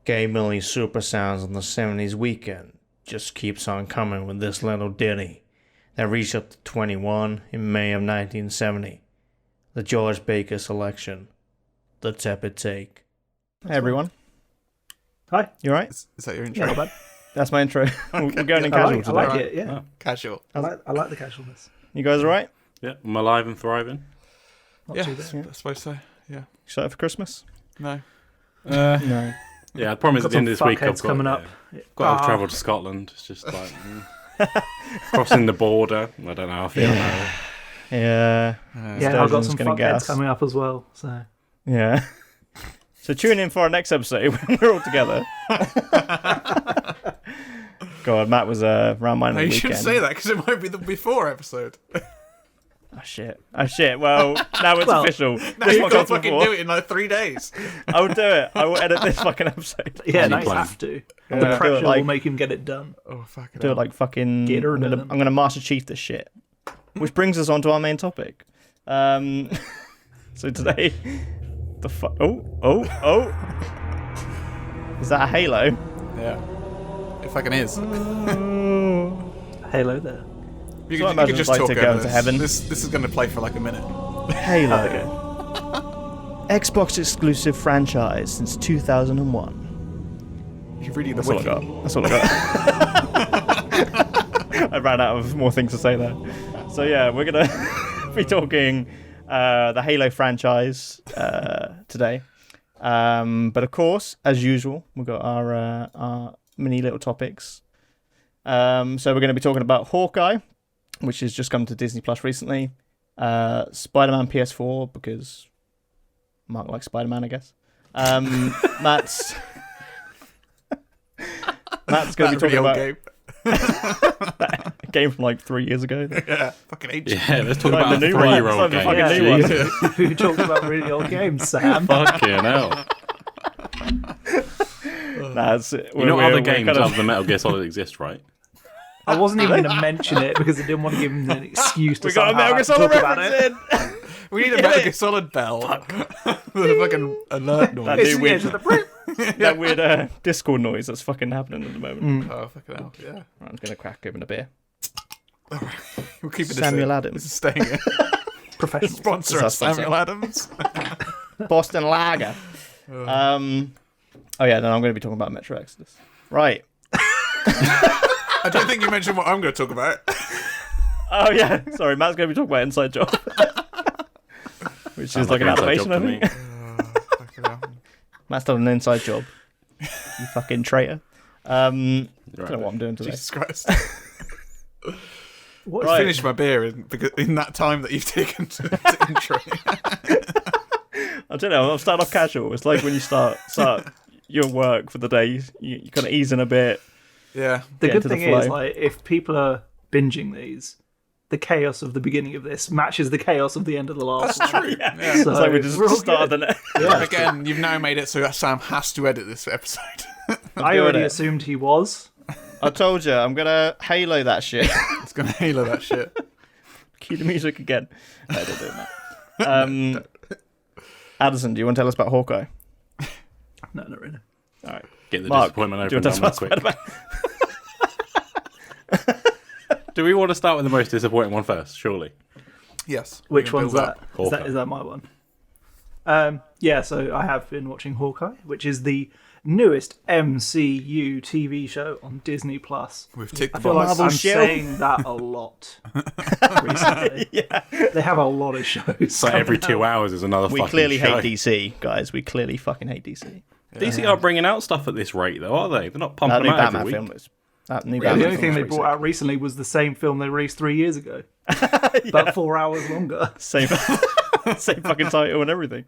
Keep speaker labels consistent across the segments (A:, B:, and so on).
A: Gave Millie super sounds on the 70s weekend. Just keeps on coming with this little ditty that reached up to 21 in May of 1970. The George Baker selection. The Tepid Take. Hey everyone.
B: Hi.
A: You alright?
C: Is that your intro?
B: Yeah, not bad.
A: That's my intro. We're going in
B: I
A: casual
B: like,
A: today.
B: I like it, yeah.
C: Oh, casual.
B: I like the casualness.
A: You guys alright?
D: Yeah, I'm alive and thriving.
B: Not
C: Yeah,
B: too bad.
C: I suppose so. Yeah.
A: Excited for Christmas?
C: No.
A: No.
D: Yeah, the problem is
B: Got
D: at the end of
B: some
D: this week I've
B: fuckheads
D: got,
B: coming up.
D: got to travel to Scotland. It's just like crossing the border. I don't know how I feel now.
A: Yeah.
B: Yeah, I've got some
A: gonna
B: fuckheads
A: gas.
B: coming up as well. So
A: Yeah. So tune in for our next episode when we're all together. God, Matt was around mine on
C: No,
A: the
C: you
A: weekend.
C: shouldn't say that because it might be the before episode.
A: Oh shit. Well, now it's
B: Well,
A: official.
C: No,
A: This
C: you
A: one
C: can't
A: comes
C: fucking
A: before.
C: do it in like 3 days.
A: I will do it. I will edit this fucking episode.
B: yeah,
D: Any
B: now you
D: plan?
B: have to.
A: Yeah.
B: The
A: Do it
B: pressure
A: like-
B: will make him get it done.
C: Oh, fucking
A: Do it like fucking.
B: Get her
A: I'm gonna,
B: done.
A: I'm gonna Master Chief this shit. Which brings us on to our main topic. So today, the oh. Is that a Halo?
C: Yeah. It fucking is.
B: Halo there.
C: You
A: So I
C: can
A: imagine
C: just
A: it's like
C: talk
A: to go
C: over
A: into
C: this.
A: heaven.
C: This is going to play for like a minute.
A: Halo. Xbox exclusive franchise since 2001.
C: You read the
A: That's all I
C: wiki.
A: got. That's all I got. I ran out of more things to say there. So yeah, we're gonna be talking the Halo franchise today. But of course, as usual, we've got our mini little topics. So we're going to be talking about Hawkeye, which has just come to Disney Plus recently. Spider-Man PS4 because Mark likes Spider-Man, I guess. Matt's going to be talking about
C: game.
A: that game from like 3 years ago.
C: Yeah, fucking ancient.
D: Yeah, let's talk
A: Like
D: about
A: the
D: a
A: new one.
D: 3-year-old
A: It's like the
D: game.
A: fucking new one.
D: Jesus.
B: Who talks about really old games, Sam?
D: Fucking hell. You know other games other than Metal Gear Solid exist, right?
B: I wasn't even going to mention it because I didn't want to give him an excuse to
A: We got a
B: somehow
A: Metal Gear
B: have to
A: Solid
B: talk about
A: reference
B: it.
A: in.
C: We need a
A: Get
C: Metal
A: it.
C: Gear Solid bell. With a fucking alert noise.
A: That
B: It's
A: new
B: the
A: weird,
B: edge of the brick.
A: that weird Discord noise that's fucking happening at the moment.
C: Oh, fucking hell, yeah.
A: Right, I'm just going to crack open a beer.
C: We're keeping
A: Samuel
C: this in.
A: Adams.
C: This is staying in.
B: Professional.
C: Sponsor
A: This
C: us,
A: is our sponsor.
C: Samuel Adams.
A: Boston Lager. Oh yeah, then I'm going to be talking about Metro Exodus. Right.
C: I don't think you mentioned what I'm going to talk about.
A: Oh yeah, sorry, Matt's going to be talking about Inside Job. Which is
D: Sounds
A: like an
D: an inside
A: animation, I
D: job to
A: think.
D: me.
C: Fucking hell.
A: Matt's done an inside job. You fucking traitor. I don't know what I'm doing today.
C: Jesus Christ.
B: What
A: Right.
C: Finish my beer in that time that you've taken to intro.
A: I don't know, I'm starting off casual. It's like when you start your work for the day, you kind of ease in a bit.
C: Yeah.
B: The
A: Get
B: good
A: into the
B: thing is,
A: flow.
B: like, if people are binging these, the chaos of the beginning of this matches the chaos of the end of the last one.
C: True.
A: Yeah.
C: Yeah.
A: It's
B: So
A: like we just
B: we're all
A: started
B: good.
A: the next.
B: Yeah.
C: Again, you've now made it so that Sam has to edit this episode.
B: I
A: doing
B: already
A: it.
B: assumed he was.
A: I told you, I'm going to Halo that shit.
C: It's going to halo that shit.
A: Cue the music again. No, don't do that. Addison, do you want to tell us about Hawkeye?
B: No, not really.
A: All right.
D: Get the
A: Mark,
D: disappointment
A: do you
D: over
A: want
D: and
A: to
D: done
A: tell us
D: with quick.
A: about
D: Do we want to start with the most disappointing one first, surely?
C: Yes.
B: Which
C: We're
B: one's
C: gonna
B: that?
C: build
B: Is, that?
D: Hawkeye.
B: is that my one? Yeah, so I have been watching Hawkeye, which is the newest MCU TV show on Disney Plus.
C: up. We've ticked
B: I
C: the
B: feel like
C: box.
A: Marvel
B: I'm
A: show.
B: saying that a lot recently.
A: Yeah.
B: They have a lot of shows.
D: So every 2 hours is another
A: We
D: fucking
A: clearly
D: show.
A: hate DC, guys. We clearly fucking hate DC.
D: DC are bringing out stuff at this rate, though, are they? They're not
A: That
D: pumping
A: new
D: them out
A: Batman
D: every
A: film
D: week.
A: was. That new
B: Yeah,
A: Batman
B: the only
A: film
B: thing they
A: was
B: brought out recently was the same film they released 3 years ago, about 4 hours longer.
A: same, same fucking title and everything.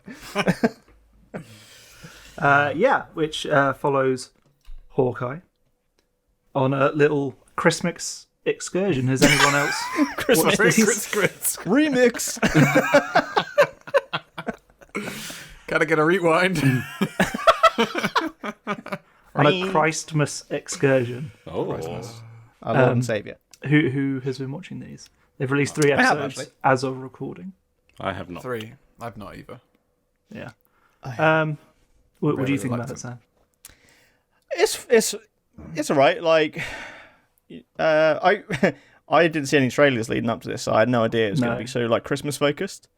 B: Yeah, which follows Hawkeye on a little Christmas excursion. Has anyone else
A: Christmas
B: watched these?
A: remix.
C: Gotta get a rewind.
B: On a Christmas excursion?
D: Oh,
A: Our Lord and Saviour.
B: Who has been watching these? They've released 3
A: have,
B: episodes
A: actually.
B: as of recording.
D: I have not.
C: 3. I've not either.
B: Yeah.
A: I
B: What do you
C: really
B: think
C: liked
B: about it,
C: it.
B: Sam?
A: It's alright. Like, I I didn't see any trailers leading up to this, so I had no idea it was going to be so like Christmas focused.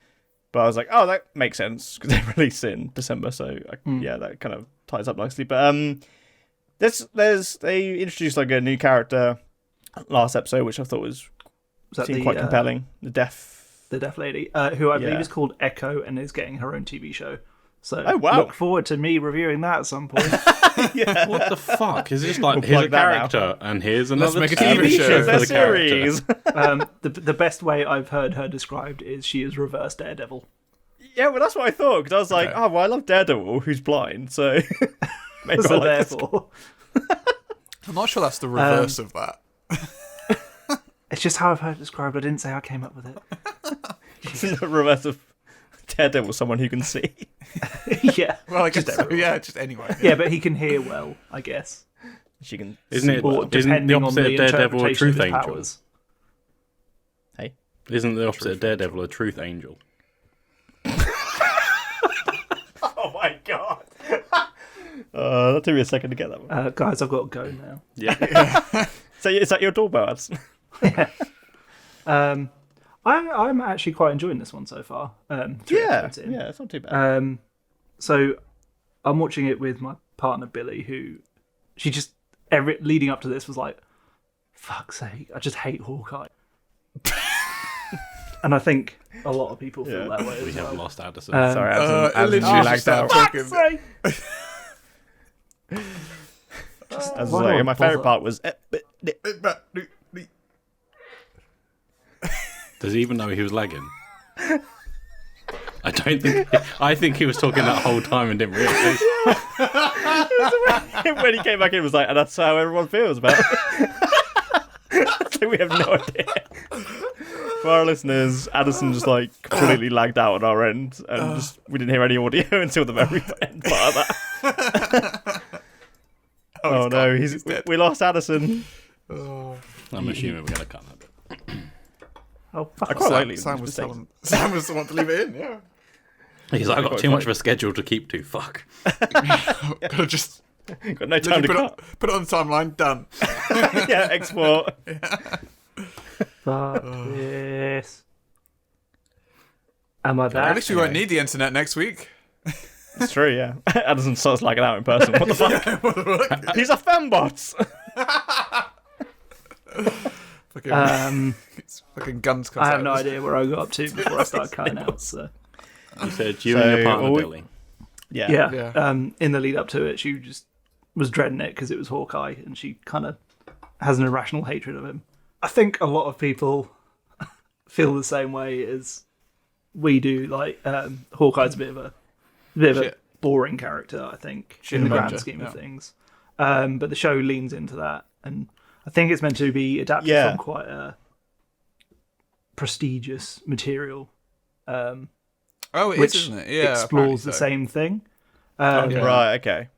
A: But I was like, oh, that makes sense because they released it in December, so yeah, that kind of ties up nicely. But they introduced like a new character last episode, which I thought seemed quite compelling. The deaf
B: lady, who I believe is called Echo and is getting her own TV show. So look forward to me reviewing that at some point.
A: Yeah.
D: What the fuck? Is this like, here's a character and here's another
C: make a TV show
D: for the
A: series.
B: The best way I've heard her described is she is reverse Daredevil.
A: Yeah, well, that's what I thought, because I was like, oh, well, I love Daredevil, who's blind, so maybe
B: So
A: I like
B: therefore,
C: I'm not sure that's the reverse of that.
B: it's just how I've heard it described. I didn't say I came up with it.
A: this. The reverse of Daredevil, someone who can see.
B: Yeah.
C: Well, I guess so. Yeah, just anyway.
B: Yeah, but he can hear well, I guess.
A: She can.
D: Isn't it?
B: Or
D: Isn't the
B: depending on
D: opposite
B: the
D: of Daredevil a
B: interpretation
D: truth
B: of his
D: angel?
B: powers.
A: Hey,
D: Isn't the opposite of Daredevil a truth angel?
A: oh my god. That took me a second to get that one.
B: Guys, I've got to go now.
D: Yeah.
A: So is that your doorbell ads?
B: Yeah. I'm actually quite enjoying this one so far.
A: Yeah, it's not too bad.
B: So I'm watching it with my partner Billy, who she just leading up to this was like, "Fuck's sake, I just hate Hawkeye." And I think a lot of people feel that way
D: We
B: as
D: have
B: well.
D: lost Addison.
A: Sorry,
C: I literally
A: lagged
C: just
A: out.
C: started talking.
A: I was
B: Why
A: like,
B: not
A: my favourite
B: bother?
A: part was.
D: Does he even know he was lagging? I don't think. I think he was talking that whole time and didn't realise.
A: When he came back in, it was like, and that's how everyone feels about it. So we have no idea. For our listeners, Addison just like completely lagged out on our end, and we didn't hear any audio until the very end part of that. Oh no,
C: he's dead.
A: We lost Addison.
D: I'm assuming we're gonna cut that bit.
B: Oh, fuck.
A: I quite like leaving
C: Sam
A: these
C: was
A: mistakes.
C: Sam was the one to leave it in. Yeah,
D: He's like, I've got too much of a schedule to keep to. Fuck.
C: gotta just
A: Got no time to cut.
C: put it on the timeline. Done.
A: Yeah, export.
B: Fuck this. Am I
C: At
B: back?
C: least we won't need the internet next week.
A: It's true, yeah. Addison starts lagging out in person. What the fuck? He's a fembot.
C: Fucking, it's fucking guns.
B: I have no idea where I got up to before I started cutting out. So
D: You said you and your partner,
A: all we-
D: Billy.
A: Yeah.
B: yeah. In the lead up to it, she just was dreading it because it was Hawkeye, and she kind of has an irrational hatred of him. I think a lot of people feel the same way as we do. Like Hawkeye's a bit of a boring character, I think, in the grand
C: Avenger,
B: scheme of things. But the show leans into that, and I think it's meant to be adapted from quite a prestigious material.
C: Oh, it
B: which
C: is, isn't it? Yeah,
B: explores
C: apparently
B: the
C: so.
B: same thing.
A: Right, okay.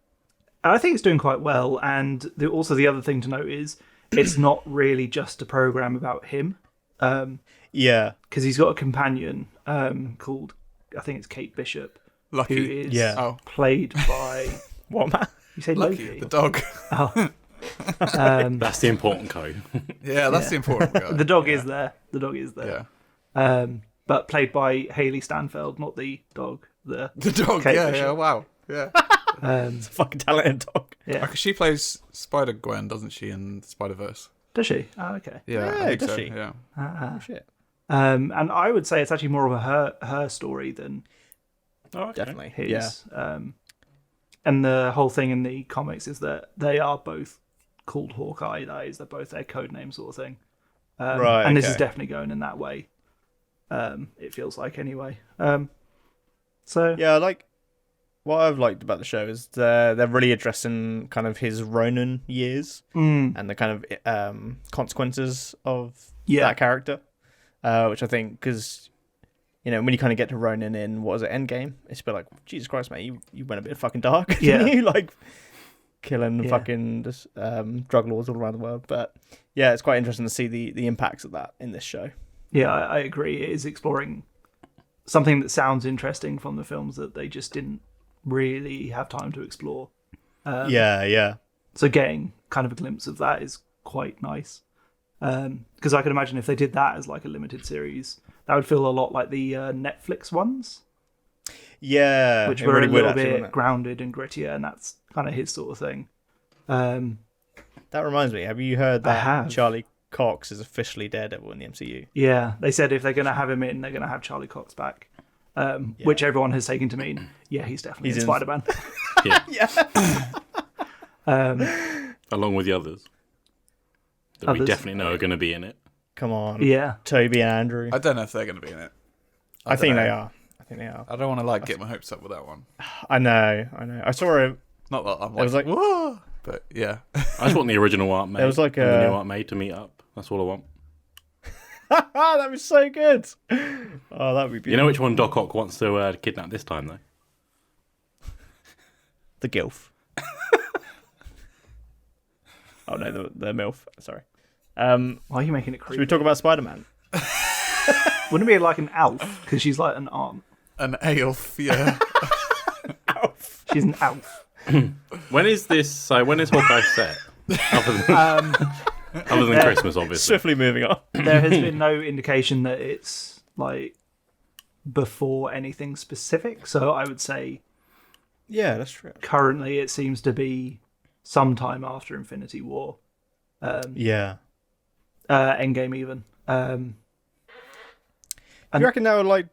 B: I think it's doing quite well, and also the other thing to note is it's not really just a program about him,
A: Yeah.
B: because he's got a companion called, I think it's Kate Bishop,
C: Lucky.
B: who is
C: Oh.
B: played by
A: What, man?
B: you say
C: Lucky,
B: Loki.
C: the dog.
B: Oh.
D: That's the important code.
C: Yeah, that's the important guy.
B: The dog is there. The dog is there.
C: Yeah.
B: But played by Haley Stanfield, not the dog. The
C: dog.
B: Kate
C: yeah,
B: Bishop.
C: wow. Yeah.
A: It's a fucking talented dog.
B: Yeah.
C: Like, she plays Spider Gwen, doesn't she, in Spider Verse?
B: Does she? Oh, okay.
C: Yeah,
A: Yeah,
C: I think
A: does
C: so.
A: she?
C: Yeah.
A: Oh, shit.
B: And I would say it's actually more of a her story than
D: Oh, okay.
A: Definitely.
B: his.
A: Yeah.
B: And the whole thing in the comics is that they are both called Hawkeye. That is, they're both their code name sort of thing.
A: Right,
B: And this is
A: okay.
B: definitely going in that way. It feels like anyway. So
A: Yeah, like what I've liked about the show is they're really addressing kind of his Ronin years and the kind of consequences of that character, which I think because when you kind of get to Ronin in what was it, Endgame, it's a bit like Jesus Christ, mate, you went a bit fucking dark, didn't you? Like killing fucking just, drug lords all around the world. But yeah, it's quite interesting to see the impacts of that in this show.
B: yeah, I agree. It is exploring something that sounds interesting from the films that they just didn't really have time to explore.
A: Yeah.
B: So getting kind of a glimpse of that is quite nice. Because I could imagine if they did that as like a limited series, that would feel a lot like the Netflix ones,
A: Yeah,
B: which
A: it
B: were
A: really
B: a
A: would
B: little
A: actually,
B: bit
A: wouldn't it?
B: grounded and grittier, and that's kind of his sort of thing.
A: That reminds me. Have you heard
B: I
A: that
B: have.
A: Charlie Cox is officially Daredevil in the MCU?
B: Yeah, they said if they're going to have him in, they're going to have Charlie Cox back, which everyone has taken to mean, yeah, he's definitely
A: He's
B: in
A: in-
B: Spider-Man.
A: Yeah.
D: Along with the others that we
B: Others?
D: definitely know are going to be in it.
A: Come on.
B: Yeah.
A: Toby and Andrew.
C: I don't know if they're going to be in it.
A: I think
C: don't
A: they
C: know.
A: are. I think they are.
C: I don't want to get my hopes up with that one.
A: I know. I saw a.
C: Not that I'm
A: It was like-
C: whoa, but yeah.
D: I just want the original Aunt May.
A: There was like
D: and the
A: a-
D: new Aunt May to meet up. That's all I want.
A: That was so good. Oh, that would be beautiful.
D: You know which one Doc Ock wants to kidnap this time, though?
A: The Gilf. Oh no, the MILF. Sorry.
B: Why are you making it
A: Should we
B: creepy?
A: talk about Spider-Man?
B: Wouldn't it be like an elf? Because she's like an aunt.
C: An elf, yeah.
B: She's an elf.
D: When is this? So when is Hawkeye set? Other than Christmas, obviously.
A: Swiftly moving on.
B: There has been no indication that it's like before anything specific. So I would say
A: Yeah, that's true.
B: currently it seems to be sometime after Infinity War.
A: Yeah.
B: Endgame even.
A: Do you reckon they would like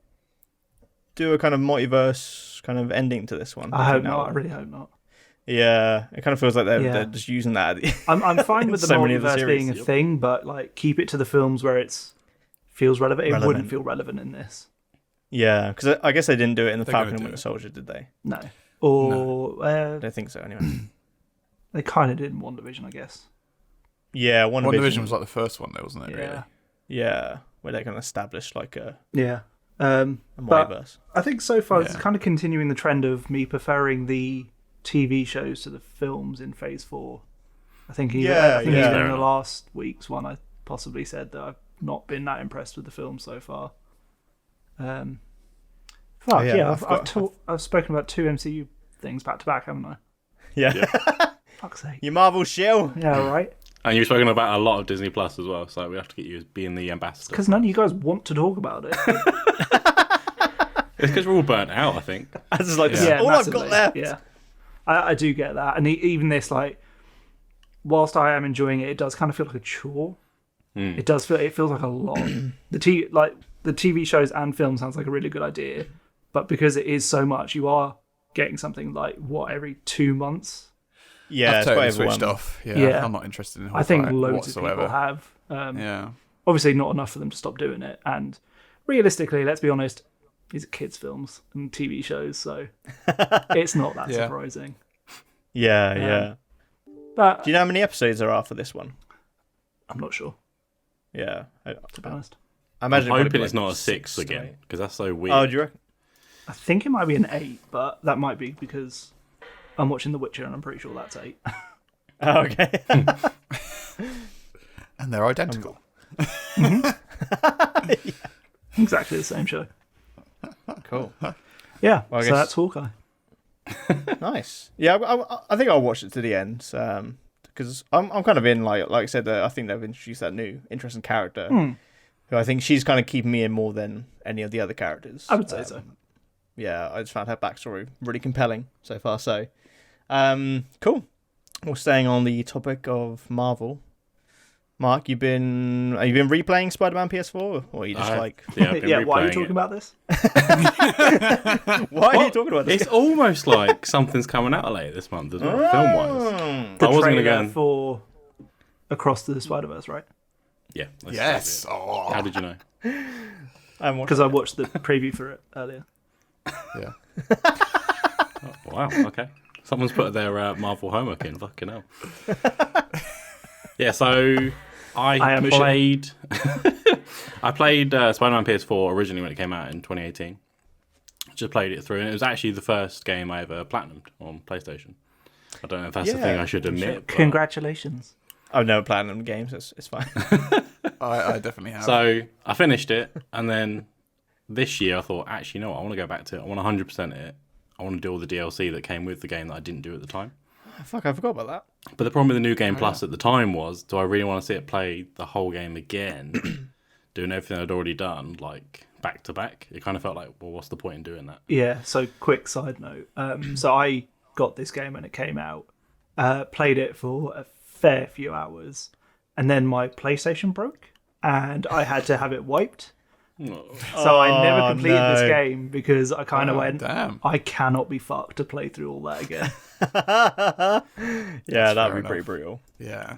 A: do a kind of multiverse kind of ending to this one?
B: I
A: Do you
B: hope
A: think that
B: not. I
A: would-
B: really hope not.
A: Yeah, it kind of feels like they're
B: Yeah.
A: just using that.
B: I'm fine with the
A: So many of the
B: multiverse being a
A: series.
B: thing, but like keep it to the films where it's feels relevant. It
A: Relevant.
B: wouldn't feel relevant in this.
A: Yeah, because I guess they didn't do it in the
C: They're
A: Falcon
C: gonna
A: and
C: do
A: Winter
C: it.
A: Soldier, did they?
B: No. Or
A: I don't think so. Anyway.
B: they kind of did in WandaVision, I guess.
A: Yeah,
C: One
A: WandaVision
C: Division was like the first one, though, wasn't it?
B: Yeah.
C: Really?
A: Yeah, where they're going to establish like a
B: Yeah.
A: a
B: But-
A: multiverse.
B: I think so far it's
C: Yeah.
B: kind of continuing the trend of me preferring the TV shows to the films in Phase 4. I think even,
A: Yeah,
B: I think
A: yeah.
B: even
D: Fair
B: in the
D: enough.
B: last week's one, I possibly said that I've not been that impressed with the film so far. Fuck
A: yeah,
B: yeah,
A: I've
B: I've spoken about 2 MCU things back to back, haven't I?
A: Yeah,
B: Fuck's sake.
A: you Marvel shill.
B: Yeah, right.
D: And you've spoken about a lot of Disney Plus as well, so we have to get you as being the ambassador.
B: Because none of you guys want to talk about it.
D: It's because we're all burnt out, I think.
A: I just like this is
B: Yeah,
A: all
B: massively.
A: I've got left.
B: Yeah, I do get that, and even this, like, whilst I am enjoying it, it does kind of feel like a chore. It does feel. It feels like a lot. the TV shows and film sounds like a really good idea, but because it is so much, you are getting something like every 2 months.
A: Yeah,
C: I've
A: it's
C: totally
A: quite
C: switched
A: overwhelming.
C: off.
B: Yeah.
C: I'm not interested in
B: I think
C: Hawkeye
B: loads
C: whatsoever.
B: of people have.
C: Yeah.
B: Obviously, not enough for them to stop doing it. And realistically, let's be honest, these are kids' films and TV shows, so it's not that
C: Yeah.
B: surprising.
A: Yeah, yeah.
B: But
A: Do you know how many episodes there are for this one?
B: I'm not sure,
A: Yeah,
B: to be honest.
A: I
D: I'm
A: imagine it'd
D: hoping
A: be
D: it's
A: like
D: not a 6
A: to
D: again,
A: 8.
D: because that's so weird.
A: Oh, do you reckon?
B: I think it might be an 8, but that might be because I'm watching The Witcher and I'm pretty sure that's 8.
A: Oh, okay.
C: And they're identical.
B: Exactly the same show.
A: Cool.
B: Yeah,
A: Well, I
B: so
A: guess-
B: that's Hawkeye.
A: Nice. Yeah, I think I'll watch it to the end because I'm kind of in like I said. I think they've introduced that new interesting character who I think she's kind of keeping me in more than any of the other characters.
B: I would say so.
A: Yeah, I just found her backstory really compelling so far. So, cool. Well, staying on the topic of Marvel, Mark, have you been replaying Spider-Man PS4, or are you just like,
D: Yeah, I've been
B: Yeah, why are you
D: replaying
B: talking
D: it.
B: about this?
A: why are you talking about this?
D: It's almost like something's coming out later this month as well, film-wise.
B: The
D: I wasn't going to
B: trailer
D: go and...
B: for Across the Spider-Verse, right?
D: Yeah. that's
C: Yes.
D: it.
C: Oh.
D: How did you know?
B: Because I watched the preview for it earlier.
C: Yeah.
D: Oh, wow, okay. Someone's put their Marvel homework in, fucking hell. Yeah, so I
B: am
D: played... I played Spider-Man PS4 originally when it came out in 2018. Just played it through, and it was actually the first game I ever platinumed on PlayStation. I don't know if that's the thing I should admit. but-
B: Congratulations.
A: I've never played them games. It's fine.
C: I definitely have.
D: So I finished it, and then this year I thought, actually, you know what? I want to go back to it. I want to 100% it. I want to do all the DLC that came with the game that I didn't do at the time.
A: Fuck, I forgot about that.
D: But the problem with the New Game Plus at the time was, do I really want to see it play the whole game again, doing everything I'd already done, like back to back? It kind of felt like, well, what's the point in doing that?
B: Yeah, so quick side note. So I got this game when it came out, played it for a fair few hours, and then my PlayStation broke, and I had to have it wiped. So I never completed this game because I kind of went,
C: damn.
B: I cannot be fucked to play through all that again.
A: Yeah, that'd be
C: enough.
A: pretty brutal.
C: Yeah.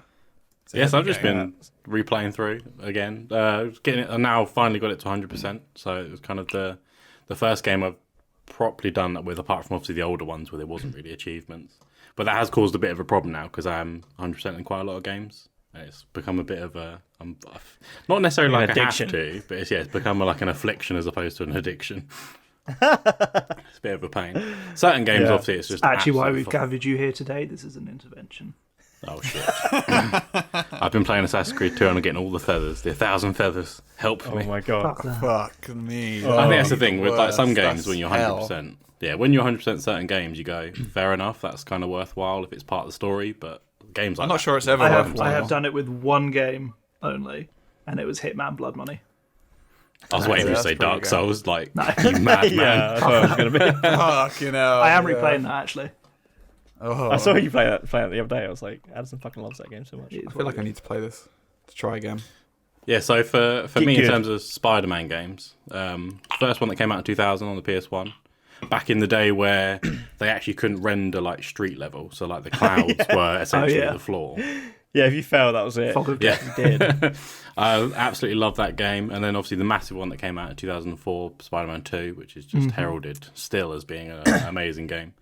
D: Yes, I've just been replaying through again. Getting it, I now finally got it to 100%. So it was kind of the first game I've properly done that with, apart from obviously the older ones where there wasn't really achievements. But that has caused a bit of a problem now because I am 100% in quite a lot of games. It's become a bit of a, not necessarily like
A: addiction.
D: I have to, but it's become like an affliction as opposed to an addiction. It's a bit of a pain. Certain games, obviously, it's just
B: Actually, why
D: absolute
B: we've
D: fun.
B: gathered you here today, this is an intervention.
D: Oh shit! I've been playing Assassin's Creed 2 and I'm getting all the feathers, the 1,000 feathers. Help
A: Oh
D: me!
A: my god.
B: Fuck that.
C: Fuck me.
D: I think that's the
C: the
D: thing with like some
C: worst.
D: games
C: That's
D: when you're
C: hell.
D: 100%. Yeah, when you're 100% certain games, you go fair enough. That's kind of worthwhile if it's part of the story. But games like
C: I'm not
D: that,
C: sure it's ever
B: I
C: worthwhile.
B: have done it with one game only, and it was Hitman Blood Money.
D: I was waiting for you to
C: That's
D: say
C: pretty
D: Dark
C: good.
D: Souls, like you mad
A: Yeah,
D: man.
A: that's what I was going to be.
C: Fuck, you know.
B: I am replaying that actually.
C: Oh,
A: I saw you play that the other day. I was like, Addison fucking loves that game so much.
C: I feel like I need to play this. To try again.
D: Yeah, so for
A: Get
D: me,
A: good.
D: in terms of Spider-Man games, first one that came out in 2000 on the PS1, back in the day where they actually couldn't render like street level, so like the clouds were essentially
B: yeah.
D: the floor.
A: Yeah, if you fail, that was it.
B: Fog of
D: Yeah,
B: Death.
A: Did.
D: I absolutely love that game. And then obviously the massive one that came out in 2004, Spider-Man 2, which is just heralded still as being an amazing game.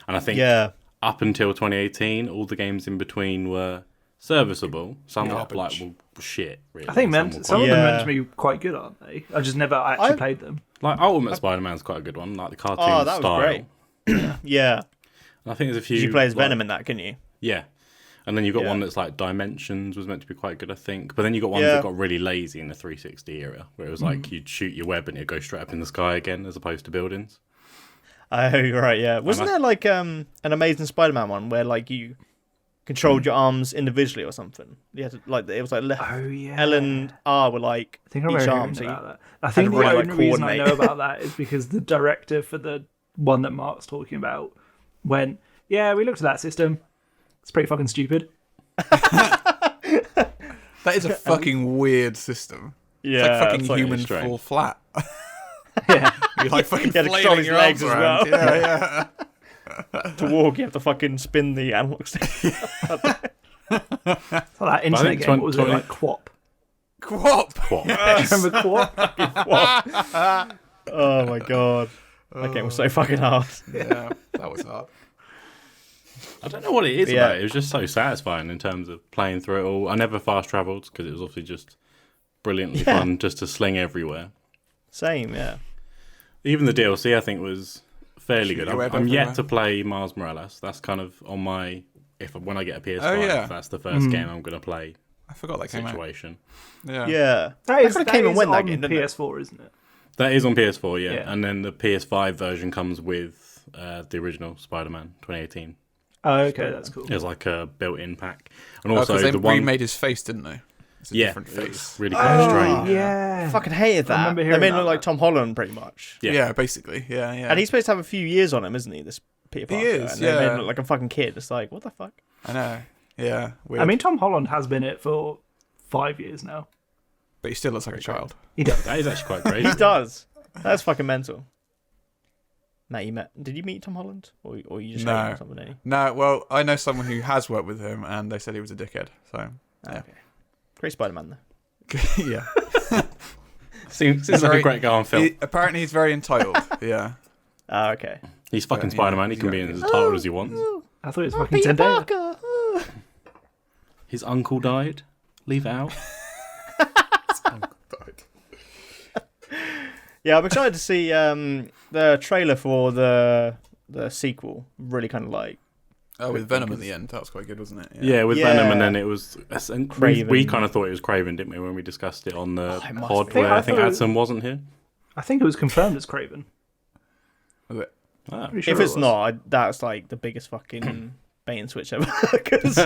D: And I think
A: Yeah.
D: up until 2018, all the games in between were serviceable. Some were
C: Garbage.
D: like, well, shit, really.
B: I think
D: Some were
B: some
D: quite-
B: of them
A: Yeah.
B: meant to be quite good, aren't they? I just never actually played them.
D: Like Ultimate Spider-Man's quite a good one, like the cartoon
A: Oh, that was
D: style.
A: great. Yeah.
D: And I think there's a few.
A: Did you play as
D: like-
A: Venom in that, couldn't you?
D: Yeah. And then you've got
A: Yeah.
D: one that's like Dimensions was meant to be quite good, I think. But then you got ones
A: Yeah.
D: that got really lazy in the 360 era, where it was like you'd shoot your web and it'd go straight up in the sky again, as opposed to buildings.
A: Oh, you're right, yeah. Wasn't there like an Amazing Spider-Man one where like you controlled your arms individually or something? You had to, like it was like
B: Oh yeah.
A: L and R were like
B: I think I
A: each
B: remember
A: arm.
B: hearing
A: So you,
B: about that. I think the
A: really, like,
B: only reason I know
A: coordinate.
B: about that is because the director for the one that Mark's talking about went, yeah, we looked at that system. It's pretty fucking stupid.
C: That is a fucking weird system.
A: yeah,
C: It's like fucking
A: it's like-
C: human
D: strange.
C: fall flat.
B: Yeah.
C: You're like fucking
A: Yeah, to control
C: flailing
A: his
C: your
A: legs
C: arms
A: as
C: around.
A: well.
C: Yeah,
A: to walk, you have to fucking spin the analog stick.
B: So that internet
D: think
B: game, what was it
D: 20
B: like? Quap.
C: Quap.
D: What?
B: Remember Quap?
A: Oh my god, that game was so fucking hard.
C: Yeah, that was hard.
D: I don't know what it is
A: Yeah.
D: about it. It was just so satisfying in terms of playing through it all. I never fast travelled because it was obviously just brilliantly fun just to sling everywhere.
A: Same, yeah.
D: Even the DLC I think was fairly
C: Shoot
D: good.
C: your
D: I'm,
C: web
D: I'm yet
C: everywhere.
D: to play Miles Morales. That's kind of on my when I get a PS5.
C: Oh, yeah.
D: That's the first game I'm going to play.
C: I forgot that came out.
D: Situation.
C: Yeah.
A: Yeah,
B: That is,
A: kinda
B: that
A: came and
B: is
A: went that
B: on
A: game, didn't it?
B: PS4, isn't it?
D: That is on PS4, yeah.
B: Yeah.
D: And then the PS5 version comes with the original Spider-Man 2018.
B: Oh, okay, that's cool.
D: There's like a built-in pack, and
C: Oh,
D: also
C: because they
D: the one
C: remade his face, didn't they? It's a
D: yeah,
C: different
D: it
C: face.
D: was really quite strange.
B: Yeah.
A: I fucking hated that.
B: remember
A: They
B: hearing
A: made him
B: about
A: look like
B: that.
A: Tom Holland, pretty much.
D: Yeah.
C: Yeah, basically. Yeah, yeah.
A: And he's supposed to have a few years on him, isn't he? This Peter Parker.
C: is,
A: and they made
C: yeah.
A: him look like a fucking kid. It's like, what the fuck?
C: I know. Yeah. Weird.
B: I mean, Tom Holland has been it for 5 years now.
C: but he still looks like a child.
B: He does.
D: That is actually quite crazy.
A: He does. That's fucking mental. Matt, did you meet Tom Holland, or you just hate him
C: No.
A: or something? Didn't
C: No, well, I know someone who has worked with him, and they said he was a dickhead. So,
A: you?
C: Yeah.
A: Okay. Great Spider-Man though.
C: yeah.
D: seems like
C: Very-
D: a great guy on film.
C: Apparently, he's very entitled. Yeah.
A: Ah, okay.
D: He's fucking
C: yeah,
D: Spider-Man. He
C: he's
D: can
C: got
D: be
C: it.
D: as entitled as he wants.
B: I thought it was fucking Zendaya.
D: His uncle died. Leave it out.
A: Yeah, I'm excited to see the trailer for the sequel. Really kind of like
C: Oh, with Venom at the end. That was quite good, wasn't it?
D: Yeah, with
A: Yeah.
D: Venom, and then it was. We
A: Craven.
D: kind of thought it was Craven, didn't we, when we discussed it on the
A: it must
D: pod
A: be.
D: where
B: I
D: I think
B: thought it-
D: Adson wasn't here?
B: I think it was confirmed as Craven.
C: Was it?
D: Ah.
B: Pretty sure
A: if
B: it
A: it's
B: was.
A: not, that's like the biggest fucking bait and switch ever because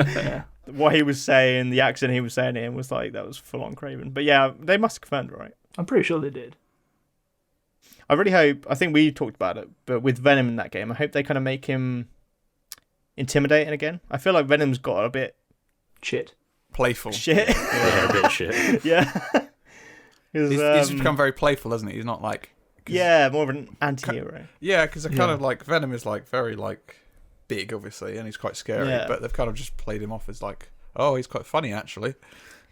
A: what he was saying, the accent he was saying it in was like that was full on Craven. But yeah, they must have confirmed it, right?
B: I'm pretty sure they did.
A: I really hope. I think we talked about it, but with Venom in that game, I hope they kind of make him intimidating again. I feel like Venom's got a bit
B: Shit.
C: Playful.
A: shit.
D: Yeah, a bit shit.
A: Yeah.
C: He's become very playful, hasn't he? He's not like...
A: Yeah, more of an anti-hero.
C: Yeah, because they're kind of like... Venom is like very like big, obviously, and he's quite scary,
A: Yeah.
C: but they've kind of just played him off as like, oh, he's quite funny, actually.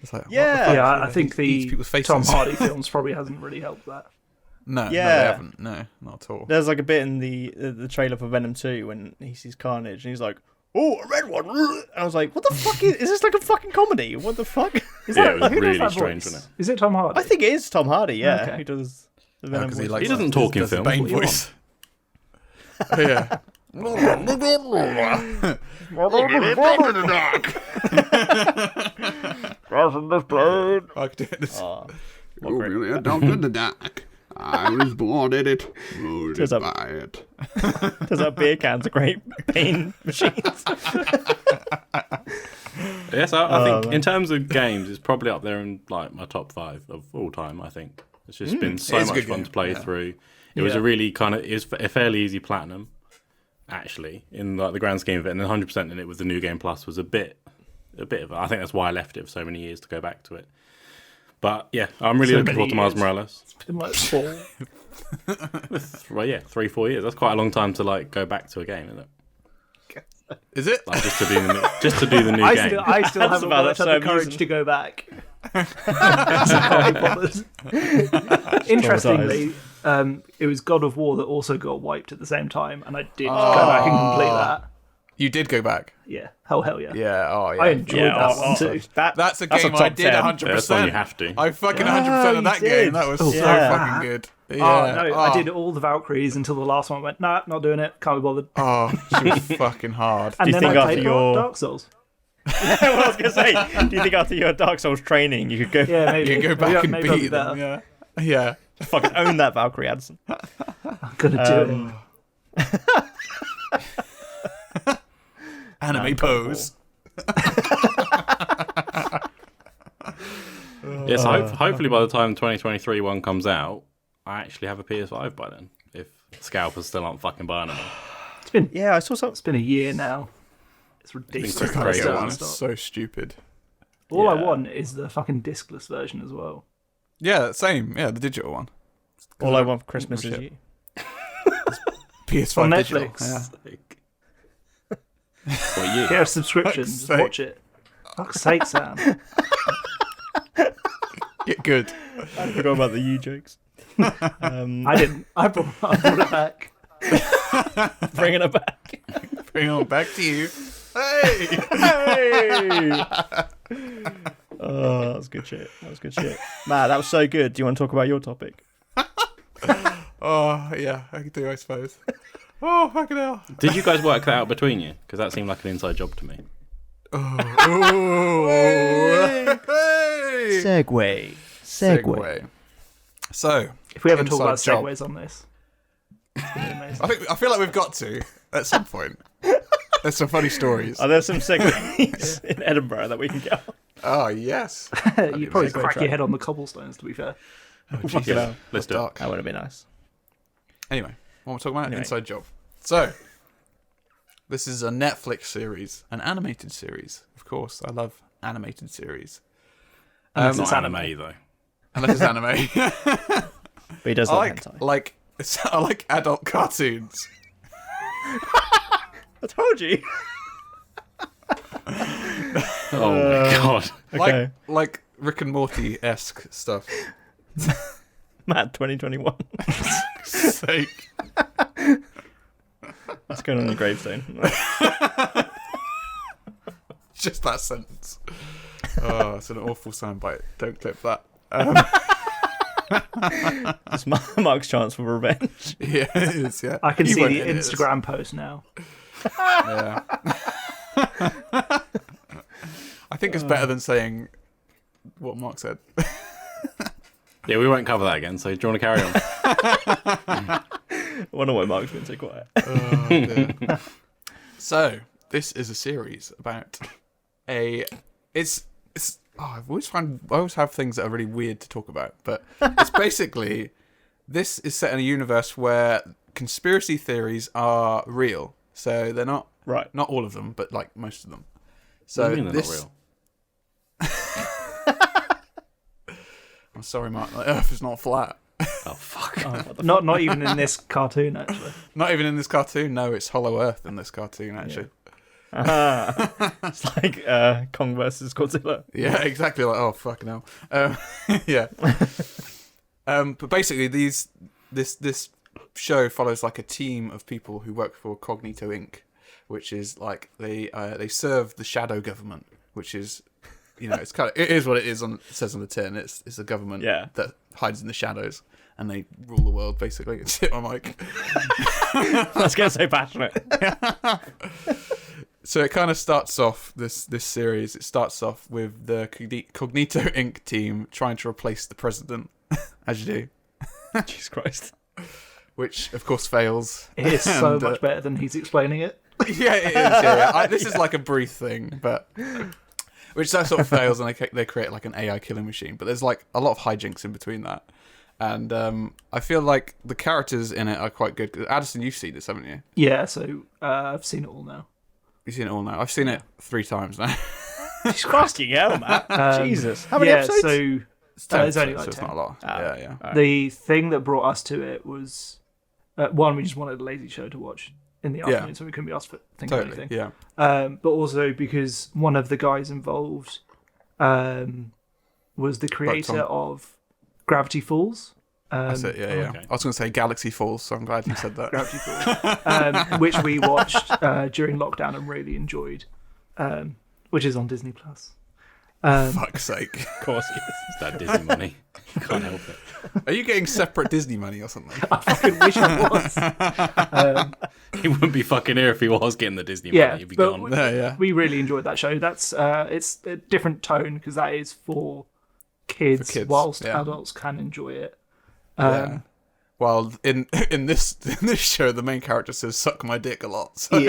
C: It's like, what the
A: Yeah.
C: fuck?
B: Yeah, I think
C: He eats
B: the
C: people's faces.
B: Tom Hardy films probably hasn't really helped that.
C: No,
A: Yeah.
C: no, they haven't. No, not at all.
A: There's like a bit in the trailer for Venom 2 when he sees Carnage and he's like, "Oh, a red one!" And I was like, "What the fuck is this? Like a fucking comedy? What the fuck?"
B: Is
D: Yeah,
B: that,
D: it was
B: who does
D: really
B: that
D: strange,
B: voice?
D: wasn't
B: Is it Tom Hardy?
A: I think it is Tom Hardy. Yeah,
B: Okay.
A: who does the Venom
C: 'cause
A: voice.
C: likes
D: He doesn't talk in
C: does the
D: films.
C: Bane
D: What do you
C: voice. Yeah. I could do this.
A: Oh,
E: Oh, really? I don't in the dark. I was born in it.
A: Turns
E: Molded
A: out-
E: by it.
A: turns out beer cans are great pain machines.
D: Yes, I think
A: man.
D: in terms of games, it's probably up there in like my top 5 of all time. I think it's just been so
C: It is a
D: much
C: good
D: fun
C: game,
D: to play
C: yeah.
D: through. It was a really kind of a fairly easy platinum, actually, in like the grand scheme of it. And then 100% in it with the new game plus was a bit of. I think that's why I left it for so many years to go back to it. But yeah, I'm really
B: So
D: looking forward to
B: many
D: Miles
B: years.
D: Morales.
B: It's been like 4.
D: Well, yeah, 3-4 years. That's quite a long time to like go back to a game, isn't it?
C: Is it?
D: Like just to do the new
B: I
D: game.
B: still
A: That's
B: haven't
A: about
B: worked
A: it,
B: up
A: so
B: the courage
A: amusing.
B: to go back. Can't be bothered. Interestingly, it was God of War that also got wiped at the same time, and I did go back and complete that.
C: You did go back.
B: Yeah, hell yeah.
C: Yeah. Oh, yeah.
B: I enjoyed that one too.
C: That's a game I did 100%.
D: That's one you have to.
C: I fucking 100% of that
A: you
C: game.
A: did.
C: That was so
A: yeah.
C: fucking good. Yeah.
B: Oh, no, I did all the Valkyries until the last one. Went, nah, not doing it. Can't be bothered.
C: Oh, she was fucking hard.
B: And
A: you
B: then
A: think
B: I
A: after
B: played
A: your-
B: Dark Souls.
A: What I was gonna say, do you think after your Dark Souls training, you could go
B: Yeah, maybe.
C: You go back and
B: maybe I'll
C: beat
B: be
C: them.
B: better.
C: Yeah. Yeah.
A: fucking own that Valkyrie Addison?
B: I'm gonna do it.
C: Anime pose.
D: Yes, hopefully by the time 2023 one comes out, I actually have a PS5 by then. If scalpers still aren't fucking buying them.
A: Yeah, I saw something.
B: It's been a year now. It's ridiculous.
D: It's
B: how
D: crazy,
B: it's
D: isn't
B: done
D: it?
B: stuff.
C: So stupid.
B: All I
D: Yeah.
B: want is the fucking discless version as well.
C: Yeah, same. Yeah, the digital one.
A: All I want for Christmas is
C: shit.
A: you.
C: PS5
B: On
C: digital.
B: Netflix.
C: Yeah.
D: What year?
B: Get a subscription.
C: Fuck's
B: Just
C: sake.
B: watch it. Fuck's sake, Sam.
C: Get good.
A: I forgot about the you jokes.
B: I didn't. I brought it back.
A: Bringing it back.
C: Bring on back to you. Hey!
A: Hey! Oh, that was good shit. Matt, that was so good. Do you want to talk about your topic?
C: Oh, yeah, I can do, I suppose. Oh, fucking hell.
D: Did you guys work that out between you? Because that seemed like an inside job to me.
C: Oh, hey!
A: Segway.
C: So,
B: If we ever talk
C: Inside
B: about
C: job.
B: segues on this, it's gonna be amazing.
C: I feel like we've got to at some point. There's some funny stories.
A: Are there some segways in Edinburgh that we can get on?
C: Oh, yes.
B: You'd probably
A: amazing.
B: crack
A: Try.
B: your head on the cobblestones, to be fair.
A: Fuck it out.
D: Let's do it.
C: Dark.
A: That would have been nice.
C: Anyway, what we're talking about?
A: Anyway.
C: Inside Job. So, this is a Netflix series, an animated series. Of course, I love animated series.
B: Unless
D: Not
B: it's
D: anime though.
C: Unless it's anime.
A: But he does
C: I
A: like
C: like,
A: hentai.
C: I like adult cartoons.
A: I told you.
D: Oh my god.
A: Okay.
C: Like Rick and Morty-esque stuff.
A: Matt, 2021.
C: Sake.
A: That's going on your gravestone.
C: Just that sentence. Oh, it's an awful soundbite. Don't clip that.
A: It's Mark's chance for revenge.
C: Yeah, it is, yeah.
B: I can
C: You
B: see
C: won't
B: the
C: edit this.
B: Instagram post now.
C: Yeah. I think it's better than saying what Mark said.
D: Yeah, we won't cover that again. So do you want to carry on?
A: I wonder why Mark's been so quiet.
C: Oh, dear. So, this is a series about it's I always have things that are really weird to talk about, but it's basically this is set in a universe where conspiracy theories are real. So they're not not all of them, but like most of them. So
D: What do you mean they're
C: this
D: not real?
C: I'm sorry, Mark. The Earth is not flat.
D: Oh fuck!
B: Not even in this cartoon, actually.
C: Not even in this cartoon. No, it's Hollow Earth in this cartoon, actually.
A: It's like Kong versus Godzilla.
C: Yeah, exactly. Like, oh, fucking hell. Yeah. But basically, this show follows like a team of people who work for Cognito Inc., which is like they serve the shadow government, which is, you know, it is what it is. It says on the tin. It's a government that hides in the shadows, and they rule the world basically. Shit, my mic.
A: Let's get so passionate.
C: So it kind of starts off this series. It starts off with the Cognito Inc. team trying to replace the president, as you do.
A: Jesus Christ.
C: Which of course fails.
B: It is so much better than he's explaining it.
C: Yeah, it is. Yeah. This is like a brief thing, but which that sort of fails, and they create like an AI killing machine. But there's like a lot of hijinks in between that, and I feel like the characters in it are quite good. Addison, you've seen this, haven't you?
B: Yeah, so I've seen it all now.
C: You've seen it all now. I've seen it 3 times now.
A: Jesus Christ, hell, Matt. Jesus. How many episodes?
B: So it's only like
C: so it's
B: 10.
C: not a lot. Yeah.
A: Right.
B: The thing that brought us to it was one, we just wanted a lazy show to watch in the afternoon, so we couldn't be asked for think of anything.
C: Yeah.
B: But also because one of the guys involved was the creator of Gravity Falls.
C: That's it. Yeah.
D: Okay.
C: I was going to say Galaxy Falls, so I'm glad you said that.
B: Gravity Falls, which we watched during lockdown and really enjoyed, which is on Disney Plus.
C: Fuck's sake.
A: Of course he is.
D: It's that Disney money. You can't help it.
C: Are you getting separate Disney money or something?
B: I fucking wish I was.
D: He wouldn't be fucking here if he was getting the Disney
B: Yeah,
D: money. He'd be
B: but
D: gone.
C: Yeah.
B: We really enjoyed that show. That's it's a different tone because that is for kids, whilst adults can enjoy it.
C: Yeah. Well, in this show, the main character says "suck my dick" a lot. So.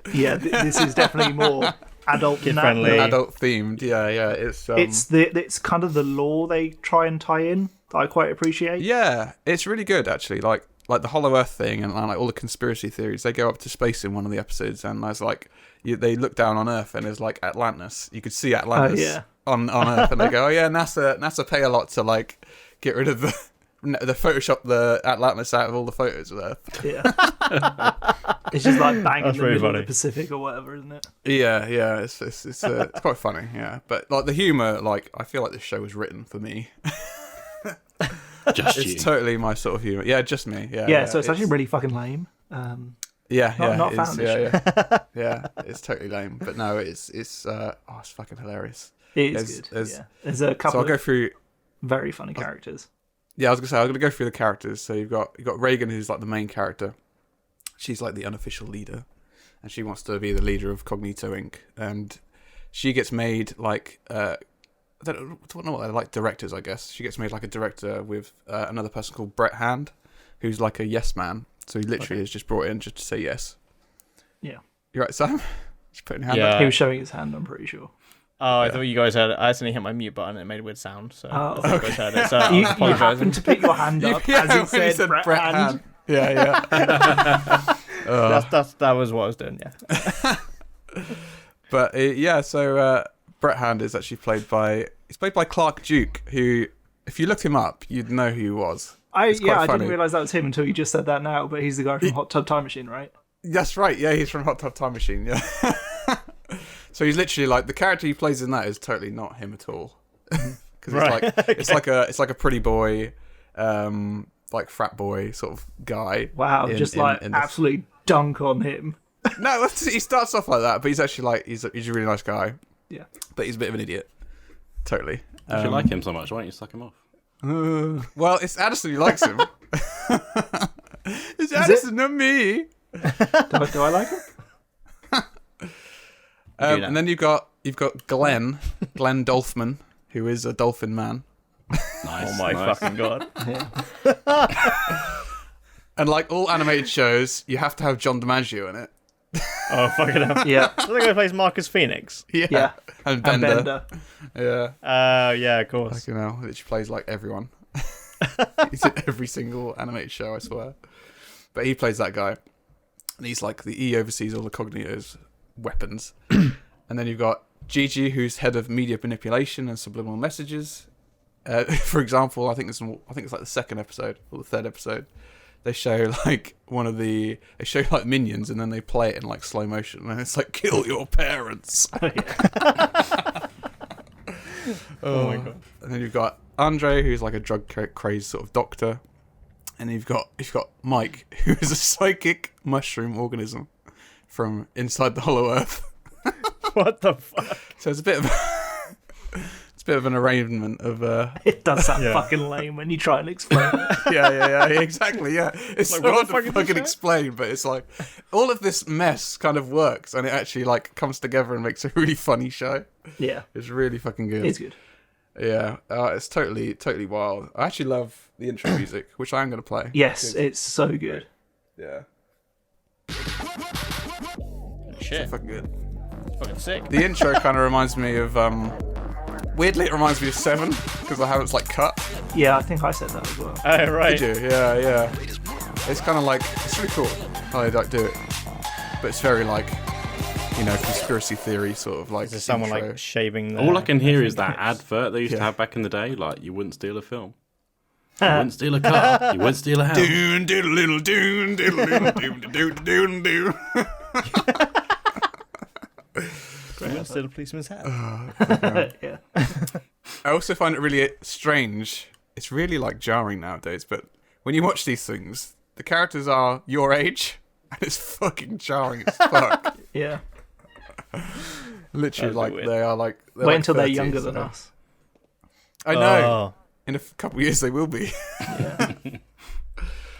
B: This is definitely more adult
A: Kid
B: than
A: friendly.
B: that.
C: Adult themed. Yeah.
B: It's kind of the lore they try and tie in that I quite appreciate.
C: Yeah, it's really good actually. Like the Hollow Earth thing and like all the conspiracy theories. They go up to space in one of the episodes, and there's like they look down on Earth, and there's like Atlantis. You could see Atlantis on Earth, and they go, "Oh yeah, NASA pay a lot to like get rid of the Photoshop the Atlantis out of all the photos of Earth."
B: Yeah. It's just like bang in
A: That's
B: the
A: really
B: middle of
A: funny.
B: the Pacific or whatever, isn't it?
C: Yeah. It's quite funny. Yeah, but like the humor, like I feel like this show was written for me.
D: Just you.
C: It's totally my sort of humor. Yeah, just me.
B: Yeah, so it's actually really fucking lame.
C: not
B: not
C: it is,
B: found this
C: yeah, it's totally lame. But no, it's fucking hilarious.
B: It is good. There's a couple
C: So I'll go
B: of
C: through.
B: very funny characters.
C: Yeah, I was gonna say I'm gonna go through the characters. So you've got Reagan, who's like the main character. She's like the unofficial leader, and she wants to be the leader of Cognito Inc. And she gets made like I don't know what they're like, directors, I guess. She gets made like a director with another person called Brett Hand, who's like a yes man. So he literally is just brought in just to say yes.
B: Yeah.
C: You right, Sam? Just putting your hand
A: Yeah.
C: up.
B: He was showing his hand, I'm pretty sure.
A: Oh, I thought you guys heard it. I accidentally hit my mute button and it made a weird sound. So
B: Oh,
A: I thought you guys heard it. So
B: You
A: I apologize.
B: happened to put your hand up as
C: when
B: it said, Brett Hand.
C: Yeah.
A: That was what I was doing. Yeah.
C: But so Brett Hand is actually played by Clark Duke, who, if you looked him up, you'd know who he was.
B: I
C: funny.
B: didn't realise that was him until you just said that now, but he's the guy from Hot Tub Time Machine, right?
C: That's right. Yeah, he's from Hot Tub Time Machine. Yeah. So he's literally like the character he plays in that is totally not him at all. Because it's like a pretty boy, like frat boy sort of guy.
B: Wow,
C: in
B: absolutely dunk on him.
C: No, he starts off like that, but he's actually like he's a really nice guy.
B: Yeah.
C: But he's a bit of an idiot. Totally.
D: If you like him so much, why don't you suck him off?
C: Well, it's Addison who likes him. It's Addison, not me.
B: Do I like him?
C: And then you've got Glenn Dolphman, who is a dolphin man.
D: Nice.
A: Oh my fucking god.
C: And like all animated shows, you have to have John DiMaggio in it.
A: Oh, fucking hell.
B: Yeah,
A: So the guy who plays Marcus Phoenix.
B: yeah,
C: And
B: and
C: Bender.
B: Bender.
C: Yeah.
A: Yeah, of course.
C: Fucking hell. Literally plays like everyone. He's in every single animated show, I swear. But he plays that guy. And he's like, he oversees all the Cognito's weapons. And then you've got Gigi, who's head of media manipulation and subliminal messages. For example, I think it's like the second episode or the third episode. They show like minions, and then they play it in like slow motion, and it's like, kill your parents.
A: Oh my god.
C: And then you've got Andre, who's like a drug crazed sort of doctor, and you've got Mike, who is a psychic mushroom organism from inside the Hollow Earth.
A: What the fuck?
C: So it's a bit of an arrangement of
B: It does sound
A: Yeah.
B: fucking lame when you try and explain it.
C: yeah, exactly, yeah. It's
A: Like,
C: so
A: what
C: hard
A: the fuck
C: to
A: is this
C: fucking
A: show?
C: explain, but it's like all of this mess kind of works, and it actually like comes together and makes a really funny show.
B: Yeah,
C: It's really fucking good.
B: it's good.
C: Yeah, it's totally wild. I actually love the intro music, which I am going to play.
B: Yes, it's so good.
C: Yeah,
A: Shit.
C: fucking good.
A: Fucking sick.
C: The intro kind of reminds me of, weirdly it reminds me of Seven, because I have it's like cut.
B: Yeah, I think I said that as well.
A: Oh, right.
C: Did you? Yeah. It's kind of like, it's really cool how they like do it. But it's very like, conspiracy theory sort of like
A: Is there someone
C: intro.
A: like shaving the...
D: All I can hear is that advert they used to have back in the day. Like, you wouldn't steal a film. You wouldn't steal a car. You wouldn't steal a house.
C: Doon, diddle, diddle, doon, diddle, diddle, doon, doon, doon, doon.
A: You wouldn't steal a policeman's hat.
B: Yeah.
C: I also find it really strange. It's really like jarring nowadays, but when you watch these things, the characters are your age, and it's fucking jarring as fuck.
B: Yeah.
C: Literally,
A: That'd
C: like
A: be weird.
C: they are like.
B: Wait until they're
C: 30s,
B: younger than
C: so-
B: us.
C: I know.
A: Oh,
C: In a couple of years, they will be.
B: Yeah.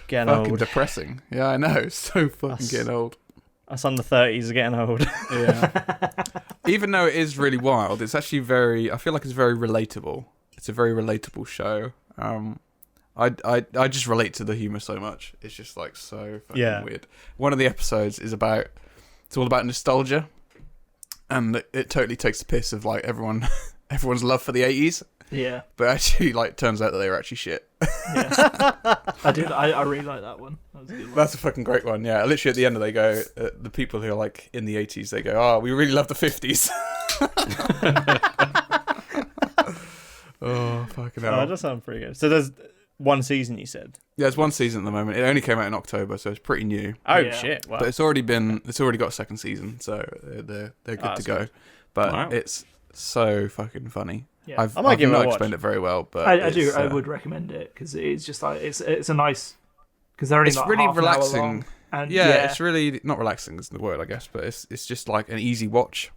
A: getting
C: Fucking
A: old.
C: depressing. Yeah, I know. So fucking
A: Us.
C: getting old.
A: Us under 30s are getting old.
C: Yeah. Even though it is really wild, it's actually I feel like it's very relatable. It's a very relatable show. I just relate to the humor so much. It's just like so fucking weird. One of the episodes is it's all about nostalgia, and it totally takes the piss of like everyone's love for the 80s,
B: Yeah.
C: but actually like turns out that they were actually shit.
B: I really like that one. That was a good one.
C: That's a fucking great one. Yeah, literally at the end they go, the people who are like in the 80s, they go, oh, we really love the 50s. Oh, fucking hell.
A: Oh, that does sound pretty good. So there's one season, you said?
C: Yeah, it's one season at the moment. It only came out in October, so it's pretty new.
A: Oh,
B: Yeah.
A: shit. Wow.
C: But it's already got a second season, so they're good to
A: that's
C: go.
A: good.
C: But
D: Wow.
C: it's so fucking funny.
B: Yeah.
C: I've
A: I might give it
C: not
A: a watch.
C: explained it very well, but
B: I do.
C: it's,
B: I would recommend it because it's just like it's a nice because they're only
C: It's
B: like
C: really
B: half an hour
C: relaxing.
B: long, and
C: Yeah, it's really not relaxing is the word, I guess, but it's just like an easy watch.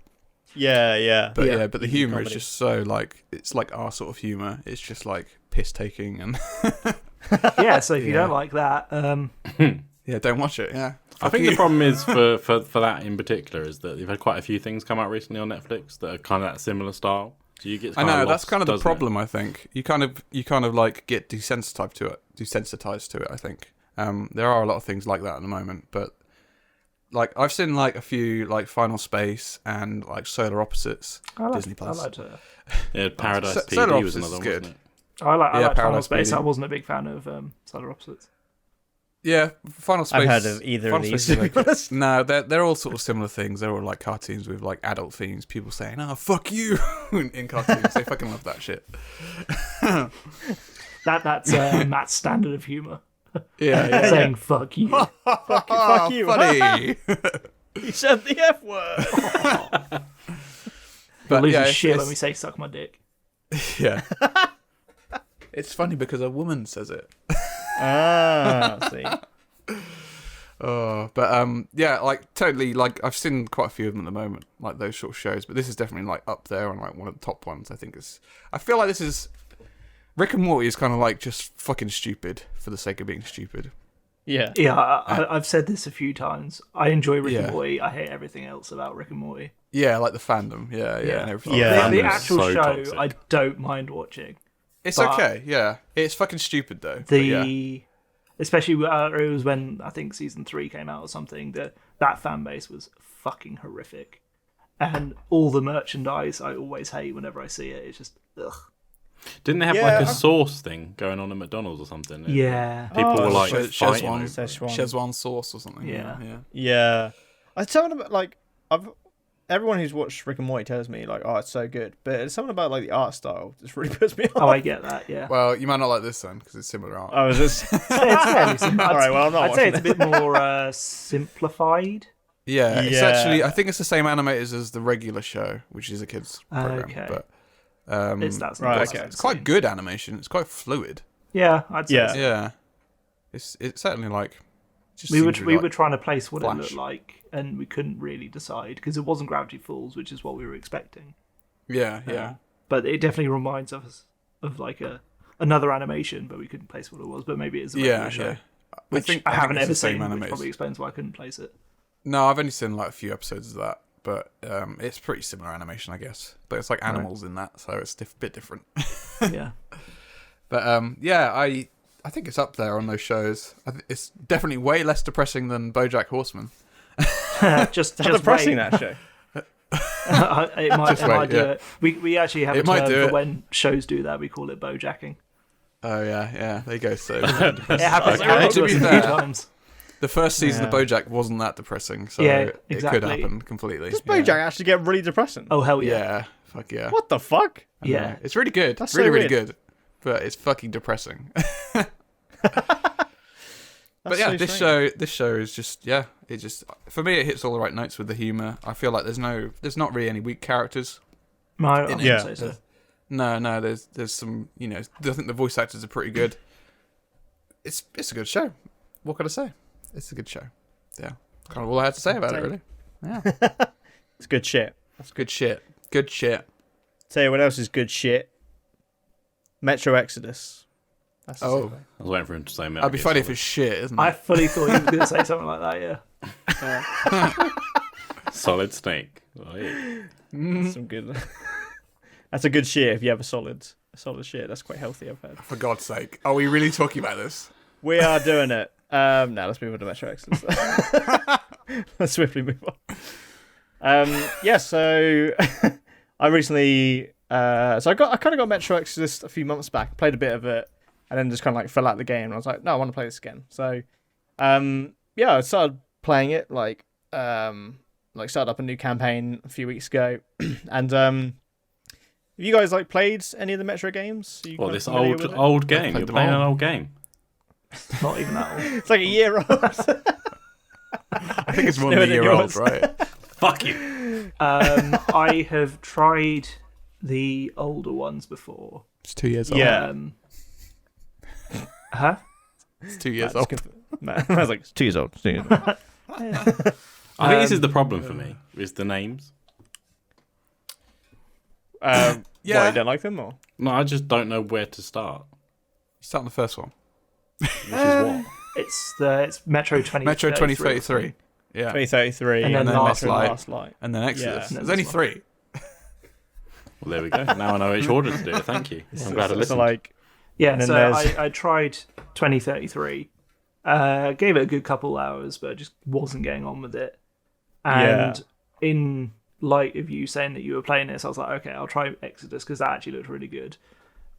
A: Yeah.
C: But
B: Yeah.
C: but the
A: Easy
C: humor is
A: comedy.
C: just so like it's like our sort of humor. It's just like piss taking and
B: yeah. So if you
C: Yeah.
B: don't like that,
C: yeah, don't watch it. Yeah,
D: I think the problem is for that in particular is that you've had quite a few things come out recently on Netflix that are kind of that similar style. So you get
C: I know that's
D: lost,
C: kind of the
D: doesn't
C: problem. I think you kind of like get desensitized to it. I think there are a lot of things like that at the moment, but like I've seen like a few like Final Space and like Solar Opposites Disney Plus.
B: I liked it.
D: it? Yeah, Paradise
C: Solar
D: PD was
C: Opposites
D: another
C: is
D: one,
C: good.
D: wasn't it?
B: I like
C: Yeah,
B: Final
C: Paradise
B: Space.
C: PD.
B: I wasn't a big fan of Solar Opposites.
C: Yeah, Final Space.
A: I've heard of either of
C: Final
A: these.
C: Space
A: to
C: is
A: be honest.
C: No, they're all sort of similar things. They're all like cartoons with like adult themes. People saying, "Oh, fuck you," in cartoons. They fucking love that shit.
B: That's Matt's standard of humor.
C: Yeah,
B: Saying "fuck you."
A: Fuck you.
C: funny.
A: You said the F word.
C: But
B: Losing
C: yeah,
B: shit when we say "suck my dick."
C: yeah. It's funny because a woman says it.
A: I see.
C: Oh, but yeah, like totally. Like I've seen quite a few of them at the moment, like those sort of shows. But this is definitely like up there on like one of the top ones. I think is. I feel like this is. Rick and Morty is kind of like just fucking stupid for the sake of being stupid.
A: Yeah.
B: Yeah, I've said this a few times. I enjoy Rick
C: Yeah.
B: and Morty. I hate everything else about Rick and Morty.
C: Yeah, like the fandom. Yeah, and everything.
A: Yeah.
B: The
D: Fandom is
B: actual
D: so
B: show,
D: toxic.
B: I don't mind watching.
C: It's
B: But-
C: okay. Yeah, it's fucking stupid though. but yeah.
B: Especially it was when I think season 3 came out or something. There that fan base was fucking horrific. And all the merchandise I always hate whenever I see it. It's just, ugh.
D: Didn't they have
A: Yeah.
D: like a sauce thing going on at McDonald's or something?
B: Yeah.
D: People were like fighting
C: Szechuan,
D: over it.
C: Szechuan sauce or something.
B: Yeah.
A: Yeah. I something about like everyone who's watched Rick and Morty tells me like, oh, it's so good, but it's something about like the art style just really puts me off.
B: Oh, I get that, yeah.
C: Well, you might not like this then because it's similar art.
A: Oh, is this?
B: It's fairly simple.
A: All right, well, I'm not
B: I'd say
A: watching
B: it's a bit more simplified.
C: Yeah, it's
A: Yeah.
C: actually. I think it's the same animators as the regular show, which is a kids program.
B: Okay.
C: But
B: That's
A: Right,
B: not
A: okay.
C: it's quite good animation. It's quite fluid.
B: Yeah, I'd say
A: Yeah.
B: so.
C: Yeah, it's certainly like. Just
B: We
C: seems to be
B: were
C: like-
B: trying to place what it
C: Flash.
B: looked like, and we couldn't really decide because it wasn't Gravity Falls, which is what we were expecting.
C: Yeah.
B: But it definitely reminds us of like another animation, but we couldn't place what it was. But maybe it's a regular
C: Yeah,
B: show,
C: yeah.
B: which I,
C: think
B: haven't
C: it's
B: ever
C: the same
B: seen, which
C: animators.
B: probably explains why I couldn't place it.
C: No, I've only seen like a few episodes of that, but it's pretty similar animation, I guess. But it's like animals in that, so it's a bit different.
B: Yeah,
C: But yeah, I think it's up there on those shows. It's definitely way less depressing than BoJack Horseman.
B: just
A: How depressing
B: wait.
A: that show.
B: It might,
C: Just
B: it might
C: wait,
B: do
C: yeah.
B: it. We actually have
C: It
B: a
C: might
B: term
C: do
B: for
C: it.
B: when shows do that. We call it bojacking.
C: Oh yeah. There you go. So
B: It happens
C: Okay.
B: to
C: To
B: us
C: be
B: a few
C: fair,
B: times.
C: the first season of
A: Yeah.
C: BoJack wasn't that depressing, so
B: Yeah,
C: it could
B: exactly.
C: happen completely.
A: Does
C: yeah.
A: BoJack actually get really depressing?
B: Oh hell
C: Yeah.
B: yeah!
C: Fuck yeah.
A: What the fuck?
B: Yeah.
C: It's really good.
A: That's
C: really,
A: so
C: really
A: weird.
C: good. But it's fucking depressing.
A: That's
C: But yeah,
A: so
C: this show is just it just for me it hits all the right notes with the humor. I feel like there's not really any weak characters.
B: No, I wouldn't
A: Yeah.
B: say so.
C: No, there's some I think the voice actors are pretty good. It's a good show. What can I say? It's a good show. Yeah, kind of all I had to say about it really. Yeah,
A: It's good shit.
C: good shit. Good shit.
A: Tell you what else is good shit. Metro Exodus. That's the
C: Oh.
A: segue.
D: I was waiting for him to say Metal
C: That'd be
D: Gear
C: funny if
D: Solid.
C: it's shit, isn't it?
B: I fully thought he was going to say something like that. Yeah.
D: Solid Snake. Oh, yeah.
A: Some good. That's a good shit if you have a solid shit. That's quite healthy, I've heard.
C: For God's sake, are we really talking about this?
A: We are doing it. Now let's move on to Metro Exodus. Let's swiftly move on. Yeah, so I recently, I kind of got Metro Exodus a few months back. Played a bit of it, and then just kind of like fell out the game. And I was like, no, I want to play this again. So, yeah, I started playing it. Like started up a new campaign a few weeks ago, and have you guys like played any of the Metro games? Are you
D: Well,
A: kind of
D: this
A: familiar with it?
D: old game.
C: played
D: You're
C: them
D: playing
C: all.
D: an old game.
B: Not even that old.
A: It's like a year old.
C: I think it's more
A: Never
C: than a
A: than
C: year old,
A: yours.
C: right?
D: Fuck you.
B: I have tried the older ones before.
C: It's 2 years old.
A: Yeah.
B: Huh?
C: It's 2 years
A: That's
C: old.
A: good. I was like, it's 2 years old. It's 2 years old.
D: I think this is the problem for me, is the names.
A: Yeah.
C: Yeah.
A: What, you don't like them or?
D: No, I just don't know where to start.
C: Start on the first one.
D: Which is what?
B: It's Metro 2033.
C: Metro 2033. Yeah.
A: 2033
B: And then
C: Last
A: Metro
C: Light.
A: Last Light.
C: And then Exodus.
A: Yeah.
C: There's only 3.
D: Well, there we go. Now I know which order to do it. Thank you. I'm glad I
A: So
D: listened.
A: like,
B: Yeah,
A: And then
B: so
A: there's-
B: I tried 2033. Gave it a good couple hours, but just wasn't getting on with it. And in light of you saying that you were playing this, I was like, okay, I'll try Exodus because that actually looked really good.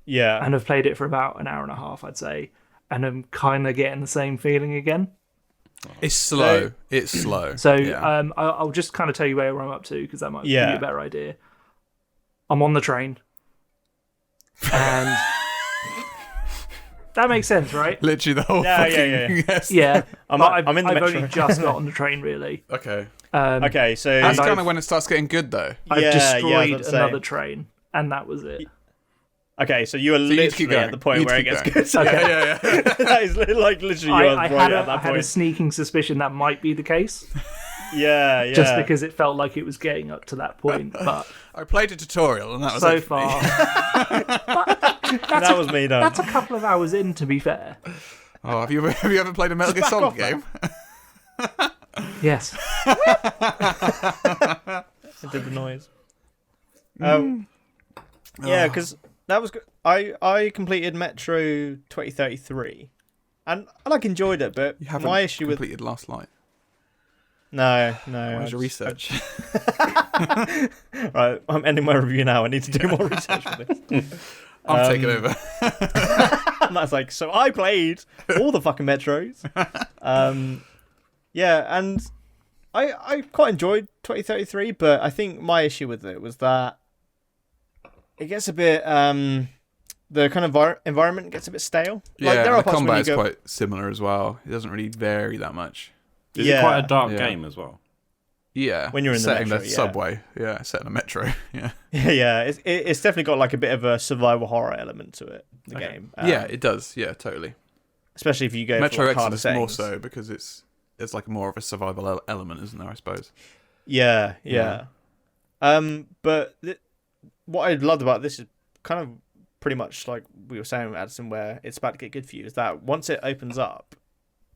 A: yeah.
B: And I've played it for about an hour and a half, I'd say. And I'm kind of getting the same feeling again.
C: It's slow. It's slow.
B: So
C: yeah.
B: I'll just kind of tell you where I'm up to because that might give
A: Yeah.
B: you a better idea. I'm on the train. And that makes sense, right?
C: Literally the whole
A: Yeah,
C: fucking...
A: yeah.
C: Yes.
B: Yeah.
A: I'm
B: but
A: in the
B: I've
A: metro.
B: only just got on the train, really.
C: Okay.
A: Okay, so
C: That's
B: I've-
C: kind of when it starts getting good, though.
B: I've
A: Yeah, I was
B: destroyed
A: about to say.
B: another train, and that was it.
A: okay, so you are
C: you need to keep
A: literally
C: going.
A: at the point
C: You
A: where it
C: need to
A: gets
C: keep
A: good.
C: Yeah, yeah, yeah.
A: That is like literally you are
B: I
A: right
B: had
A: at that
B: I had a
A: point.
B: sneaking suspicion that might be the case,
A: Yeah, yeah.
B: just because it felt like it was getting up to that point. But
C: I played a tutorial, and that was
B: so
C: it for me.
B: far,
A: that was me done.
B: that's a couple of hours in, to be fair.
C: Oh, have you ever played a Metal Gear
A: back
C: Solid
A: off,
C: game?
B: Yes.
A: It did the noise. Yeah, because that was good. I completed Metro 2033, and I like enjoyed it, but
C: You haven't
A: my issue with
C: completed Last Light.
A: No.
C: Where's your research?
A: Right, I'm ending my review now. I need to do more research for this.
C: I'm taking over.
A: Matt's like, so I played all the fucking Metros. Yeah, and I quite enjoyed 2033, but I think my issue with it was that it gets a bit the kind of environment gets a bit stale. Like,
C: Yeah,
A: there are
C: the
A: parts when
C: combat
A: you
C: is
A: go-
C: quite similar as well. It doesn't really vary that much.
D: Is it quite a
A: Yeah.
D: dark
C: Yeah.
D: game as well?
C: Yeah,
A: When you're in the
C: set
A: metro,
C: in the
A: yeah.
C: subway. Yeah, set in a metro. Yeah,
A: Yeah, it's definitely got like a bit of a survival horror element to it. The
D: Okay.
A: game,
C: yeah, it does. Yeah, totally.
A: especially if you go
C: Metro
A: for like, harder
C: Exodus more
A: settings.
C: so because it's like more of a survival element, isn't there? I suppose.
A: Yeah.
C: Yeah.
A: But what I loved about this is kind of pretty much like we were saying with Addison, where it's about to get good for you. Is that once it opens up,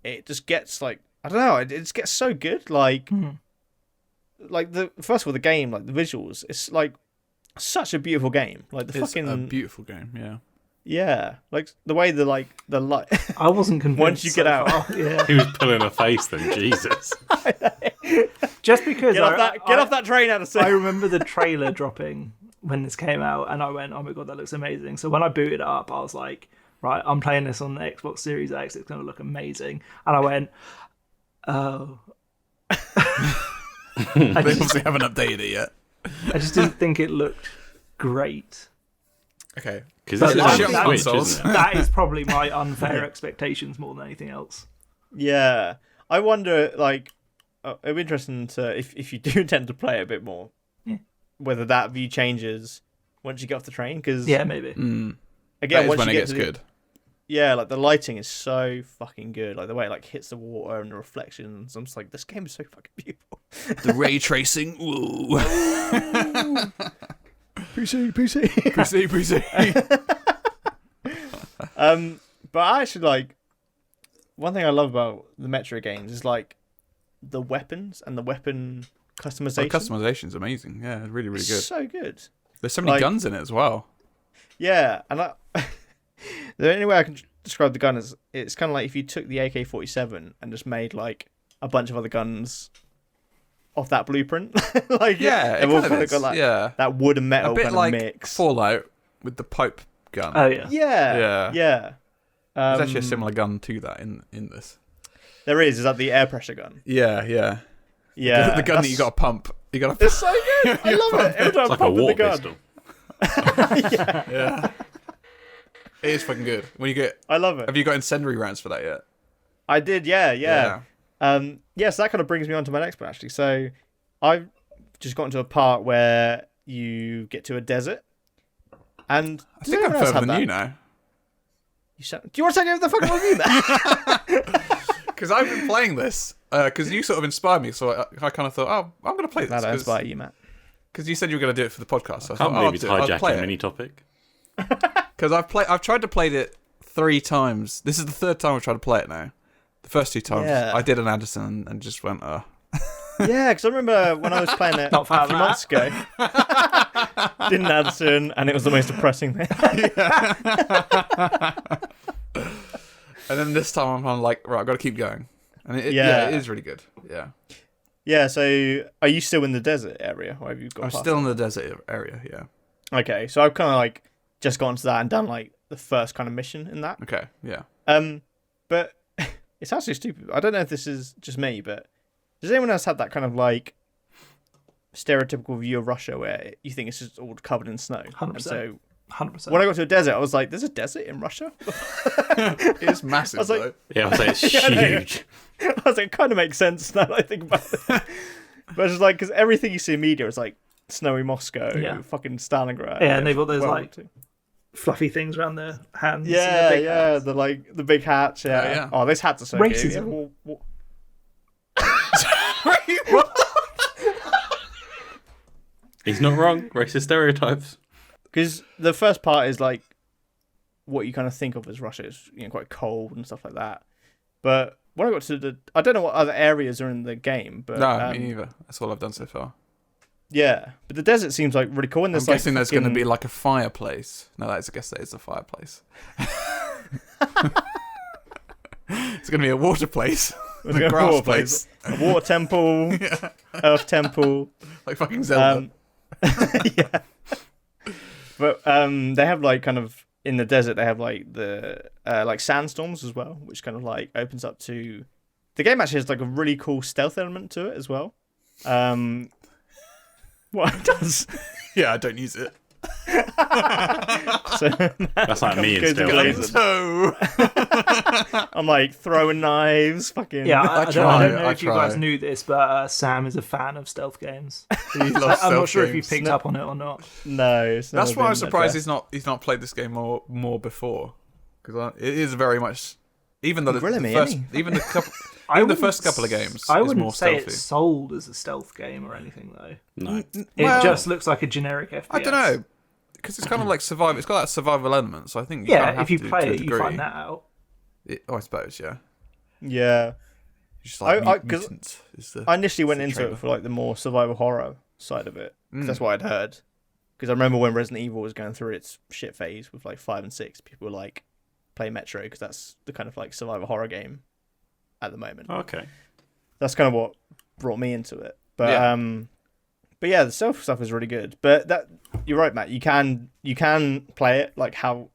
A: it just gets like, I don't know, it just gets so good. Like the first of all, the game, like the visuals, it's like such a beautiful game. Like the
C: It's
A: fucking
C: a beautiful game. Yeah.
A: yeah, like the way the light.
B: I wasn't convinced.
A: Once you get
B: so
A: out.
B: far, yeah.
D: He was pulling a face then, Jesus.
B: Just because
A: Get off that train, Addison.
B: I remember the trailer dropping when this came out, and I went, "Oh my god, that looks amazing!" So when I booted it up, I was like, "Right, I'm playing this on the Xbox Series X. It's going to look amazing." And I went, "Oh."
C: They obviously haven't updated it yet.
B: I just didn't think it looked great.
C: Okay.
D: Because
B: But
D: this
B: like,
D: is on
B: that-
D: Switch,
C: consoles.
D: isn't it?
B: That is probably my unfair expectations more than anything else.
A: Yeah, I wonder. Like, it'd be interesting to if you do tend to play it a bit more,
B: Yeah.
A: whether that view changes once you get off the train. Because
B: Yeah, maybe.
C: That
A: again,
C: is
A: once
C: when
A: you
C: it
A: get
C: gets
A: to the,
C: good.
A: yeah, like the lighting is so fucking good. Like the way it like hits the water and the reflections. I'm just like, this game is so fucking beautiful.
C: The ray tracing. Woo.
A: PC.
C: PC.
A: But I actually like one thing I love about the Metro games is like the weapons and the weapon customization.
C: The customization's amazing. Yeah, really, really
A: It's
C: good.
A: so good.
C: There's so many
A: like-
C: guns in it as well.
A: Yeah, and the only way I can describe the gun is it's kind of like if you took the AK-47 and just made like a bunch of other guns off that blueprint. Like
C: Yeah,
A: they've
C: it
A: all
C: kind
A: kind
C: of
A: of got
C: is.
A: like
C: Yeah.
A: that wood and metal
C: A bit
A: kind
C: like
A: of mix.
C: Fallout with the pipe gun.
B: Oh yeah.
A: Yeah.
C: There's actually a similar gun to that in this.
A: There is. Is that the air pressure gun?
C: Yeah, yeah.
A: Yeah.
C: The gun that you got to pump. You got to.
A: It's so good. I love it. Every time
D: It's
A: I
D: like a
A: pump in the
D: water
A: gun.
D: pistol.
C: Yeah. It is fucking good. When you get,
A: I love it.
C: have you got incendiary rounds for that yet?
A: I did. Yeah. So that kind of brings me on to my next one actually. So I've just gotten to a part where you get to a desert, and
C: I think I'm further than you now.
A: Do you want to take over the fucking review there?
C: Because I've been playing this. Because you sort of inspired me, so I kind of thought, oh, I'm going to play this.
A: That inspire you, Matt.
C: Because you said you were going to do it for the podcast. So I
D: Can't
C: thought,
D: believe it's
C: I'll play
D: hijacking
C: it.
D: mini topic.
C: Because I've tried to play it 3 times. This is the 3rd time I've tried to play it now. The first 2 times
A: Yeah.
C: I did an Anderson and just went, oh.
A: Yeah, because I remember when I was playing it
B: Not for
A: a few months ago. Didn't Addison, and it was the most depressing thing.
C: And then this time I'm kind of like, right, I've got to keep going. And
A: Yeah.
C: it is really good. Yeah.
A: Yeah, so are you still in the desert area, or have you got?
C: I'm
A: past
C: still in the desert area, yeah.
A: it? Okay, so I've kind of like just gone to that and done like the first kind of mission in that.
C: Okay, yeah.
A: But it's actually stupid. I don't know if this is just me, but does anyone else have that kind of like stereotypical view of Russia where you think it's just all covered in snow?
B: 100%.
A: And so
B: 100%.
A: when I got to a desert, I was like, "There's a desert in Russia."
C: It's massive,
A: I was like-
C: though.
D: Yeah, I'll say it's
A: Yeah, I know.
D: huge.
A: I was like, it kind of makes sense now that I think about it. But it's just like, because everything you see in media is like snowy Moscow,
B: Yeah.
A: fucking Stalingrad.
B: Yeah, and they've got those,
A: World War
B: like,
A: II.
B: fluffy things around their hands. and
A: Yeah,
B: their big
A: yeah,
B: hats.
A: the like the big hats. Yeah.
C: Yeah.
A: Oh, those hats are so
B: Racism.
A: good.
D: He's not wrong. Racist stereotypes.
A: Because the first part is like what you kind of think of as Russia. It's quite cold and stuff like that. But when I got to I don't know what other areas are in the game, but
C: No, me neither. That's all I've done so far.
A: yeah. But the desert seems like really cool. And
C: I'm
A: there's like
C: guessing there's going to
A: fucking-
C: be like a fireplace. No, I guess that is a fireplace. It's going to be a water place.
A: We're going
C: grass
A: water
C: place.
A: place. Water temple, earth temple.
C: Like fucking Zelda.
A: Yeah. But they have like kind of in the desert. They have like the like sandstorms as well, which kind of like opens up to the game. Actually has like a really cool stealth element to it as well. What it does?
C: Yeah, I don't use it.
A: So
D: That's like me
A: goes
D: and
A: to
D: still.
A: blazing. I'm like throwing knives, fucking.
B: Yeah, I don't know
C: I
B: if you guys knew this, but Sam is a fan of stealth games.
C: He loves
B: I'm not
C: stealth
B: sure if you
C: games.
B: picked up on it or not.
A: No, it's
C: That's
A: never
C: why I'm
A: been
C: surprised
A: addressed.
C: he's not played this game more before, because it is very much even though
A: Grilling
C: the
A: me,
C: first
A: isn't he?
C: even the couple
B: I
C: even the
B: wouldn't
C: first couple of games
B: I
C: is
B: wouldn't
C: more
B: say
C: stealthy.
B: it's sold as a stealth game or anything though.
D: No.
B: It just looks like a generic FPS.
C: I don't know, because it's kind of like survival. It's got that survival element, so I think you
B: Yeah,
C: kind of have
B: if you
C: to,
B: play
C: to a
B: it, you
C: degree.
B: find that out.
C: I suppose, yeah.
A: Yeah,
C: Just like
A: I- 'cause
C: mutant is the.
A: I initially went
C: the
A: into
C: trailer.
A: it for like the more survival horror side of it. 'Cause that's what I'd heard. Because I remember when Resident Evil was going through its shit phase with like 5 and 6, people were like, play Metro because that's the kind of like survival horror game at the moment.
D: Okay.
A: That's kind of what brought me into it. But
C: Yeah.
A: but yeah, the stealth stuff is really good. But that you're right, Matt. You can play it like how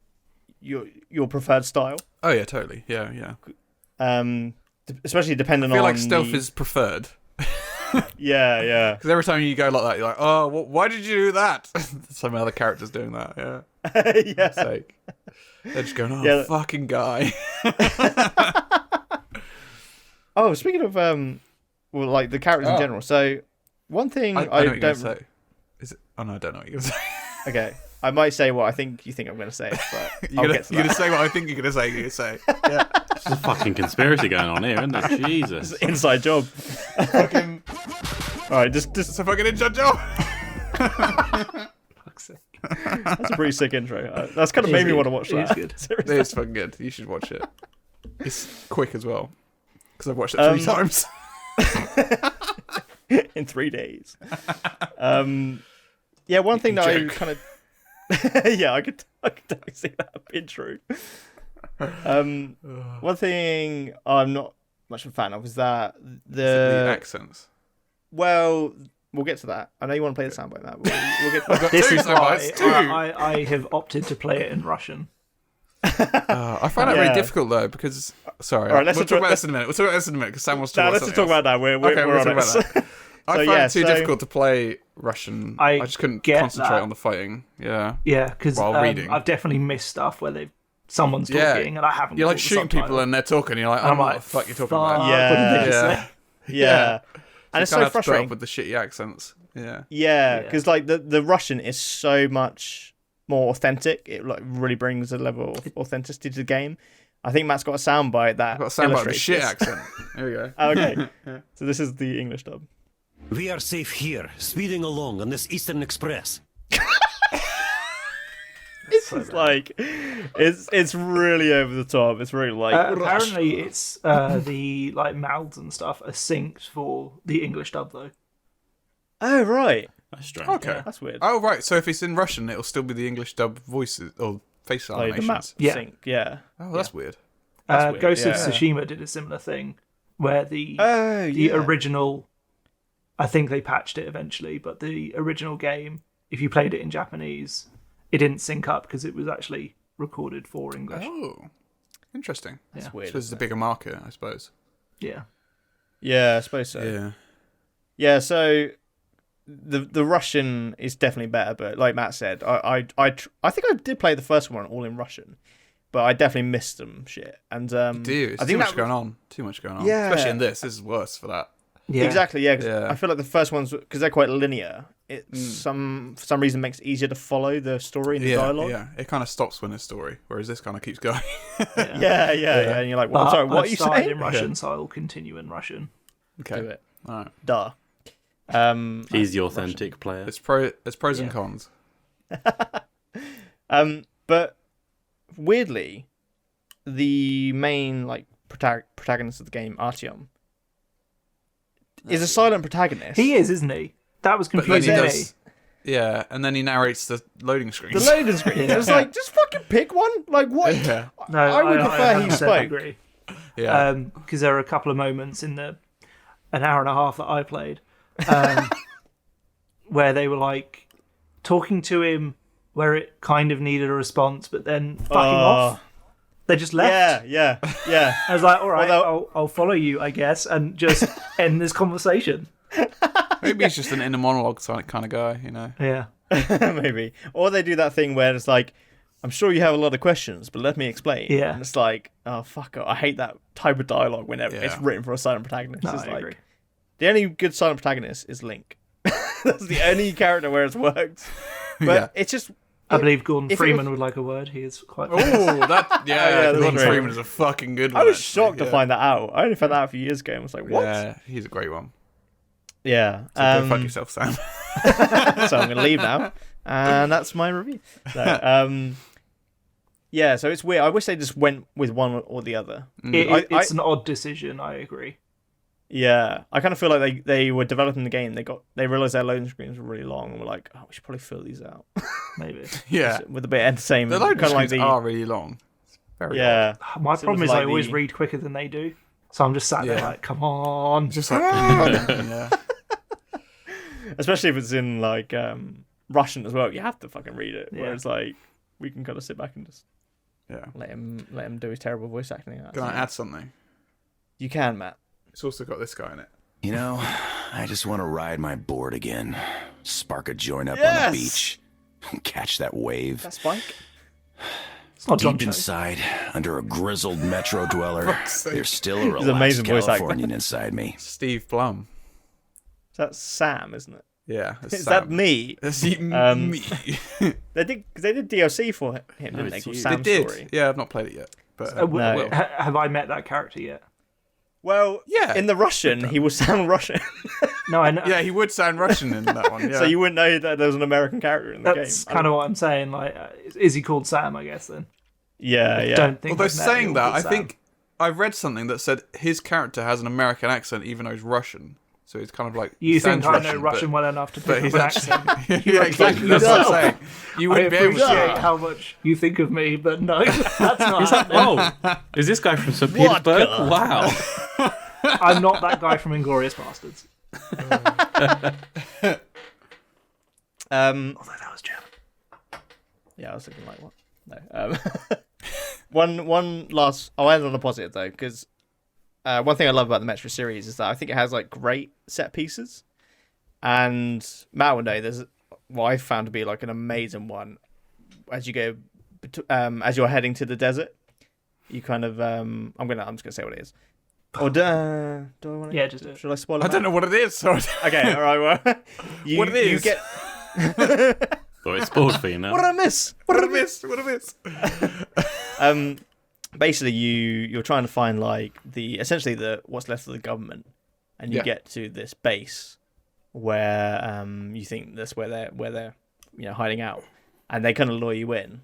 A: your preferred style.
C: Oh yeah, totally. Yeah.
A: Especially depending
C: I feel
A: on
C: like stealth is preferred.
A: yeah.
C: Because every time you go like that, you're like, oh, why did you do that? Some other character's doing that, yeah.
A: Yeah.
C: It's like, they're just going, oh,
A: Yeah.
C: fucking guy.
A: Oh, speaking of well, like the characters in general. So one thing
C: I know what you're going to say. Is it? Oh, no, I don't know what you're going to say.
A: Okay, I might say what I think you think I'm going to say, but
C: You're
A: I'll
C: going
A: get to
C: to
A: that.
C: say what I think you're going to say. You're going to say. Yeah.
D: There's a fucking conspiracy going on here, isn't there? Jesus.
A: Inside job.
C: Fucking,
A: All right, just
C: it's a fucking inside job.
B: Fuck's sake.
A: that's a pretty sick intro. That's kind of made me want to watch
B: It is
A: that.
B: good.
A: Seriously.
C: It's fucking good. You should watch it. It's quick as well. Because I've watched it 3 times.
A: In 3 days. Yeah, one thing that I
C: joke.
A: kind of yeah, I could totally see that being true. One thing I'm not much of a fan of is that
C: The accents.
A: well, we'll get to that. I know you want to play the soundbite, Matt. But we'll get to that.
B: This
C: Two
B: is
C: soundbites,
B: why
C: two.
B: I have opted to play it in Russian.
C: I find that
A: Yeah.
C: really difficult though because sorry,
A: All right, let's
C: we'll talk
A: talk-
C: about this in a minute. We'll talk about this in a minute because Sam wants to.
A: No,
C: watch
A: let's just
C: something
A: talk about that. We're
C: Okay,
A: we're
C: we'll
A: on
C: talk
A: it.
C: about that. I
A: So,
C: find
A: yeah,
C: it too
A: so-
C: difficult to play Russian.
B: I
C: I just couldn't
B: get
C: concentrate
B: that.
C: on the fighting. Yeah,
B: Yeah, because
C: While reading.
B: I've definitely missed stuff where someone's
C: Yeah.
B: talking and I haven't.
C: you're like
B: caught the
C: shooting people
B: subtitle.
C: and they're talking. And you're like,
B: And
C: I'm like, what the fuck you talking
B: fuck,
C: about?
A: Yeah.
B: what did they just
C: Yeah.
B: say?
A: Yeah. And it's
C: You kinda
A: so
C: have to put up
A: frustrating.
C: with the shitty accents. Yeah,
A: Yeah,
B: Yeah.
A: because like the Russian is so much more authentic. It like really brings a level of authenticity to the game. I think Matt's got a soundbite that
C: I've got to sound about the
A: illustrates
C: shit
A: this.
C: accent. There we go.
A: Oh, okay, so this is the English dub.
F: We are safe here, speeding along on this Eastern Express.
A: It's like it's really over the top. It's really like
B: Apparently, it's the like mouths and stuff are synced for the English dub though.
A: oh right,
D: That's strange.
C: Okay.
A: that's weird.
C: Oh right, so if it's in Russian, it'll still be the English dub voices or face
A: Like the map
C: animations.
B: Yeah.
A: sync, yeah.
C: Oh, that's weird.
A: That's weird,
B: Ghost of
A: yeah.
B: Tsushima did a similar thing where the
A: Oh yeah.
B: original, I think they patched it eventually, but the original game, if you played it in Japanese, it didn't sync up because it was actually recorded for English.
C: Oh, interesting.
B: Yeah.
A: weird.
C: So this is a bigger market, I suppose.
B: Yeah.
A: Yeah, I suppose so.
C: Yeah.
A: Yeah, so the Russian is definitely better, but like Matt said, I think I did play the first one all in Russian, but I definitely missed some shit. And
C: Dude, it's
A: I
C: too
A: think
C: much
A: that
C: going on. Too much going on.
A: Yeah.
C: Especially in this. This is worse for that.
B: Yeah.
A: exactly, yeah. 'Cause
C: Yeah.
A: I feel like the first ones, because they're quite linear, it for some reason makes it easier to follow the story and the
C: Yeah,
A: dialogue.
C: yeah. It kind of stops when it's story, whereas this kind of keeps going.
A: Yeah, and you're like, well,
B: But
A: sorry, what
B: I've
A: are you
B: started
A: saying?
B: in Russian, so I will continue in Russian.
C: Okay.
A: Do it.
C: All right.
A: Duh.
D: He's the authentic player.
C: There's pros and
B: Yeah.
C: cons.
A: But weirdly, the main like protagonist of the game, Artyom, is a silent protagonist.
B: He is, isn't he? That was
C: But then he
B: confusing me.
C: does. Yeah, and then he narrates the loading
A: The
C: screens.
A: loading screen. It was like, just fucking pick one. Like what?
C: Yeah.
B: No,
A: I would prefer he
B: 100%
A: spoke.
B: agree.
C: Yeah.
B: Because there are a couple of moments in the an hour and a half that I played where they were like talking to him where it kind of needed a response, but then fucking off. They just left.
A: Yeah.
B: I was like, all right,
A: Although-
B: I'll follow you, I guess, and just end this conversation.
C: Maybe he's just an inner monologue kind of guy, you know.
B: Yeah.
A: Maybe. Or they do that thing where it's like, I'm sure you have a lot of questions, but let me explain.
B: Yeah.
A: And it's like, oh, fuck, I hate that type of dialogue whenever it's written for a silent protagonist.
B: No,
A: It's
B: I
A: like,
B: agree.
A: the only good silent protagonist is Link. That's the only character where it's worked. But it's just...
B: I believe Gordon
A: if it
B: Freeman
A: was-
B: would like a word. He is quite...
C: Oh, that
A: that's
C: Gordon
A: great.
C: Freeman is a fucking good one.
A: I was
C: actually,
A: shocked to
C: yeah.
A: find that out. I only found that out a few years ago and was like, what?
C: Yeah, he's a great one.
A: Yeah.
C: So go fuck yourself, Sam.
A: So I'm going to leave now. And that's my review. No, yeah, so it's weird. I wish they just went with one or the other.
B: It's an odd decision, I agree.
A: Yeah, I kind of feel like they were developing the game. They realized their loading screens were really long and were like, oh, we should probably fill these out
B: Maybe.
C: Yeah,
A: with a bit of entertainment.
C: the loading
A: kind of
C: screens
A: like
C: are really long. It's very
A: yeah.
B: My
A: So it
B: problem
A: was
B: is I
A: like
B: always
A: the-
B: read quicker than they do. So I'm just sat there
C: Yeah.
B: like, come on.
C: Just like yeah.
A: Especially if it's in like Russian as well. You have to fucking read it.
B: Yeah.
A: Whereas like we can kind of sit back and just
C: Yeah.
A: let him do his terrible voice acting.
C: Can I add something?
A: You can, Matt.
C: It's also got this guy in it.
G: You know, I just want to ride my board again, spark a joint up on
A: Yes!
G: the beach, catch that wave.
A: That's Spike.
B: It's not John
G: Deep
B: Cho.
G: inside, under a grizzled metro dweller,
C: Fuck's sake.
G: there's still a
A: He's an
G: relaxed
A: amazing voice actor.
G: Californian inside me.
C: Steve Blum.
A: That's Sam, isn't it?
C: Yeah.
A: Is that me?
C: That's
A: Me. They did DLC for him,
D: No,
A: didn't they?
D: it's
A: Called
D: you.
C: They
A: Sam's
C: did.
A: Story.
C: Yeah, I've not played it yet. But
A: No.
B: Have I met that character yet?
A: Well,
C: Yeah.
A: in the Russian, he would sound Russian,
B: No, I know.
C: yeah, he would sound Russian in that one. Yeah.
A: so you wouldn't know that there was an American character in the game.
B: That's kind of what I'm saying. Like, is he called Sam? I guess then.
A: Yeah.
B: Don't think.
C: Although
B: I've met
C: saying
B: anyone
C: that,
B: called
C: I
B: Sam.
C: think I read something that said his character has an American accent, even though he's Russian. So he's kind of like
B: You
C: sounds
B: think I know
C: but-
B: Russian well enough to
C: but
B: pick
C: he's
B: up an
C: actually
B: accent?
C: yeah, exactly. That's what I'm saying. You
B: I
C: wouldn't be able
B: appreciate
C: to.
B: how much you think of me, but no, that's not happening.
D: Oh, is this guy from St. Petersburg? Wow.
B: I'm not that guy from Inglourious Bastards. Although that was German.
A: Yeah, I was thinking like what? No. One last. I'll end on a positive though, because one thing I love about the Metro series is that I think it has like great set pieces, and Matt will know there's what I found to be like an amazing one. As you go, as you're heading to the desert, you kind of I'm just gonna say what it is. Or do I want to?
B: Yeah, just do it.
A: Should I spoil it?
C: I don't know what it is. So
A: Okay, all right. Well, you,
C: What it
A: You
C: is.
A: get.
D: So it's spoiled for you now.
A: What did I miss?
C: what did I miss? What did I miss?
A: Basically you're trying to find like essentially what's left of the government, and you
C: Yeah.
A: get to this base where you think that's where they're hiding out, and they kind of lure you in,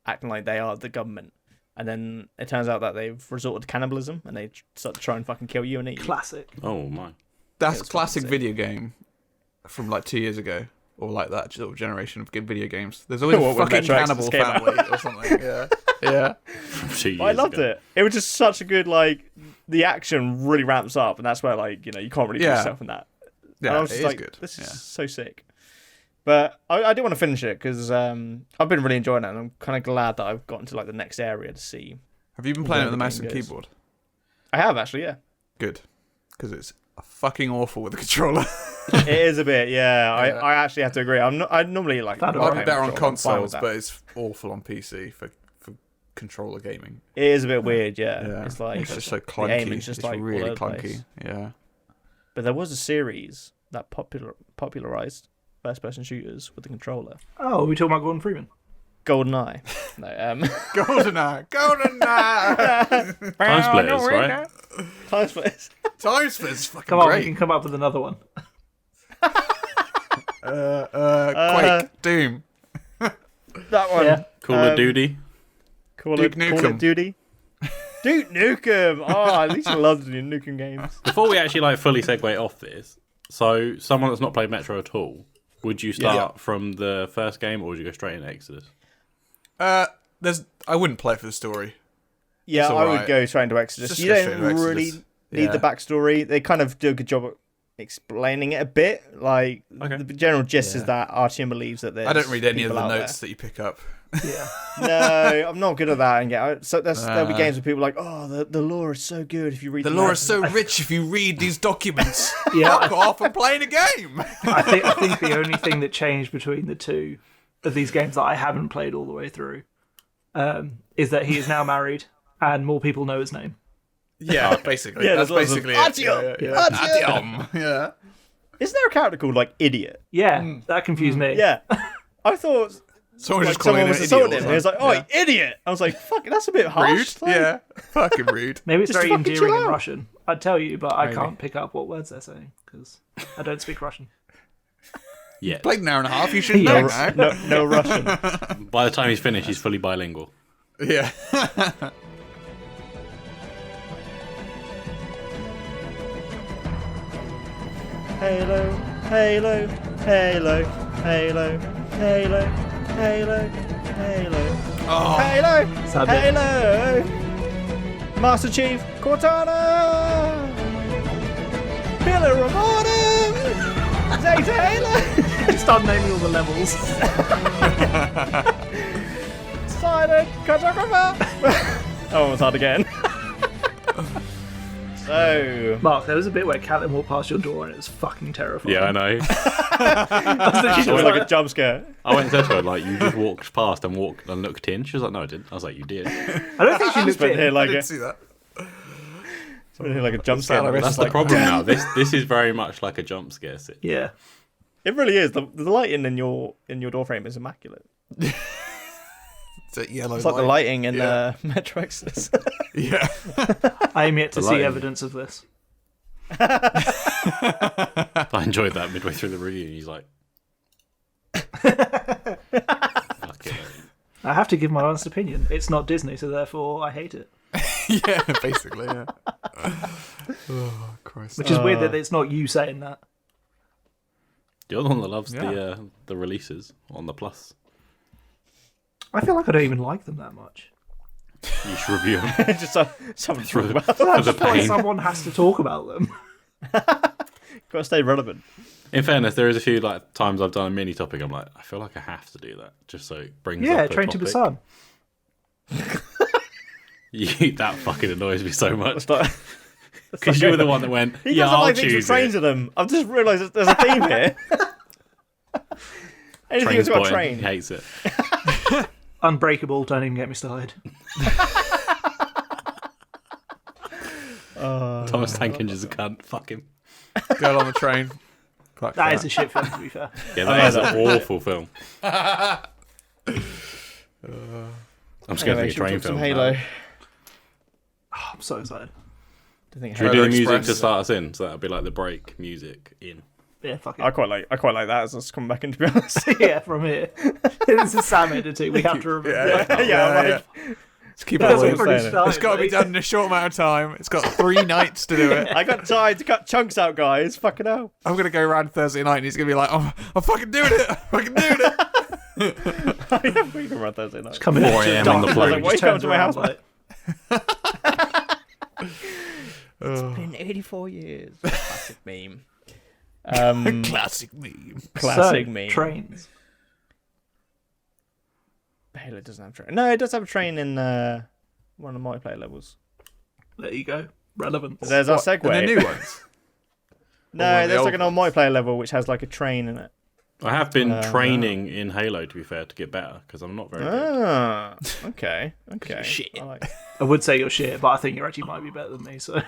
A: acting like they are the government, and then it turns out that they've resorted to cannibalism and they start to try and fucking kill you and eat you.
B: Classic.
D: Oh my.
C: That's
A: it's
C: classic
A: fucking sick.
C: video game from like 2 years ago, or like that sort of generation of good video games. There's always a
A: What, when
C: fucking
A: Metro
C: cannibal
A: Exodus came out?
C: family or something. Yeah, yeah.
D: 2 years
A: I loved
D: ago.
A: it. It was just such a good the action really ramps up, and that's where you can't really do
C: Yeah.
A: yourself in that. And I
C: Yeah,
A: was
C: it
A: just
C: is
A: like,
C: good.
A: this
C: Yeah.
A: is so sick. But I do want to finish it because I've been really enjoying it, and I'm kind of glad that I've gotten to the next area to see.
C: Have you been playing it with the
A: Where
C: mouse and
A: everything goes.
C: keyboard?
A: I have actually, yeah.
C: Good, because it's fucking awful with the controller.
A: It is a bit, yeah.
C: Yeah.
A: I actually have to agree. I normally
B: That'd
A: not
B: be
C: I'd
A: playing
C: be better on
A: controller, I'm fine with
C: consoles,
A: that.
C: but it's awful on PC for controller gaming.
A: It is a bit weird, yeah.
C: Yeah,
A: It's like
C: it's just so
A: the
C: clunky.
A: aiming's just
C: it's
A: all
C: really
A: over the
C: clunky.
A: place.
C: Yeah.
A: But there was a series that popularized first-person shooters with the controller.
B: Oh, are we talking about Gordon Freeman?
A: GoldenEye. No,
C: GoldenEye, GoldenEye.
D: Time splitters, right?
A: Time Splitters.
C: Time Split's fucking
B: Come on, we
C: great.
B: can come up with another one.
C: Quake, Doom.
A: That one.
B: Yeah.
D: Call of Duty.
A: Call
C: Duke
A: Call
C: Nukem.
A: of Duty. Duke Nukem. Oh, at least I loved the Nukem games.
D: Before we actually fully segue off this, so someone that's not played Metro at all, would you start from the first game or would you go straight into Exodus?
C: I wouldn't play it for the story.
A: Yeah,
C: It's
A: I
C: alright.
A: would go straight into Exodus.
C: Just
A: You
C: go
A: don't
C: straight into
A: really
C: Exodus.
A: need
C: Yeah.
A: the backstory. They kind of do a good job at explaining it a bit. Like
D: Okay.
A: the general gist is
C: Yeah.
A: that Artyom believes that there's
C: I don't read any of
A: people
C: the
A: out
C: notes that you pick up.
B: Yeah.
A: there. No, I'm not good at that. And so there'll be games where people are like, oh, the lore is so good if you read
C: The lore is so rich if you read these documents.
B: Yeah.
C: Fuck off and playing a game.
B: I think the only thing that changed between the two of these games that I haven't played all the way through is that he is now married and more people know his name.
C: Yeah, basically.
A: Yeah,
C: that's
A: there's lots of
C: basically
A: Artyom!
C: it. Yeah.
A: Artyom!
C: Yeah.
A: Isn't there a character called like Idiot?
B: Yeah, that confused me.
A: Yeah. I thought
C: Someone
A: like,
C: just calling
A: someone
C: him
A: was
C: an
A: assaulting
C: idiot.
A: him. He was like, oh, idiot. I was like, fuck, that's a bit harsh.
C: Rude.
A: Like,
C: Yeah. Fucking rude.
B: Maybe it's
A: Just
B: very
A: fucking
B: endearing
A: chill
B: in
A: out.
B: Russian. I'd tell you, but I
C: Maybe.
B: can't pick up what words they're saying because I don't speak Russian.
D: Yeah.
C: Played an hour and a half. You should
B: Yeah.
C: know now.
A: No Russian.
D: By the time he's finished, he's fully bilingual.
C: Yeah.
A: Halo, Halo, Halo, Halo, Halo, Halo, Halo,
C: Oh,
A: Halo,
B: Sad bit.
A: Halo, Master Chief Cortana, Pillar of Autumn, Zeta Halo,
B: Start naming all the levels.
A: Silent Cartographer. Oh, it's hard again. So,
B: Mark, there was a bit where Catelyn walked past your door and it was fucking terrifying.
D: Yeah, I know.
A: it was like a jump scare.
D: I went and said to her, like, you just walked past and walked and looked in. She was like, no, I didn't. I was like, you did.
B: I don't think she looked
A: Spent here
B: in.
C: I
A: like
C: didn't
A: a,
C: see that.
A: spent here like a jump scare.
C: Salary.
A: It's
D: That's the
A: like,
D: problem now. This is very much like a jump scare scene.
B: Yeah.
A: It really is. The lighting in your door frame is immaculate.
C: It's a yellow
A: It's like the
C: light.
A: lighting in
C: Yeah.
A: Metro Exodus.
C: Yeah.
B: I am yet to
D: The
B: see
D: lighting.
B: evidence of this.
D: I enjoyed that midway through the review. He's like, fuck it.
B: I have to give my honest opinion. It's not Disney, so therefore I hate it.
C: Yeah, basically, yeah. Oh, Christ.
B: Which is weird that it's not you saying that.
D: You're the one that loves
C: Yeah.
D: the releases on the Plus.
B: I feel like I don't even like them that much.
D: You should review them
A: Just something to
D: for
A: talk
D: the,
A: about.
D: for
B: I
D: the
B: just feel like
D: pain.
B: someone has to talk about them.
A: Got to stay relevant.
D: In fairness, there is a few like times I've done a mini topic. I'm like, I feel like I have to do that just so it brings
B: Yeah,
D: up a
B: Train to
D: topic.
B: Busan.
D: That fucking annoys me so much
A: It's like,
D: because you were the one that went.
A: he
D: Yeah,
A: doesn't
D: I'll
A: like things with
D: choose
A: trains
D: it.
A: in them. I've just realised there's a theme here. Anything that's got a
D: Transporting,
A: train.
D: He hates it.
B: Unbreakable, don't even get me started.
D: Thomas Tank Engine's a cunt. Fuck him.
C: Girl on the train. Fuck
B: That is a shit film, to be fair.
D: Yeah, that is an awful film. I'm scared
A: Anyway,
D: to
A: should we
D: think
A: talk
D: a train
A: some
D: film.
A: Halo?
B: I'm so excited.
A: Do you think
D: Should we
A: Halo?
D: do the music
C: Express.
D: to start us in? So that'll be like the break music in.
B: Yeah, fuck
A: I
B: it.
A: quite like that as us coming back in, to be honest.
B: Yeah, from here. This is Sam editing. We have to remember.
C: Yeah,
A: Yeah,
C: Let's keep it
B: That's
C: all in.
B: already
A: saying it.
B: started,
C: It's got to be
B: mate.
C: done in a short amount of time. It's got 3 nights to do it.
A: I got time to cut chunks out, guys. Fucking hell.
C: I'm going to go around Thursday night and he's going to be like, oh, I'm fucking doing it. I'm fucking doing it.
A: We can run Thursday night.
B: Come in
D: 4
B: to
D: a.m.
B: dark
D: on the
B: room,
D: plane.
B: just
A: Why you
B: turns
A: come to my
B: around
A: house,
B: like,
A: It's been 84 years. Classic meme.
C: Classic meme.
A: Classic
B: so,
A: meme.
B: Trains.
A: Halo doesn't have a train. No, it does have a train in one of the multiplayer levels.
B: There you go. Relevance.
A: There's our segue.
C: And the new ones.
A: No,
C: Or one of the
A: there's like
C: old
A: an old multiplayer level which has like a train in it.
D: I have been training in Halo, to be fair, to get better because I'm not very good.
A: Ah, okay.
D: shit.
A: I like.
B: I would say you're shit, but I think you actually might be better than me. So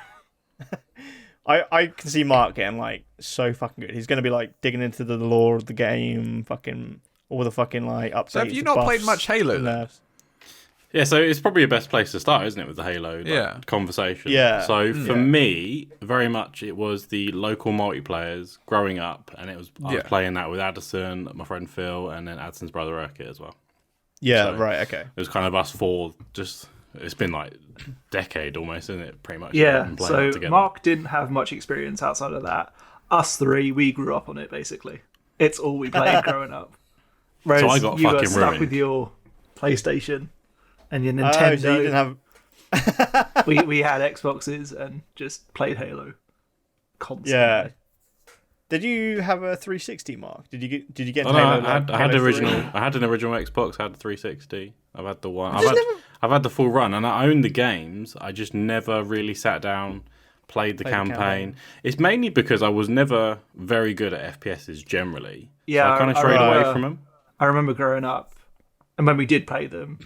A: I can see Mark getting like so fucking good. He's gonna be like digging into the lore of the game, fucking all the fucking like updates.
C: So have you not played much Halo then?
A: nerfs.
D: Yeah, so it's probably the best place to start, isn't it, with the Halo conversation?
A: Yeah.
D: So for me, very much it was the local multiplayers growing up, and it was I was playing that with Addison, my friend Phil, and then Addison's brother Urquhart as well.
A: Yeah,
D: So-
A: right, okay.
D: It was kind of us four. Just it's been like a decade almost, isn't it? Pretty much.
B: yeah.
D: been playing
B: So
D: it together.
B: Mark didn't have much experience outside of that. Us three, we grew up on it basically. It's all we played growing up. Whereas
D: So I got
B: you were
D: fucking
B: stuck
D: ruined.
B: with your PlayStation and your
A: Oh,
B: Nintendo.
A: so you didn't have.
B: we had Xboxes and just played Halo constantly.
A: Yeah. Did you have a 360, Mark? Did you get
D: Oh,
A: into
D: no,
A: Halo?
D: I had
A: Halo 3?
D: original. I had an original Xbox. I had the 360. I've had the one. I've had the full run, and I own the games. I just never really sat down, played the campaign. It's mainly because I was never very good at FPSs generally.
B: Yeah,
D: so I kind of strayed away from them.
B: I remember growing up, and when we did play them,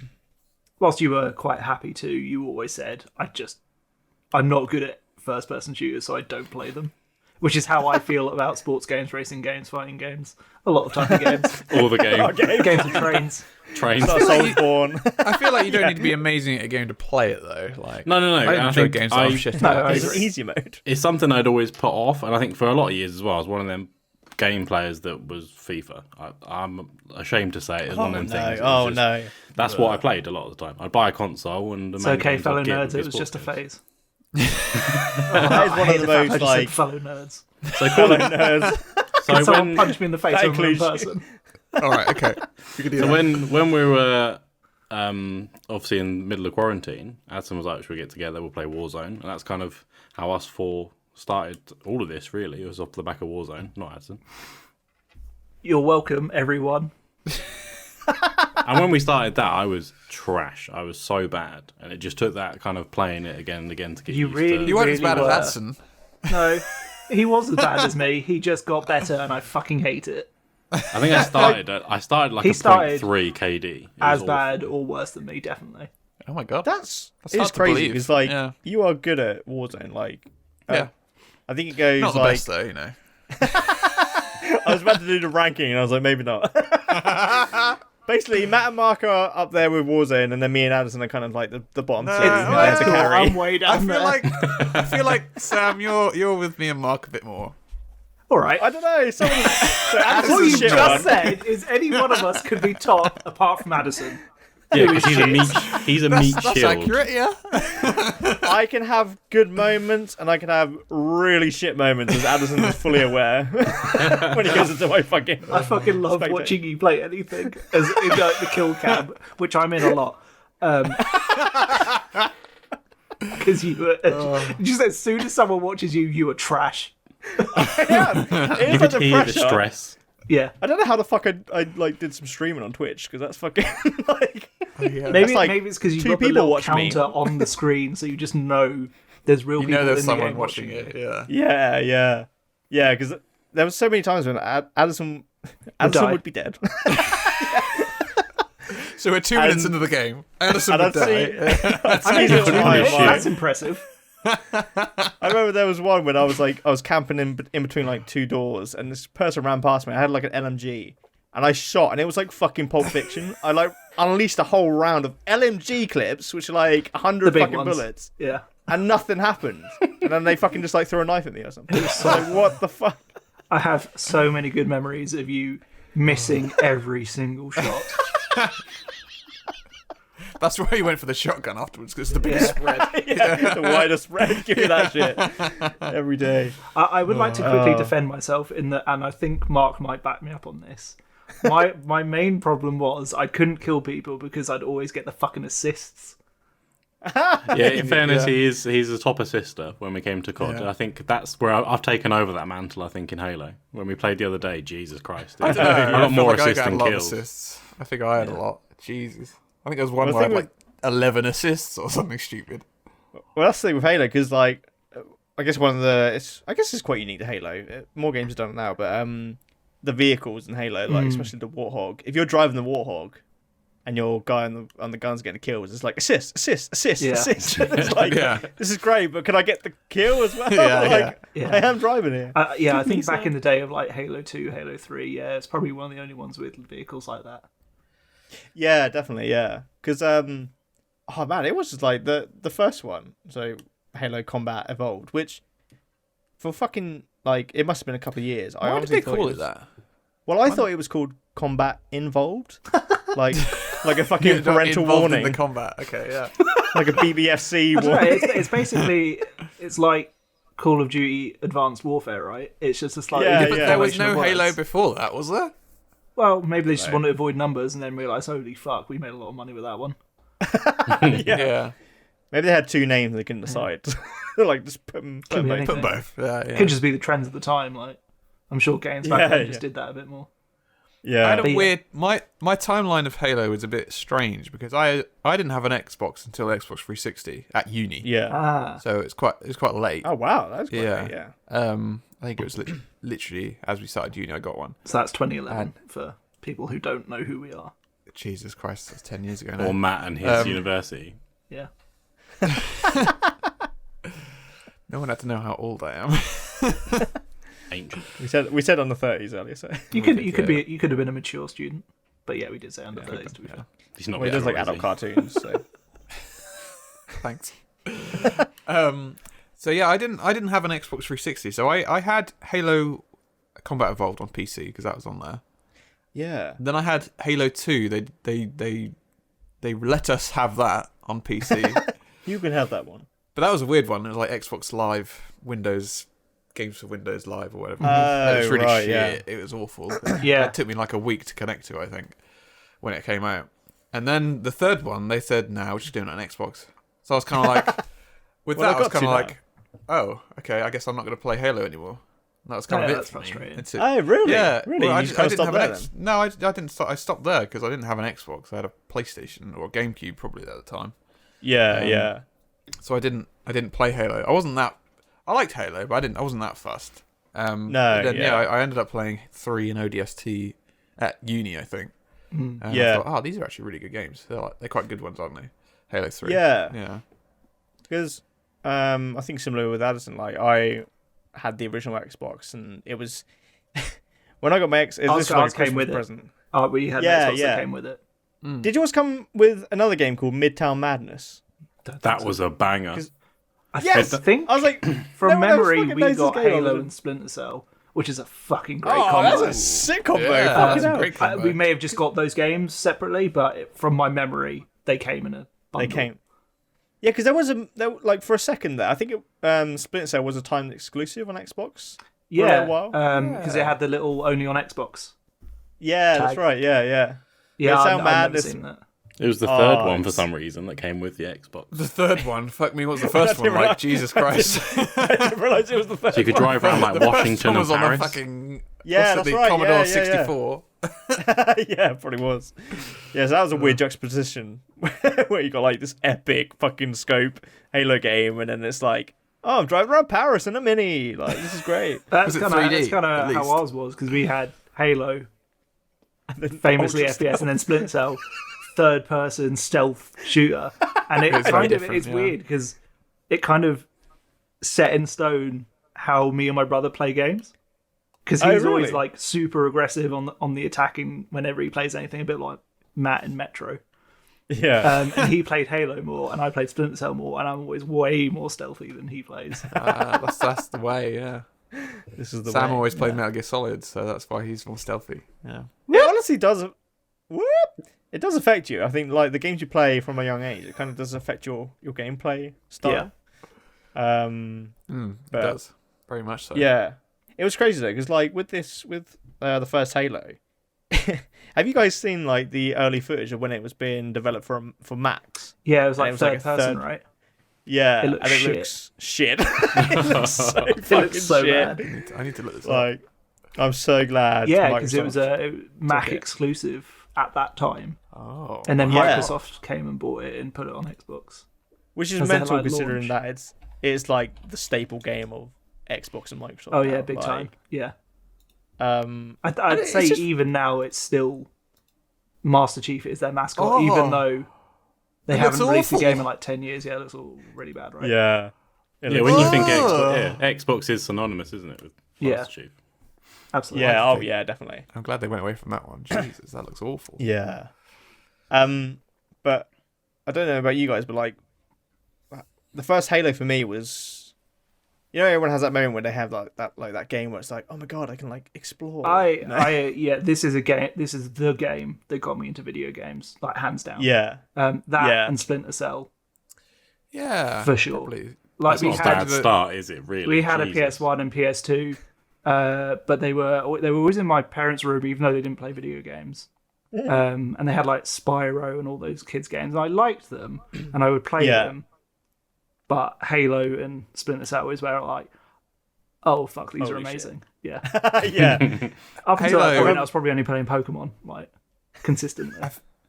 B: whilst you were quite happy to, you always said, I'm not good at first-person shooters, so I don't play them. Which is how I feel about sports games, racing games, fighting games, a lot of type of games.
D: All the games.
B: Games of trains.
D: Trains.
A: Soulsborne.
E: I feel like you don't need to be amazing at a game to play it though. Like
D: No.
E: I enjoy games that have shit.
A: Is there easy mode?
D: It's something I'd always put off, and I think for a lot of years as well, I was one of them game players that was FIFA. I'm ashamed to say it. It's one of them things.
A: Oh, no.
D: That's what I played a lot of the time. I'd buy a console, and the
B: It's
D: main
B: okay,
D: games I'd
B: fellow
D: get would
B: nerds,
D: be
B: it was just a
D: sports games.
B: phase.
A: That is one of the
B: I
A: most
B: just
A: like
B: said fellow nerds.
D: So call
A: fellow
D: it.
A: nerds.
D: So
B: Someone
D: when
B: punched me in the face
A: that
B: over in
A: includes
B: person.
E: All right, okay. We can do
D: so
E: that.
D: when we were obviously in the middle of quarantine, Addison was like, "Should we get together? We'll play Warzone," and that's kind of how us four started all of this. Really, it was off the back of Warzone, not Addison.
B: You're welcome, everyone.
D: And when we started that, I was trash. I was so bad, and it just took that kind of playing it again and again to get
B: You
D: used
B: really-
D: to.
E: You weren't as
B: really
E: bad as
B: were.
E: Adson.
B: No, he was as bad as me. He just got better, and I fucking hate it.
D: I think I started like
B: He
D: a
B: started
D: 0.3 KD. It was
B: As
D: awful.
B: bad or worse than me, definitely.
E: Oh my god.
A: That's
E: hard
A: it's
E: to
A: crazy.
E: believe.
A: It's like
E: Yeah.
A: you are good at Warzone. Like,
E: Yeah.
A: I think it goes
E: Not the
A: like
E: best though, you know.
A: I was about to do the ranking, and I was like, maybe not. Basically, Matt and Mark are up there with Warzone, and then me and Addison are kind of like the bottom two.
E: well,
A: to
B: Cool,
A: carry.
B: I'm way down there.
E: I feel like Sam, you're with me and Mark a bit more.
B: All right.
A: I don't know. So
B: What
A: Addison's
B: you
A: shit
B: just
A: one.
B: said is any one of us could be top apart from Addison.
D: Yeah, because he's a meat. He's a meat
E: That's
D: shield.
E: accurate, yeah.
A: I can have good moments, and I can have really shit moments, as Addison is fully aware when he goes into my fucking.
B: I fucking love
A: Spectate.
B: watching you play anything as in like the kill cam, which I'm in a lot. Because just as soon as someone watches you, you are trash.
A: It
D: You
A: is
D: could
A: such a
D: hear the
A: pressure.
D: stress.
B: Yeah.
A: I don't know how the fuck I like did some streaming on Twitch, because that's fucking like.
B: Maybe
A: like
B: maybe it's because you've
A: two
B: got the
A: people
B: little
A: watch me.
B: counter on the screen, so you just know there's real
E: You
B: people
E: know there's
B: in the
E: someone
B: game
E: watching it, yeah.
A: Yeah, because there was so many times when Addison
B: die.
A: would be dead.
E: So we're 2 minutes into the game. Addison
A: And
E: would die.
A: I'd see little Ryan
D: shit.
A: Mark.
B: That's impressive.
A: I remember there was one when I was camping in between like two doors, and this person ran past me. I had like an LMG, and I shot, and it was like fucking Pulp Fiction. I like unleashed a whole round of LMG clips, which are like 100
B: The big
A: fucking
B: ones.
A: bullets,
B: Yeah.
A: and nothing happened. And then they fucking just like threw a knife at me or something. So like, what the fuck?
B: I have so many good memories of you missing every single shot.
E: That's why he went for the shotgun afterwards, because it's the biggest spread.
A: Yeah, the widest spread. Give me that shit every day.
B: I would like to quickly defend myself in that, and I think Mark might back me up on this. My main problem was I couldn't kill people because I'd always get the fucking assists.
D: Yeah, in fairness, he's a top assister when we came to COD.
E: Yeah.
D: I think that's where I've taken over that mantle, I think, in Halo. When we played the other day, Jesus Christ.
E: I
D: I
E: don't know. I
D: got
E: feel
D: more
E: like I
D: assists
E: got a
D: than
E: lot of
D: kills.
E: assists. I think I had a lot. Jesus. I think there was one
A: Well,
E: where I
A: the
E: had
A: thing
E: like 11 assists or something stupid.
A: Well, that's the thing with Halo, because like, I guess I guess it's quite unique to Halo. More games have done it now, but the vehicles in Halo, like especially the Warthog. If you're driving the Warthog, and your guy on the gun's getting kills, it's like assist.
B: Yeah.
A: It's like this is great, but can I get the kill as well?
E: Yeah,
A: like,
B: yeah.
A: I am driving here.
B: Yeah, I think back in the day of like Halo 2, Halo 3, yeah, it's probably one of the only ones with vehicles like that.
A: Yeah, definitely, yeah. Because oh man, it was just like the first one. So Halo Combat Evolved, which for fucking like it must have been a couple of years. I
E: Why did
A: honestly
E: they
A: thought
E: call
A: it
E: it that?
A: Well, I thought it was called Combat Involved, like a fucking
E: You're not
A: parental
E: involved
A: warning,
E: in the combat. Okay, yeah.
A: like a BBFC
B: I don't know,
A: warning.
B: it's basically it's like Call of Duty Advanced Warfare, right? It's just a slightly
A: Yeah,
B: different
E: But there was
B: combination
E: no
B: of
E: Halo
B: words.
E: before that, was there?
B: Well, maybe they just wanted to avoid numbers and then realise, holy fuck, we made a lot of money with that one.
E: Yeah.
A: Maybe they had two names and they couldn't decide. Like, just put them
B: Could be
A: both.
B: anything.
C: Put both. Yeah.
B: Could just be the trends at the time. Like, I'm sure games back then just did that a bit more.
A: Yeah.
C: I had
B: But
C: a
B: yeah.
C: weird. My timeline of Halo was a bit strange because I didn't have an Xbox until Xbox 360 at uni.
A: Yeah.
B: Ah,
C: So it was quite late.
A: Oh wow, that's great.
C: Yeah.
A: Yeah.
C: I think it was literally as we started uni, I got one.
B: so that's 2011 for people who don't know who we are.
C: Jesus Christ, that's 10 years ago now.
D: Or Matt and his university.
B: Yeah.
C: No one had to know how old I am.
D: Ancient.
A: We said on the 30s earlier, so
B: You could have been a mature student, but yeah, we did say under 30s to be fair.
D: He's not
A: well, he does like
D: yet,
A: adult
D: is he?
A: cartoons. So
C: Thanks. So yeah, I didn't have an Xbox 360, so I had Halo Combat Evolved on PC because that was on there.
A: yeah.
C: Then I had Halo 2. They let us have that on PC.
A: You can have that one.
C: But that was a weird one. It was like Xbox Live, Windows, Games for Windows Live or whatever.
A: Oh,
C: It was really
A: right,
C: shit.
A: yeah.
C: It was awful.
B: Yeah.
C: It took me like a week to connect to, I think, when it came out. And then the third one, they said, "Nah, we're just doing it on Xbox." So I was kind of like, with
A: Well,
C: that,
A: I
C: I was
A: got
C: kind of
A: to
C: like, "Oh, okay. I guess I'm not going to play Halo anymore." And that was kind
B: Yeah,
C: of it.
B: that's
C: for me.
B: frustrating.
C: It's it.
A: Oh really?
C: Yeah,
A: Really?
C: well,
A: You just kind of stopped
C: have
A: there
C: an
A: then?
C: No, I didn't. I stopped there because I didn't have an Xbox. I had a PlayStation or a GameCube probably at the time.
A: Yeah. Yeah.
C: So I didn't play Halo. I liked Halo, but I wasn't that fussed.
A: No,
C: but then,
A: yeah.
C: I ended up playing 3 and ODST at uni, I think. And
A: Yeah.
C: I thought, these are actually really good games. They're quite good ones, aren't they? Halo 3.
A: Yeah.
C: Yeah.
A: Because I think similar with Addison, like I had the original Xbox, and it was when I got my X. This was like a
B: ours came
A: Christmas
B: with it.
A: present.
B: Oh, we had
A: Yeah,
B: Xbox
A: yeah.
B: that came with it.
A: Did yours come with another game called Midtown Madness?
D: That was a banger.
A: Yes!
B: think
A: I was like,
B: from
A: no one else
B: memory
A: fucking
B: we
A: knows this
B: got
A: game,
B: Halo
A: other
B: and Splinter Cell, which is a fucking great
A: oh,
B: combo.
A: that's a sick combo.
C: Yeah,
A: Fucking
C: that's a
A: hell.
C: great combo.
B: We may have just got those games separately, but from my memory, they came in a bundle.
A: They came. Yeah, because like for a second there, I think Splinter Cell was a timed exclusive on Xbox.
B: Yeah,
A: a while.
B: because it had the little only on Xbox.
A: Yeah, that's
B: Tag.
A: right. Yeah, yeah.
B: Yeah,
A: Midtown
B: I've never
A: Madness.
B: seen that.
D: It was the
A: Oh,
D: third one for
A: it's-
D: some reason that came with the Xbox.
C: The third one, fuck me, what's the first one? Like, Jesus Christ.
A: I didn't realise it was the first
D: So you could
A: one.
D: drive around like
C: The first
D: Washington
C: one
D: and
C: was on the
D: Paris.
C: fucking
A: Yeah,
C: what's it,
A: that's right,
C: Commodore
A: yeah, yeah,
C: 64.
A: Yeah, probably was. Yeah, so that was a weird juxtaposition where you got like this epic fucking scope Halo game, and then it's like, oh, I'm driving around Paris in a Mini. Like, this is great.
B: That's
C: Was it
B: kind
C: 3D,
B: of
C: at
B: how
C: least?
B: ours was, because we had Halo,
A: And then
B: famously
A: Ultra
B: FPS, and then Splinter Cell, third-person stealth shooter, and
C: It's very different,
B: it's
C: yeah.
B: weird because it kind of set in stone how me and my brother play games. Because
A: Oh,
B: he's always
A: really?
B: like super aggressive on the attacking whenever he plays anything, a bit like Matt in Metro.
A: Yeah.
B: And he played Halo more, and I played Splinter Cell more, and I'm always way more stealthy than he plays.
C: That's the way, yeah.
A: This is the
C: Sam
A: way.
C: always played Metal Gear Solid, so that's why he's more stealthy. Yeah.
A: It honestly does. Whoop! It does affect you. I think like the games you play from a young age, it kind of does affect your gameplay style.
B: Yeah.
C: It
A: But-
C: does. Very much so.
A: Yeah. It was crazy though, because like with the first Halo, have you guys seen like the early footage of when it was being developed for Max?
B: Yeah, it was
A: And
B: like
A: it was like
B: third
A: a
B: person,
A: third-
B: right?
A: Yeah,
B: It looks
A: and it
B: shit.
A: looks shit. It looks so
B: It
A: fucking
B: looks so
A: shit.
B: bad.
C: I need to look this up.
A: Like, I'm so glad.
B: Yeah, because it was
A: Microsoft
B: a Mac
A: took it.
B: exclusive at that time,
C: Oh.
B: and then
A: Yeah.
B: Microsoft came and bought it and put it on Xbox.
A: Which is
B: 'Cause they had,
A: mental
B: like,
A: considering
B: launch.
A: that it's like the staple game of Xbox and Microsoft.
B: Oh
A: now.
B: yeah, big
A: Like,
B: time. Yeah,
A: And
B: I'd
A: it's
B: say
A: just-
B: even now it's still Master Chief is their mascot,
C: Oh.
B: even though they
C: It
B: haven't
C: looks
B: released a
C: awful.
B: game in like 10 years. Yeah, it looks all really bad, right?
A: Yeah. It
D: Yeah,
A: looks-
D: when you think
C: Oh.
D: Xbox is synonymous, isn't it, with
B: Yeah.
D: Master Chief?
B: Absolutely.
A: Yeah. Oh yeah, definitely.
C: I'm glad they went away from that one. Jesus, that looks awful.
A: Yeah. But I don't know about you guys, but like the first Halo for me was, you know, everyone has that moment where they have that game where it's like, oh my god, I can like explore. You know?
B: Yeah, this is a game. This is the game that got me into video games, like hands down.
A: Yeah.
B: That
A: Yeah.
B: and Splinter Cell.
C: Yeah.
B: For sure.
C: Probably.
B: Like
D: It's
B: we
D: not a
B: had
D: bad start, is it? Really,
B: we had
D: Jesus.
B: a PS1 and PS2, but they were always in my parents' room, even though they didn't play video games. And they had like Spyro and all those kids games, and I liked them, and I would play
A: Yeah.
B: them. But Halo and Splinter Cell is where I'm like, oh fuck, these are
A: Holy
B: amazing. Yeah.
A: Yeah.
B: Up until that
C: Halo-
B: point, I was probably only playing Pokemon like consistently.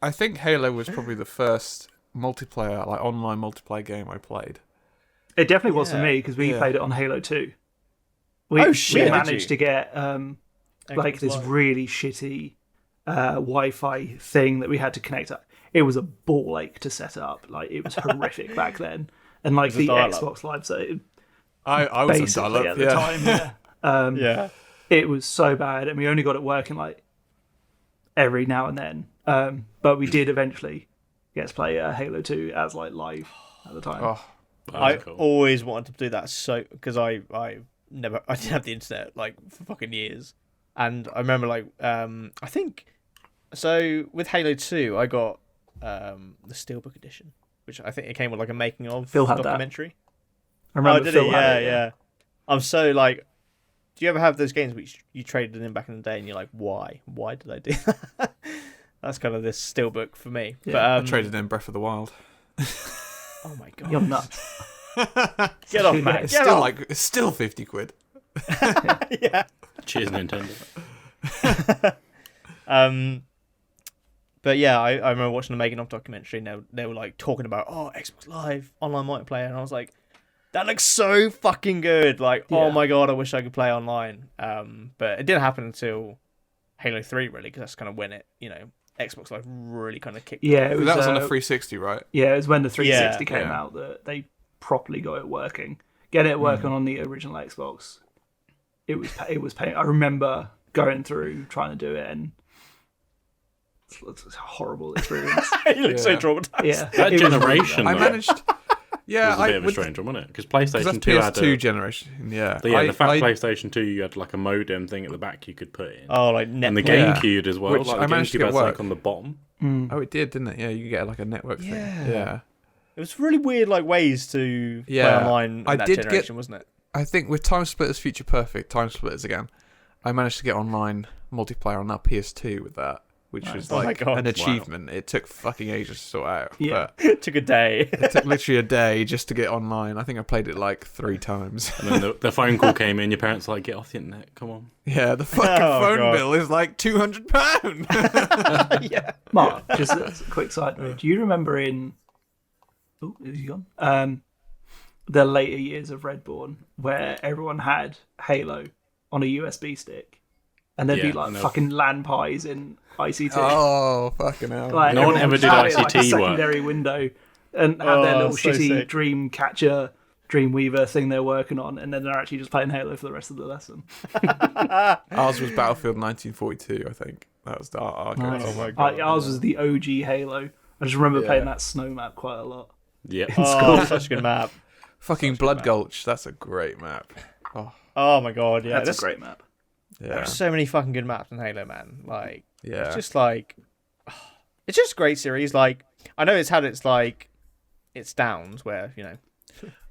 C: I think Halo was probably the first multiplayer, like online multiplayer game I played.
B: It definitely was for
A: Yeah.
B: me because we
C: Yeah.
B: played it on Halo 2.
A: Oh, shit,
B: We
A: did
B: managed
A: you?
B: to get like
A: Xbox
B: this
A: Live.
B: really shitty Wi-Fi thing that we had to connect up. It was a ball ache to set up. Like it was horrific back then. And like
A: it
B: the
A: dial-up?
B: Xbox Live, so
C: I was on
B: basically
C: dial-up,
B: at the
C: yeah.
B: time, yeah.
A: Yeah.
B: It was so bad, and we only got it working like every now and then. But we did eventually get to play Halo 2 as like live at the time.
C: Oh,
A: I
D: Cool.
A: always wanted to do that because I didn't have the internet like for fucking years, and I remember like I think so with Halo 2 I got the Steelbook edition, which I think it came with like a making of
B: Phil had that.
A: documentary.
B: I remember
A: Oh, did
B: Phil
A: it?
B: had
A: Yeah. I'm so like, do you ever have those games which you traded in back in the day and you're like, why did I do that? That's kind of this Steelbook for me.
B: Yeah,
A: But
C: I traded in Breath of the Wild.
A: oh my god,
B: You're nuts.
A: get off, man,
C: It's
A: get
C: still
A: off.
C: it's still 50 quid.
A: Yeah.
D: Cheers, Nintendo.
A: But yeah, I remember watching the making of documentary and they were like talking about Xbox Live online multiplayer, and I was like, that looks so fucking good. Like, oh
B: Yeah.
A: my god, I wish I could play online. But it didn't happen until Halo 3 really, because that's kind of when it, Xbox Live really kind of kicked.
B: Yeah, it was,
C: That was on the 360, right?
B: Yeah, it was when the 360
A: Yeah.
B: came
C: Yeah.
B: out that they properly got it working. Getting it working on the original Xbox, it was pain. I remember going through trying to do it, and it's a horrible experience.
A: It looks so
C: Yeah.
A: traumatized.
B: Yeah,
D: That
B: it was
D: generation,
C: I
D: though,
C: managed. Yeah,
D: was a bit of a
C: with-
D: strange one, wasn't it? Because
C: 'cause
D: PlayStation
C: that's
D: 2 had
C: PS2
D: a...
C: generation. Yeah,
D: Yeah, the fact PlayStation 2, you had like a modem thing at the back you could put in.
A: Oh, like
D: and the
A: Netflix.
C: Yeah.
D: GameCube as well.
C: Which
D: like
C: I
D: the
C: managed to
D: GameCube
C: get
D: had something
C: work.
D: on the bottom.
C: Oh, it did, didn't it? Yeah, you get like a network thing.
A: Yeah.
C: Yeah.
A: It was really weird, like ways to play
C: Yeah.
A: online in
C: I
A: that
C: did get-
A: generation, wasn't it?
C: I think with Time Splitters Future Perfect, Time Splitters again, I managed to get online multiplayer on that PS2 with that, which was
A: Oh my
C: like
A: God.
C: an achievement. It took fucking ages to sort out.
B: Yeah.
C: But
A: It took a day.
C: it took literally a day just to get online. I think I played it like 3 times.
D: And then the phone call came in, your parents were like, get off the internet, come on.
C: Yeah, the fucking
A: Oh,
C: phone
A: God.
C: bill is like £200.
A: Yeah.
B: Mark, just a quick side note. Do you remember in... Oh, is he gone? The later years of Redborn, where everyone had Halo on a USB stick, and there'd be
D: Yeah,
B: like
D: I know.
B: fucking LAN pies in ICT.
C: Oh, fucking hell.
B: Like,
D: No one
B: everyone
D: ever did
B: had it, like, a
D: ICT work.
B: secondary window, and had their
A: Oh,
B: little
A: so
B: shitty
A: sick.
B: Dreamcatcher, Dreamweaver thing they're working on, and then they're actually just playing Halo for the rest of the lesson.
C: Ours was Battlefield 1942, I think. That was the arcade.
A: Oh my god.
B: Ours was the OG Halo. I just remember
C: Yeah.
B: playing that snow map quite a lot.
D: Yeah.
A: Oh, such a good map.
C: Fucking Blood Gulch. That's a great map.
A: Oh my god, yeah.
B: That's
A: There's,
B: a great map.
C: Yeah.
A: there's so many fucking good maps in Halo, man. Like,
C: Yeah.
A: it's just like, it's just a great series. Like, I know it's had its like, its downs where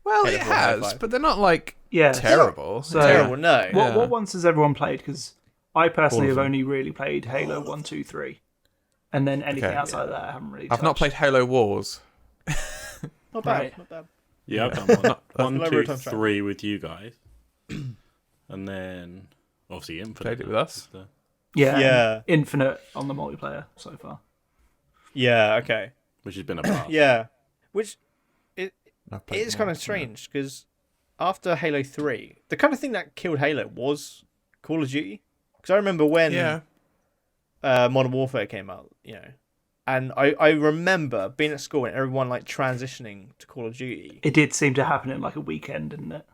C: Well,
A: Halo
C: it
A: 4,
C: has,
A: 5.
C: but they're not like
B: Yeah.
C: terrible.
B: So-
A: terrible. No,
C: Yeah.
B: What ones has everyone played? Because I personally
C: All of
B: have
C: them.
B: only really played Halo 1, 2, 3. And then anything
C: Okay.
B: outside of that I haven't really
C: I've not
B: touched.
C: played Halo Wars.
A: not bad.
B: Right.
A: Not bad.
D: Yeah, I've done one. One,
A: Lower
D: 2,
A: return track.
D: 3 with you guys. And then, obviously, Infinite.
C: Played it with us.
B: Yeah.
A: Yeah.
B: Infinite on the multiplayer so far.
A: Yeah. Okay.
D: Which has been a blast.
A: Yeah. Which
C: I've played
A: it's
C: them
A: kind
C: all,
A: of strange because after Halo 3, the kind of thing that killed Halo was Call of Duty. Because I remember when
C: Yeah.
A: Modern Warfare came out, and I remember being at school and everyone like transitioning to Call of Duty.
B: It did seem to happen in like a weekend, didn't it?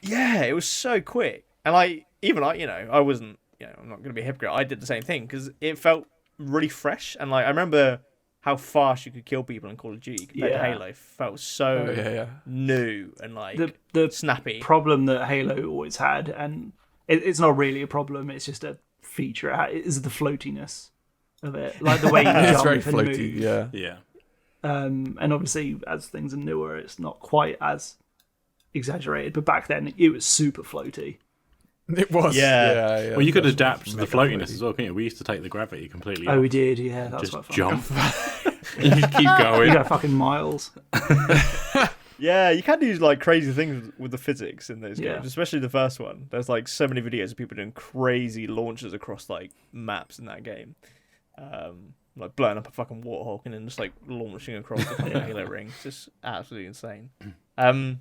A: Yeah, it was so quick. And I wasn't, I'm not going to be a hypocrite. I did the same thing because it felt really fresh. And like, I remember how fast you could kill people in Call of Duty compared to
B: Yeah.
A: Halo. It felt so
C: Oh, yeah.
A: new and like
B: The
A: snappy.
B: problem that Halo always had, and it's not really a problem, it's just a feature, is the floatiness of it. Like the way you
C: It's
B: jump
C: very
B: and
C: floaty.
B: move.
C: Yeah.
D: Yeah.
B: And obviously, as things are newer, it's not quite as exaggerated. But back then, it was super floaty.
C: It was.
A: Yeah.
C: Yeah.
D: Well, you could
C: That's
D: adapt to the
C: mega
D: floatiness
C: floaty.
D: as well, couldn't you? We used to take the gravity completely
B: Oh,
D: off.
B: we did, yeah. That was
D: Just
B: quite fun.
D: jump. and you just keep
B: You
D: going.
B: go fucking miles.
A: Yeah, you can do like crazy things with the physics in those
B: Yeah.
A: games, especially the first one. There's like so many videos of people doing crazy launches across like maps in that game, like blowing up a fucking warthog and then just like launching across the fucking Halo ring. It's just absolutely insane.
C: The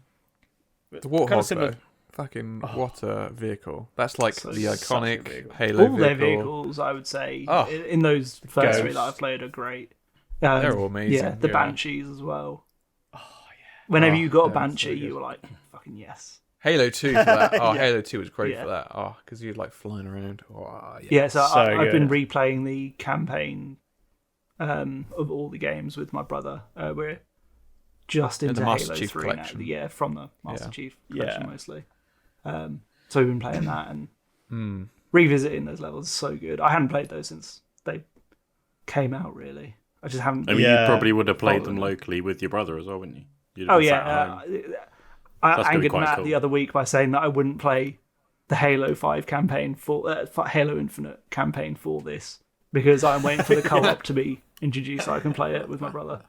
C: Warthog,
A: kind of similar.
C: though. Fucking what a vehicle. That's like
B: So
C: the
A: such a
C: iconic
A: vehicle.
C: Halo
B: All their
C: vehicle.
B: vehicles, I would say,
C: Oh.
B: in those first three that
A: Ghosts.
B: I've played, are great.
C: They're all amazing.
B: Yeah, the
C: yeah.
B: Banshees as well. Oh yeah. Whenever
C: Oh,
B: you got a
C: they're so
B: Banshee,
C: good.
B: you were like, fucking yes.
C: Halo 2 for that. Oh,
A: Yeah.
C: Halo 2 was great
B: Yeah.
C: for that. Oh, because you'd like flying around. Oh, yeah.
B: Yeah, so,
A: So
B: I've been
A: good.
B: replaying the campaign of all the games with my brother. We're just
C: And
B: into
C: the Master
B: Halo
C: Chief
B: 3
C: collection.
B: now. Yeah, from the Master
C: Yeah.
B: Chief collection
A: Yeah.
B: mostly. So we've been playing that and revisiting those levels is so good. I hadn't played those since they came out, really. I just haven't.
D: I mean,
A: Yeah.
D: you probably would have played them
B: Following.
D: locally with your brother as well, wouldn't you? You'd have
B: Oh
D: been sat
B: yeah,
D: at home.
B: I
D: That's gonna be
B: angered
D: quite
B: Matt
D: cool.
B: the other week by saying that I wouldn't play the Halo 5 campaign for Halo Infinite campaign for this because I'm waiting for the co-op to be introduced so I can play it with my brother.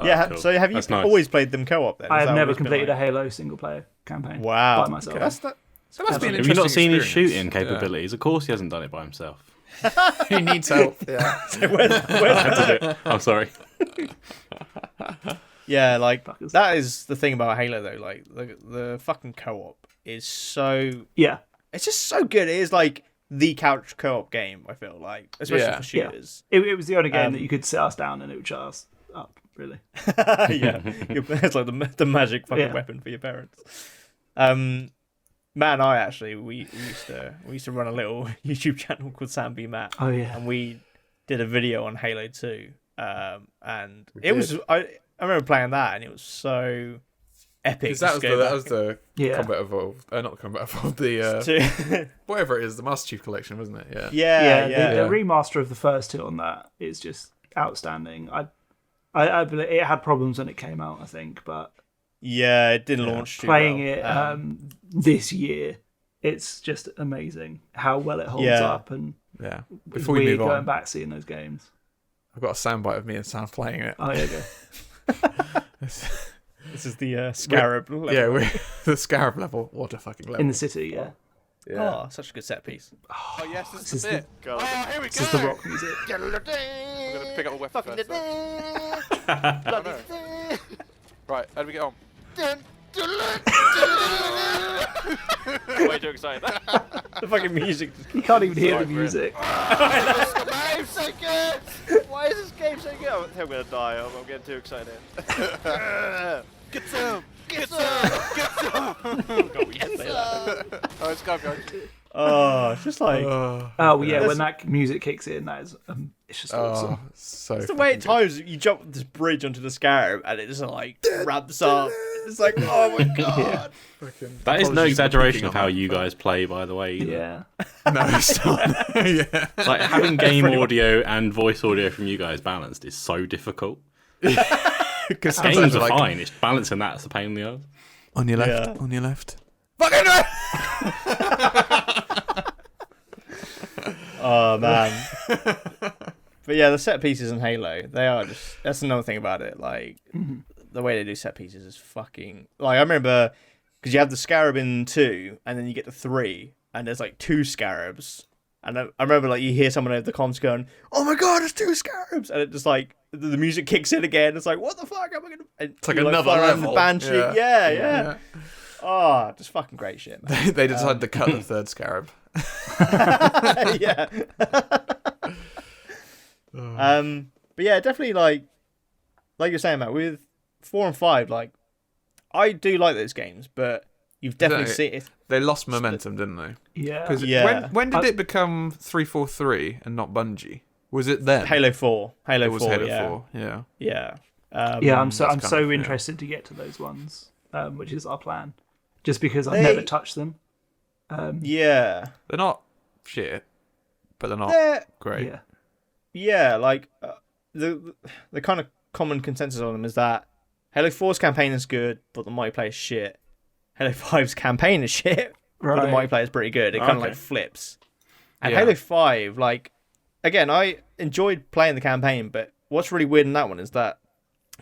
A: Yeah.
D: cool.
A: So have you
D: That's nice.
A: always played them co-op then?
B: I
A: Has
B: have
A: that
B: never
A: always been
B: completed
A: like-
B: a Halo single player campaign
A: Wow.
B: by myself.
C: So that must be an
D: Have you not
C: interesting
D: seen his
C: experience.
D: shooting capabilities? Of course, he hasn't done it by himself.
C: Yeah. He needs help. Yeah.
D: I'm sorry.
A: Yeah, like
B: Fuckers.
A: that is the thing about Halo though. Like the fucking co-op is so.
B: Yeah,
A: It's just so good. It is like the couch co-op game. I feel like, especially
C: Yeah.
A: for shooters.
B: it was the only game that you could sit us down and it would shut us up. Really,
A: Yeah, it's like the magic fucking
B: Yeah.
A: weapon for your parents. Matt and I actually we used to run a little YouTube channel called Sam B Matt.
B: Oh, yeah.
A: and we did a video on Halo 2. And
C: We
A: it was
C: did.
A: I remember playing that and it was so epic.
C: Because that was the
B: Yeah.
C: Combat Evolved. Not the Combat Evolved. The
A: to,
C: whatever it is, the Master Chief collection, wasn't it? Yeah.
A: yeah.
B: The remaster of the first two on that is just outstanding. I believe it had problems when it came out, I think, but
A: Yeah, it didn't launch too
B: playing
A: well.
B: it this year, it's just amazing how well it holds
A: Yeah.
B: up, and
C: Yeah.
B: it's
C: Before we
B: weird
C: move
B: going
C: on,
B: back seeing those games.
C: I've got a soundbite of me and Sam playing it.
B: Oh, yeah, go.
A: This is the Scarab level.
C: Yeah, we're the Scarab level. What a fucking level.
B: In the city, yeah.
C: Yeah.
A: Oh, such a good set piece.
H: Oh yes, this
B: This
H: is
B: is
H: the bit.
E: Oh, here we
B: This is the rock music.
H: I'm gonna pick up the weapon first. though. Right, how do we get on? Way too excited.
A: The fucking music.
B: You can't even hear the
H: Right,
B: music.
H: Game's so good. Why is this game so good? I think I'm gonna die. I'm getting too excited. Get some. Get some. Get some. Oh, it's gone, guys.
A: Oh, it's just like
B: Oh, yeah, when that music kicks in, that is it's just awesome.
C: Oh, so
A: it's the way at
C: fucking good.
A: times you jump this bridge onto the Scarab and it just like ramps up. It's like, oh my god.
D: That is no
C: Apologies for
D: exaggeration
C: picking
D: of
C: on
D: how
C: that,
D: you guys play, by the way. either.
B: Yeah.
C: No, it's not. Yeah.
D: Like having game audio and voice audio from you guys balanced is so difficult.
C: Because
D: Games are fine. It's balancing that's a pain in the ass.
C: On your left.
A: Yeah.
C: On your left.
A: Oh man. But yeah, the set pieces in Halo, they are just that's another thing about it. Like the way they do set pieces is fucking like I remember because you have the Scarab in 2 and then you get the 3 and there's like 2 Scarabs. And I remember like you hear someone over the comms going, "Oh my god, it's 2 Scarabs!" And it just like the music kicks in again. It's like, "What the fuck am I gonna?" It's
C: like another level.
A: The Banshee, yeah. Oh, just fucking great shit, man.
C: They decided to cut the third Scarab.
A: Yeah. But yeah, definitely like you're saying, Matt, with 4 and 5, like I do like those games, but you've definitely seen it.
C: They lost momentum, didn't they?
B: Yeah.
C: Because
A: Yeah.
C: when did it become 343 and not Bungie? Was it then?
A: Halo 4.
C: It was
A: 4,
C: Halo
A: yeah.
C: 4. Yeah.
A: Yeah.
B: Yeah, I'm so
C: kind of, yeah.
B: interested to get to those ones, which is our plan. Just because I've
A: They-
B: never touched them.
A: Yeah.
C: They're not shit, but they're not
A: They're-
C: great.
B: Yeah.
A: Yeah, like the kind of common consensus on them is that Halo 4's campaign is good, but the multiplayer is shit. Halo 5's campaign is shit, but the
B: Right.
A: multiplayer is pretty good. It kind of
C: Okay.
A: like flips. And
C: Yeah.
A: Halo 5, like, again, I enjoyed playing the campaign, but what's really weird in that one is that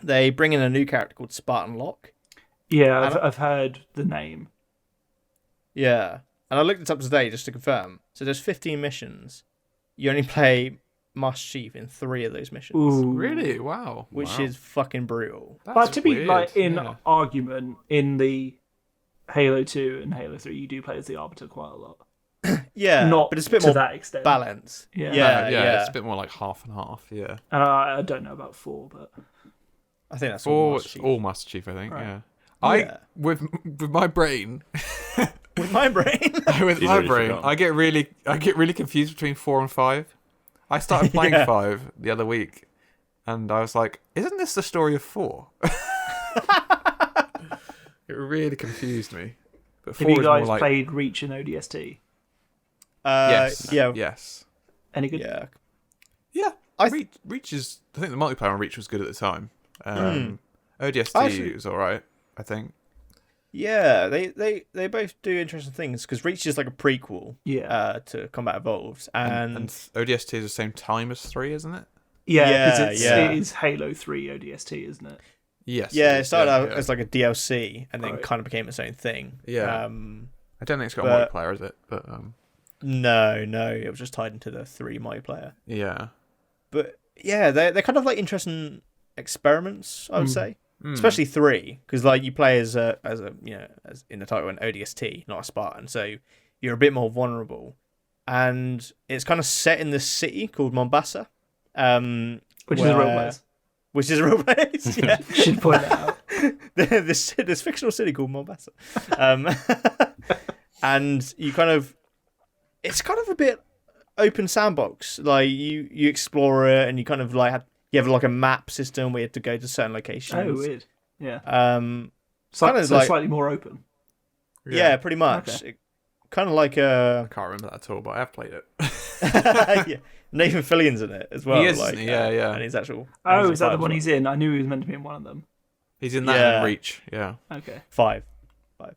A: they bring in a new character called Spartan Locke.
B: Yeah,
A: And
B: I've heard the name.
A: Yeah. And I looked it up today just to confirm. So there's 15 missions. You only play Master Chief in 3 of those missions.
B: Ooh.
C: Really? Wow.
A: Which is fucking brutal.
B: But to be
C: weird,
B: like in
C: yeah.
B: argument, in the Halo 2 and Halo 3, you do play as the Arbiter quite a lot.
A: Yeah,
B: Not
A: but it's a bit
B: to
A: more
B: that extent.
A: balanced.
B: Yeah.
A: Yeah.
C: It's a bit more like half and half. Yeah.
B: And I don't know about 4, but
A: I think that's all
C: Or
A: Master
C: it's
A: Chief.
C: all Master Chief, I think.
B: Right.
C: Yeah.
A: Yeah.
C: With my brain,
A: With my brain.
C: with
D: He's
C: my
D: already
C: brain,
D: forgotten.
C: I get really confused between 4 and 5. I started playing
A: Yeah.
C: 5 the other week, and I was like, "Isn't this the story of 4?" It really confused me. But 4
B: have you
C: is more
B: guys
C: like
B: played Reach and ODST?
C: yes,
A: Yeah.
C: yes,
B: Any good?
A: Yeah.
C: yeah.
A: I
C: Reach is. I think the multiplayer on Reach was good at the time. ODST
A: Actually-
C: was all right, I think.
A: Yeah, they both do interesting things because Reach is like a prequel
B: Yeah.
A: to Combat Evolved,
C: And
A: and
C: ODST is the same time as 3, isn't it?
B: Yeah, because
A: yeah.
B: it is Halo 3 ODST, isn't it?
C: Yes.
A: yeah,
C: it
A: it
C: is,
A: started out
C: yeah.
A: as like a DLC and then
B: Right.
A: kind of became its own thing.
C: Yeah. I don't think it's got
A: but-
C: a multiplayer, is it? But
A: No, it was just tied into the 3 multiplayer.
C: yeah.
A: But yeah, they're kind of like interesting experiments, I would say, especially 3, because like you play as a as in the title an ODST, not a Spartan, so you're a bit more vulnerable, and it's kind of set in this city called Mombasa,
B: Which is a real
A: where-
B: place.
A: which is a real place. Yeah,
B: Should point that out.
A: this fictional city called Mombasa, and you kind of, it's kind of a bit open sandbox. Like you explore it, and you kind of like you have like a map system where you have to go to certain locations.
B: Oh, weird. Yeah.
A: Kinda
B: So
A: like-
B: slightly more open.
A: Yeah, pretty much. Kind of like
C: I can't remember that at all, but I have played it.
A: yeah. Nathan Fillion's in it as well.
C: He is,
A: like,
C: isn't he? Yeah.
A: And his actual.
B: Oh,
A: his
B: is that the
A: five
B: one
A: as
B: he's in? I knew he was meant to be in one of them.
C: He's in that
A: Yeah.
C: and Reach. Yeah.
B: Okay.
A: well. 5.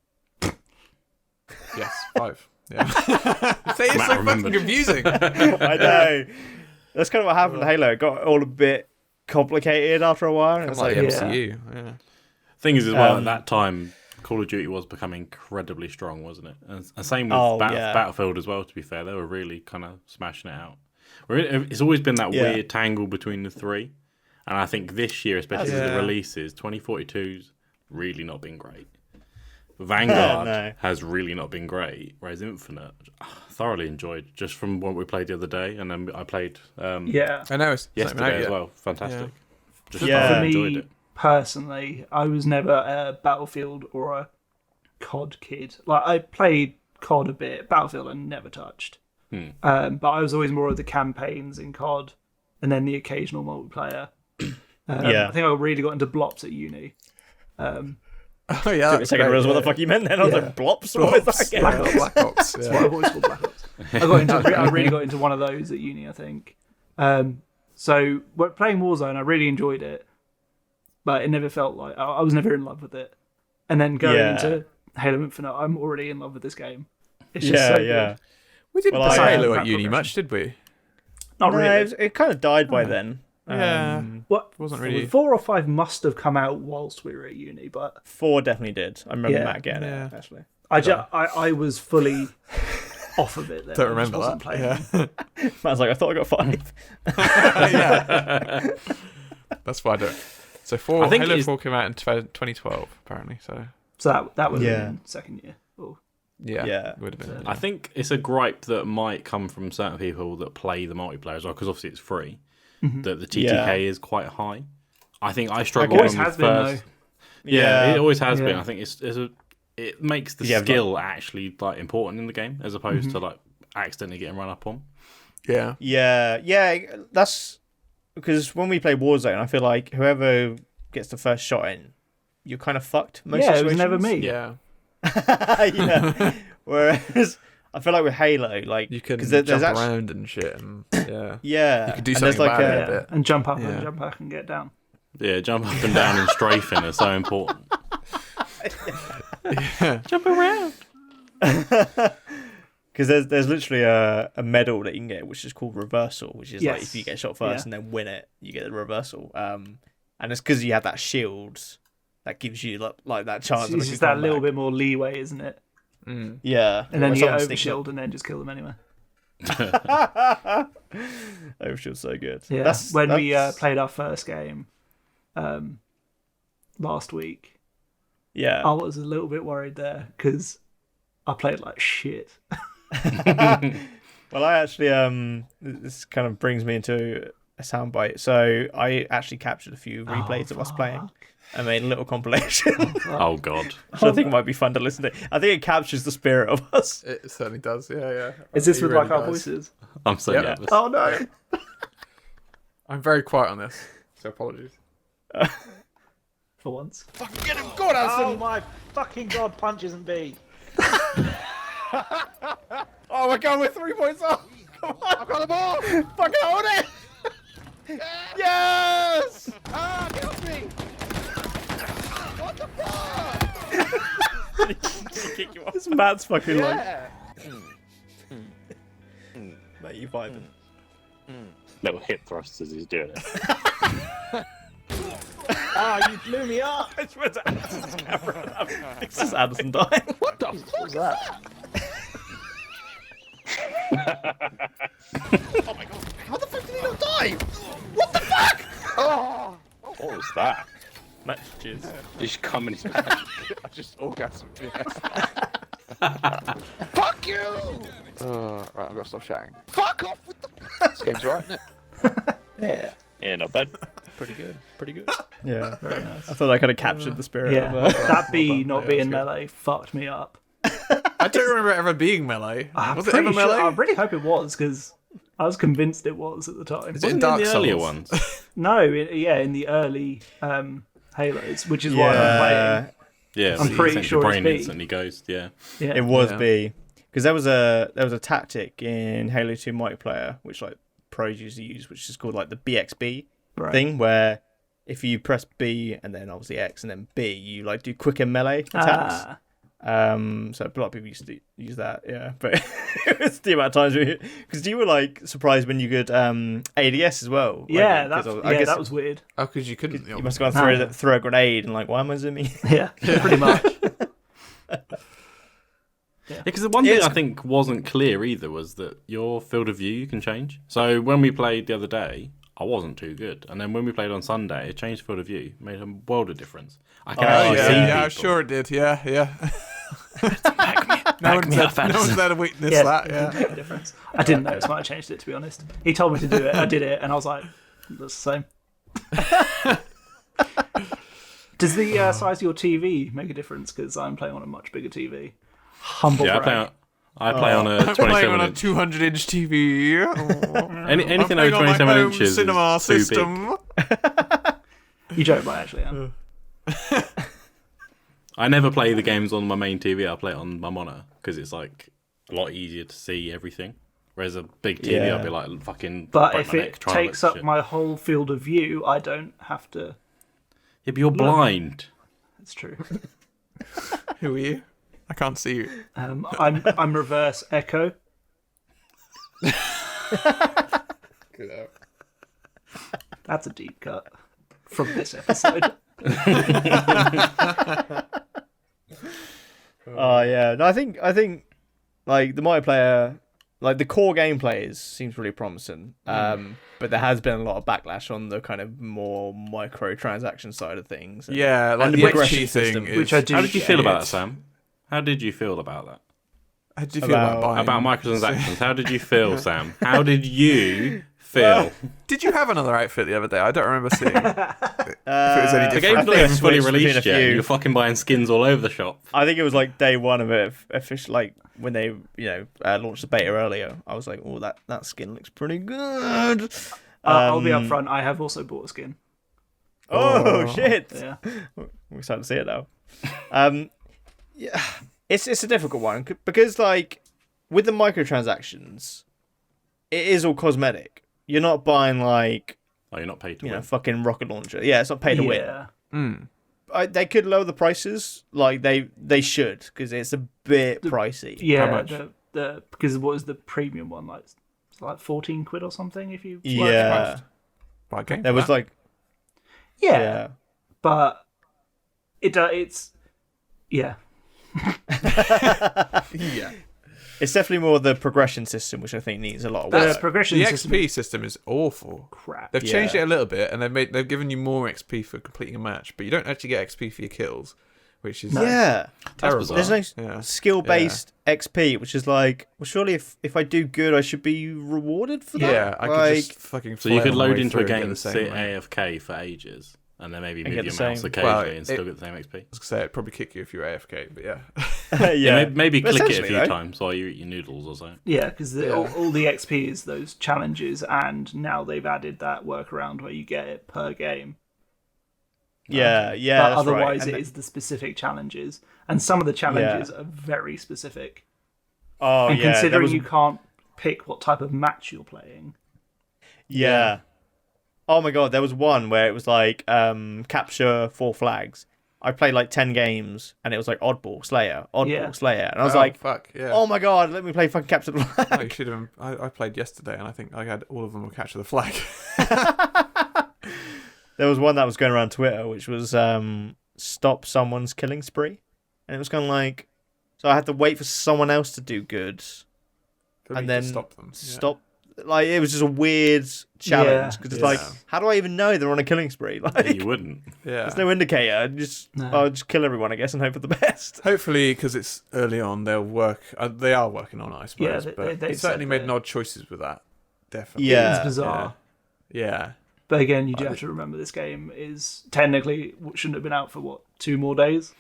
C: Yes. 5. Yeah. Say it's
D: Matt
C: so
D: remembered.
C: fucking confusing.
A: I know. That's kind of what happened to Halo. It got all a bit complicated after a while. And
C: It's
A: it's
C: like
A: like,
C: the
B: yeah.
C: MCU. Yeah.
D: Thing is, as well, at
A: Um,
D: that time, Call of Duty was becoming incredibly strong, wasn't it? And same with
A: Oh, yeah.
D: Battlefield as well, to be fair. They were really kind of smashing it out. It's always been that
A: Yeah.
D: weird tangle between the 3. And I think this year, especially with
C: Yeah.
D: the releases, 2042's really not been great. Vanguard
A: No.
D: has really not been great, whereas Infinite, thoroughly enjoyed, just from what we played the other day. And then I played
B: Yeah.
C: I know it's not even out
D: yesterday as
C: yet.
D: well. Fantastic. Just
A: Yeah.
D: thoroughly
B: For
D: enjoyed
B: me,
D: it.
B: personally, I was never a Battlefield or a COD kid. Like, I played COD a bit. Battlefield I never touched. But I was always more of the campaigns in COD and then the occasional multiplayer.
A: Yeah.
B: I think I really got into Blops at uni.
C: Oh yeah.
A: Took a
C: that's
A: second to
C: great,
A: realize what the
C: yeah.
A: fuck you meant then. I was
B: Yeah.
A: like, Blops? What is that again?
B: Black Ops.
C: Black Ops.
B: That's what
C: Yeah.
B: I've always called Black Ops. I really got into one of those at uni, I think. So playing Warzone, I really enjoyed it, but it never felt like I was never in love with it. And then going
A: Yeah.
B: into Halo Infinite, I'm already in love with this game. It's just
A: Yeah,
B: so
A: yeah.
B: good.
C: We didn't
A: Well,
C: play
A: I-
C: Halo
B: that
C: at uni
B: progression.
C: much, did we?
B: Not
A: No,
B: really.
A: it kind of died by then.
C: Yeah.
B: What
C: wasn't really-
B: 4 or 5 must have come out whilst we were at uni, but
A: 4 definitely did. I remember
B: Yeah.
A: Matt getting
C: Yeah.
A: it, actually.
B: I was fully off of it then.
C: Don't
B: I just
C: remember
B: wasn't
C: that.
B: playing
C: Yeah.
B: it.
A: Matt's like, I thought I got 5.
C: Yeah. That's why I don't. So
D: I think
C: Halo
D: it's-
C: 4 came out in 2012, apparently. So
B: So that was
A: Yeah.
B: in second year. Oh.
C: yeah,
A: Yeah.
C: would have been.
D: I think it's a gripe that might come from certain people that play the multiplayer as well, because obviously it's free. That the TTK is quite high. I think I struggle
B: Always
D: on the
B: has been,
D: first. Yeah, it always has been.
B: Yeah.
D: I think it makes the
A: Yeah, but-
D: skill actually like important in the game as opposed to like accidentally getting run up on.
C: Yeah.
A: Yeah, that's because when we play Warzone, I feel like whoever gets the first shot in, you're kind of fucked. Most
B: Yeah, it was never
A: situations.
B: me.
C: Yeah.
A: Yeah. Whereas I feel like with Halo, like
C: You can
A: 'cause
C: jump
A: there's actually,
C: around and shit. And, yeah.
A: yeah,
C: You could do
A: and there's
C: something
A: like
C: about
A: a,
C: it.
B: Yeah,
C: bit.
B: and jump up
C: Yeah.
B: and jump back and get down.
D: Yeah, jump up and down and strafing are so important. Jump around.
A: because there's literally a medal that you can get, which is called reversal, which is like
B: Yes.
A: if you get shot first
B: Yeah.
A: and then win it, you get the reversal. And it's because you have that shield that gives you like that chance.
B: It's just that little bit more leeway, isn't it?
A: Yeah,
B: And then you get
A: someone sneaks up.
B: overshield and then just kill them anyway.
A: Overshield's so good.
B: Yeah, when we played our first game last week,
A: yeah,
B: I was a little bit worried there because I played like shit.
A: Well, I actually this kind of brings me into a soundbite. So I actually captured a few replays of us playing. I made a little compilation.
D: Oh God!
A: Which I think might be fun to listen to. I think it captures the spirit of us.
C: It certainly does. Yeah.
B: Is this
C: It
B: with
C: really
B: like our
C: does.
B: voices?
D: I'm so
C: Yep.
D: nervous.
B: Oh no!
C: I'm very quiet on this, so apologies.
B: For once.
H: Fucking get him! Go on, Alison!
I: Oh my fucking god, punch isn't B.
H: Oh, we're going with 3 points off! Come on! I've got the ball! Fucking hold it! Yes! Ah, get off me! What the fuck?
A: Kick you off. This Matt's fucking
H: Yeah!
A: mate, you vibing.
D: Little hip thrust as he's doing it.
I: Ah, you blew me up.
A: It's with Anderson's camera. It's just Anderson dying.
H: What the fuck was that? Oh my god. How the fuck did he not die? What the fuck? Oh!
D: What was that?
A: Matches.
D: You should come in his back.
H: I just orgasmed. Fuck you! Right, I've got to stop shouting. Fuck off with the... This game's right, isn't it?
I: Yeah.
D: Yeah, not bad.
H: Pretty good. Pretty good.
A: Yeah, very nice. I thought I kind of captured the spirit
B: Yeah,
A: of
B: that B not
C: Yeah,
B: being
C: that's good.
B: melee fucked me up.
C: I don't remember it ever being melee. Was it
B: Pretty
C: ever
B: sure-
C: melee?
B: I really hope it was because I was convinced it was at the time.
C: Is it in
D: In
C: Dark
D: the earlier
C: Souls?
D: ones.
B: No, in the early Halos, which is why I'm playing.
D: Yeah,
B: I'm
D: but
B: pretty
D: essentially
B: sure it's
D: brain
B: B.
D: instantly goes. Yeah.
B: Yeah,
A: It was
C: Yeah.
A: B, because there was a tactic in Halo 2 multiplayer which like pros used to use, which is called like the BXB
B: right.
A: thing, where if you press B and then obviously X and then B, you like do quicker melee attacks.
B: Ah,
A: So a lot of people used to use that, yeah. But it's the amount of times because you were like surprised when you could ADS as well.
B: yeah,
A: weren't you? 'Cause
B: that's,
A: I guess
B: that was weird.
C: Oh, because you couldn't.
A: you must have gone through a grenade and like, why am I zooming?
B: Yeah, pretty much.
D: Yeah, because the one thing
A: It's-
D: I think wasn't clear either was that your field of view you can change. So when we played the other day, I wasn't too good, and then when we played on Sunday, it changed field of view, made a world of difference. I can
A: Oh,
D: actually see
C: yeah,
D: people.
C: I'm sure it did. Yeah.
D: No
C: no one's there to witness
B: Yeah,
C: that.
B: it
C: Yeah.
B: did make a difference. I didn't notice when I changed it, to be honest. He told me to do it, I did it, and I was like, that's the same. Does the size of your TV make a difference? Because I'm playing on a much bigger TV. Humble
D: Yeah,
B: brag.
D: I play on a
C: I'm playing
D: 27
C: on a
D: inch.
C: 200-inch TV.
D: Anything
C: I'm playing
D: over
C: on my
D: 27
C: home
D: inches
C: cinema
D: is too big.
C: system.
B: You joke, but I actually am.
D: I never play the games on my main TV. I play it on my monitor because it's like a lot easier to see everything. Whereas a big TV,
A: Yeah.
D: I'll be like fucking.
B: But
D: break
B: if
D: my
B: it
D: neck trying to
B: takes
D: look
B: up
D: shit.
B: my whole field of view, I don't have to.
D: Yeah, but you're blind.
B: It's true.
C: Who are you? I can't see you.
B: I'm reverse echo. That's a deep cut from this episode.
A: Oh yeah, no, I think like the multiplayer, like the core gameplay seems really promising. But there has been a lot of backlash on the kind of more microtransaction side of things.
C: Yeah, like
A: And
C: the
A: the progression
C: XG thing.
A: system,
C: Is,
B: which I do.
D: How did you feel about
C: it.
D: that, Sam? How did you feel about that?
C: How did you feel about buying?
D: About microtransactions. How did you feel, Sam? How did you feel?
C: Did you have another outfit the other day? I don't remember seeing. If it was any
D: The
C: different.
D: game's not
A: think I
D: even fully
A: switched between
D: released
A: a
D: yet.
A: few.
D: You're fucking buying skins all over the shop.
A: I think it was like day one of it officially, like when they launched the beta earlier. I was like, oh, that skin looks pretty good.
B: I'll be upfront. I have also bought a skin.
A: Oh shit!
B: Yeah.
A: We're starting to see it now. Yeah, it's a difficult one because like with the microtransactions, it is all cosmetic. You're not buying like
D: Oh, you're not paid to win.
A: fucking rocket launcher. Yeah, it's not pay to win.
B: Yeah.
A: They could lower the prices, like they should, because it's a bit pricey.
B: Yeah.
C: How much?
B: The because what was the premium one like? It's like 14 quid or something if you.
A: Yeah,
C: Buy a game
A: there
C: for
A: was
C: that.
A: like
B: Yeah. But It's yeah.
C: Yeah.
A: It's definitely more the progression system, which I think needs a lot of
B: The
A: work.
B: progression
C: The
B: system
C: XP
B: is
C: system is awful.
B: crap.
C: They've changed
A: Yeah.
C: it a little bit, and they've given you more XP for completing a match, but you don't actually get XP for your kills, which is
A: Yeah.
C: terrible.
A: There's no
C: Yeah.
A: skill-based XP, which is like, well, surely if I do good, I should be rewarded for that.
C: Yeah, I could just fucking.
D: So you could
C: flail my
D: load
C: way
D: into a
C: through and get
D: game,
C: the same
D: sit
C: amount.
D: AFK for ages, and then maybe
A: And
D: move
A: get
D: your
A: the
D: mouse
A: same-
D: occasionally
C: Well,
D: and still get the same XP.
C: I was gonna say it'd probably kick you if you're AFK, but yeah.
A: yeah.
D: Maybe
A: But
D: click it a
A: essentially,
D: few
A: though,
D: times while you eat your noodles or something.
B: Yeah, because all the XP is those challenges, and now they've added that workaround where you get it per game.
A: Yeah, yeah.
B: But
A: That's
B: otherwise,
A: right.
B: it is the specific challenges, and some of the challenges are very specific.
A: Oh
B: And
A: yeah.
B: considering
A: there was-
B: you can't pick what type of match you're playing,
A: Yeah. Oh my god, there was one where it was like capture 4 flags. I played like 10 games and it was like oddball, slayer, oddball,
B: Yeah.
A: slayer. And I was
C: Oh,
A: like,
C: fuck, yeah.
A: oh my god, let me play fucking capture the flag.
C: Oh, you should have. I played yesterday, and I think I had all of them will capture the flag.
A: There was one that was going around Twitter, which was stop someone's killing spree. And it was kind of like, so I had to wait for someone else to do good
C: For me
A: and
C: to
A: then
C: stop them. Yeah.
A: stop. Like, it was just a weird challenge because it's like,
C: Yeah.
A: how do I even know they're on a killing spree? Like,
D: Yeah, you wouldn't.
C: Yeah.
A: there's no indicator. I'll just kill everyone, I guess, and hope for the best.
C: Hopefully, because it's early on, they'll work. They are working on it, I suppose.
B: Yeah,
C: but
B: they've
C: certainly
B: said
C: made
B: that-
C: odd choices with that. Definitely.
A: Yeah.
B: it's bizarre.
C: Yeah.
B: But again, you do have to remember this game is technically shouldn't have been out for 2 more days.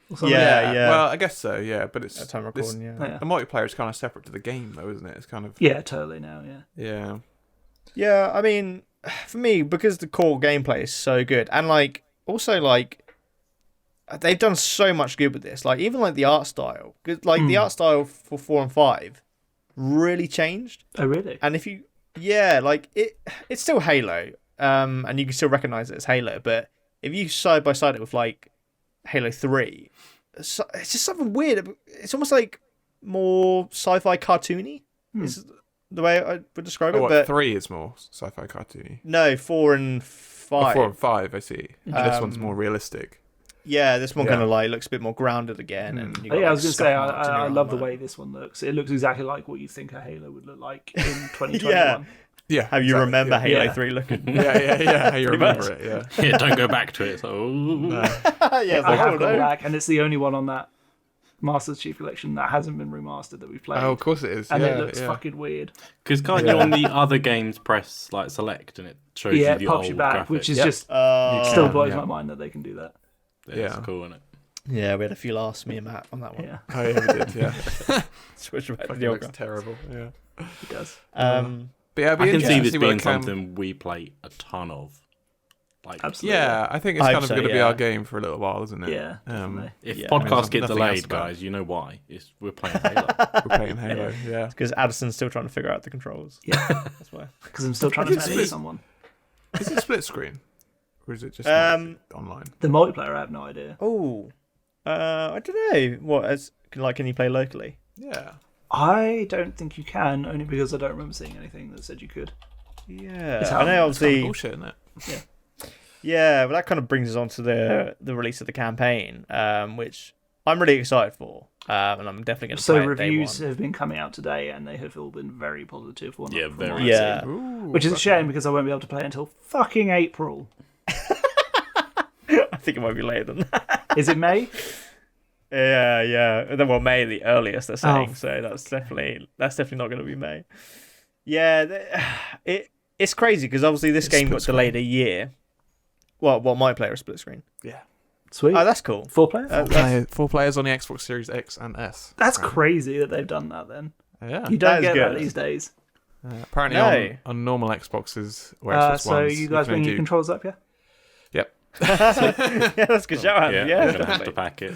B: Or something.
A: Yeah.
C: Well, I guess so. Yeah, but it's
A: At time
C: this-
A: recording, yeah.
B: Yeah.
C: the multiplayer is kind of separate to the game, though, isn't it? It's kind of
B: Yeah, totally now. Yeah.
C: yeah.
A: Yeah, I mean, for me, because the core gameplay is so good, and like also like they've done so much good with this. Like even like the art style, 'cause, like the art style for 4 and 5 really changed.
B: Oh, really?
A: And if you, yeah, like it's still Halo, and you can still recognize it as Halo. But if you side by side it with like Halo 3, it's just something weird. It's almost like more sci-fi cartoony. Is the way I would describe it.
C: What,
A: But
C: 3 is more sci-fi cartoony.
A: no, 4 and 5.
C: 4 and 5, I see. And this one's more realistic.
A: Yeah, this one
C: Yeah.
A: kind of like looks a bit more grounded again. And you got,
B: Yeah, I
A: like,
B: was going to
A: scuff
B: say,
A: marks in
B: I
A: your
B: love the
A: armor.
B: way this one looks. It looks exactly like what you think a Halo would look like in 2021.
C: Yeah.
A: How you
C: exactly,
A: remember
C: yeah.
A: Halo
B: Yeah.
A: 3 looking.
C: Yeah. How you
A: Pretty
C: remember
A: much.
C: it? Yeah.
D: Yeah, don't go back to it. So,
A: yeah, it's
B: I
A: like,
B: have
A: oh,
B: gone
A: no.
B: back, and it's the only one on that Master Chief Collection that hasn't been remastered that we've played.
C: Oh, of course it is.
B: and
C: yeah,
B: it looks
C: yeah.
B: fucking weird.
D: because can't you on the other games press like select and it shows
B: Yeah,
D: you
B: it
D: the
B: pops
D: old
B: you back,
D: graphics?
B: which is
C: Yep.
B: just still blows
C: yeah.
B: my mind that they can do that.
D: Yeah,
C: Yeah.
D: it's cool, isn't it?
A: Yeah, we had a few laughs, me and Matt, on that one.
B: Yeah,
C: Oh, yeah, we did. Yeah.
A: Switch back to
C: Fucking
A: the old
C: looks
A: guy.
C: terrible. Yeah.
B: it does.
C: But
A: Um,
C: yeah, it'd be
D: I can
C: interesting
D: see
C: to
D: this
C: what
D: being
C: it can-
D: something we play a ton of. Like,
B: Absolutely.
C: Yeah, I think it's
A: I
C: kind
A: hope
C: of
A: so,
C: going to be
A: yeah.
C: our game for a little while, isn't it?
B: Yeah, definitely.
D: if
A: Yeah.
D: podcasts
C: There's
D: get
C: nothing else
D: delayed,
C: about it.
D: guys, you know why? We're playing Halo.
C: We're playing Halo. Yeah.
A: because Addison's still trying to figure out the controls.
B: Yeah,
A: That's why.
B: because I'm still trying to
C: It's
B: marry
C: split.
B: someone.
C: Is it split screen, or is it just online?
B: The multiplayer, I have no idea.
A: Oh, I don't know. What? Can you play locally?
C: Yeah.
B: I don't think you can, only because I don't remember seeing anything that said you could.
A: Yeah,
B: It's
A: I
B: how-
A: know.
C: It's kind of
A: Obviously,
C: bullshit, isn't it?
A: yeah, but that kind of brings us on to the release of the campaign, which I'm really excited for, and I'm definitely going to
B: So
A: play it
B: reviews
A: day one.
B: have been coming out today, and they have all been very positive. One
D: Yeah,
B: from
D: very.
B: what I've
A: Yeah.
B: seen.
C: Ooh,
B: Which is a shame because I won't be able to play until fucking April.
A: I think it might be later than that.
B: Is it May?
A: Yeah. Well, May the earliest they're saying,
B: Oh.
A: so that's definitely not going to be May. Yeah, it's crazy because obviously this game got delayed a year. Well, my player is split screen.
C: Yeah.
B: Sweet.
A: Oh, that's cool.
B: 4 players?
C: 4 players on the Xbox Series X and S.
B: That's crazy that they've done that then.
C: Yeah.
B: You don't
A: is
B: get that
A: good.
B: these days.
C: Apparently
A: No.
C: on normal Xboxes or Xbox
B: So
C: Ones,
B: you guys
C: can
B: bring
C: only
B: your
C: do-
B: controls up, yeah?
C: Yep.
A: Yeah, that's a good shout out.
D: Yeah,
A: Yeah,
D: I'm gonna have
A: definitely.
D: to pack it.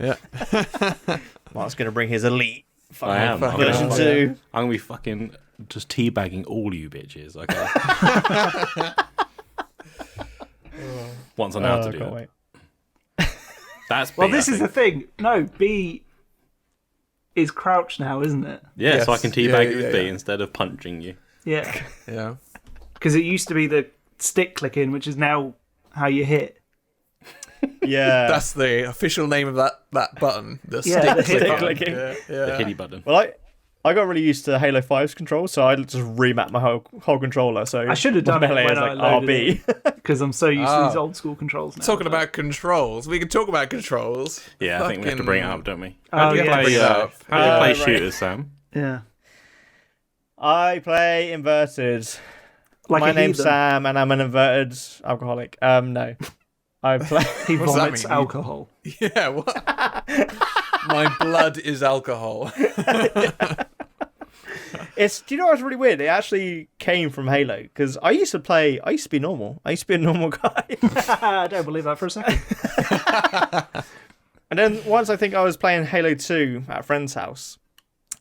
C: Yeah.
A: Mark's going to bring his elite
D: I am. I'm gonna,
A: version
C: Yeah.
A: 2.
D: I'm gonna be fucking just teabagging all you bitches. Okay. Once I know how to do
A: can't
D: it.
A: wait.
D: That's
B: Well,
D: B,
B: this
D: I
B: is the
D: think.
B: thing. No, B is crouched now, isn't it?
D: Yeah, so I
C: Yes.
D: can teabag
C: Yeah,
D: you with
C: yeah,
D: B
C: yeah.
D: instead of punching you.
B: Yeah.
C: Yeah.
B: Because it used to be the stick clicking, which is now how you hit.
A: Yeah.
C: That's the official name of that button. The
B: Yeah, the
C: stick
B: hit
C: clicking.
A: button.
C: Yeah.
D: The hitty button.
A: Well, I got really used to Halo 5's controls, so I just remapped my whole controller. So
B: I should have done it
A: melee
B: when
A: is
B: I
A: like
B: loaded
A: RB.
B: because I'm so used to these old school controls now.
C: Talking about controls, we can talk about controls.
D: Yeah, I think we have to bring it up, don't we?
B: Oh,
C: We have to
B: yeah.
C: bring it up.
D: How do you play
A: right.
D: shooters, Sam?
B: Yeah.
A: I play inverted.
B: Like
A: My
B: a
A: name's
B: heathen.
A: Sam, and I'm an inverted alcoholic. No, I play.
B: He
C: What's that
B: vomits
C: mean?
B: alcohol.
C: Yeah, what? My blood is alcohol.
A: Do you know what's really weird? It actually came from Halo because I used to be normal. I used to be a normal guy.
B: I don't believe that for a second.
A: And then once I think I was playing Halo 2 at a friend's house,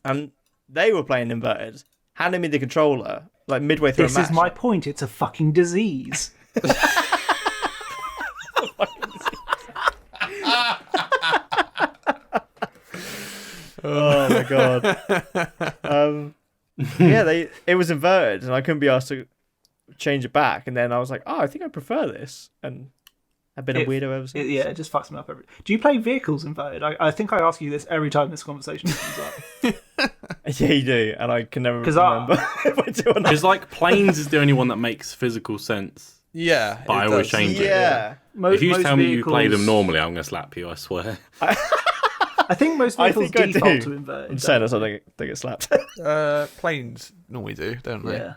A: and they were playing inverted, handed me the controller like midway through
B: This
A: a match.
B: is my point. It's a fucking disease.
A: Oh my god. Yeah, it was inverted, and I couldn't be asked to change it back. And then I was like, oh, I think I prefer this, and I've been a weirdo ever since.
B: It just fucks me up. Do you play vehicles inverted? I think I ask you this every time this conversation comes up.
A: Yeah, you do, and I can never
B: 'Cause
A: remember if I do or not.
D: Because like planes is the only one that makes physical sense.
C: Yeah.
D: But I always change it.
A: Yeah.
D: If you tell me you play them
B: vehicles-
D: normally, I'm gonna slap you. I swear.
B: I think most
A: I
B: vehicles
A: think I
B: default
A: do.
B: to inverted.
A: I'm saying that's I they get slapped.
C: Planes normally do, don't they?
B: Yeah.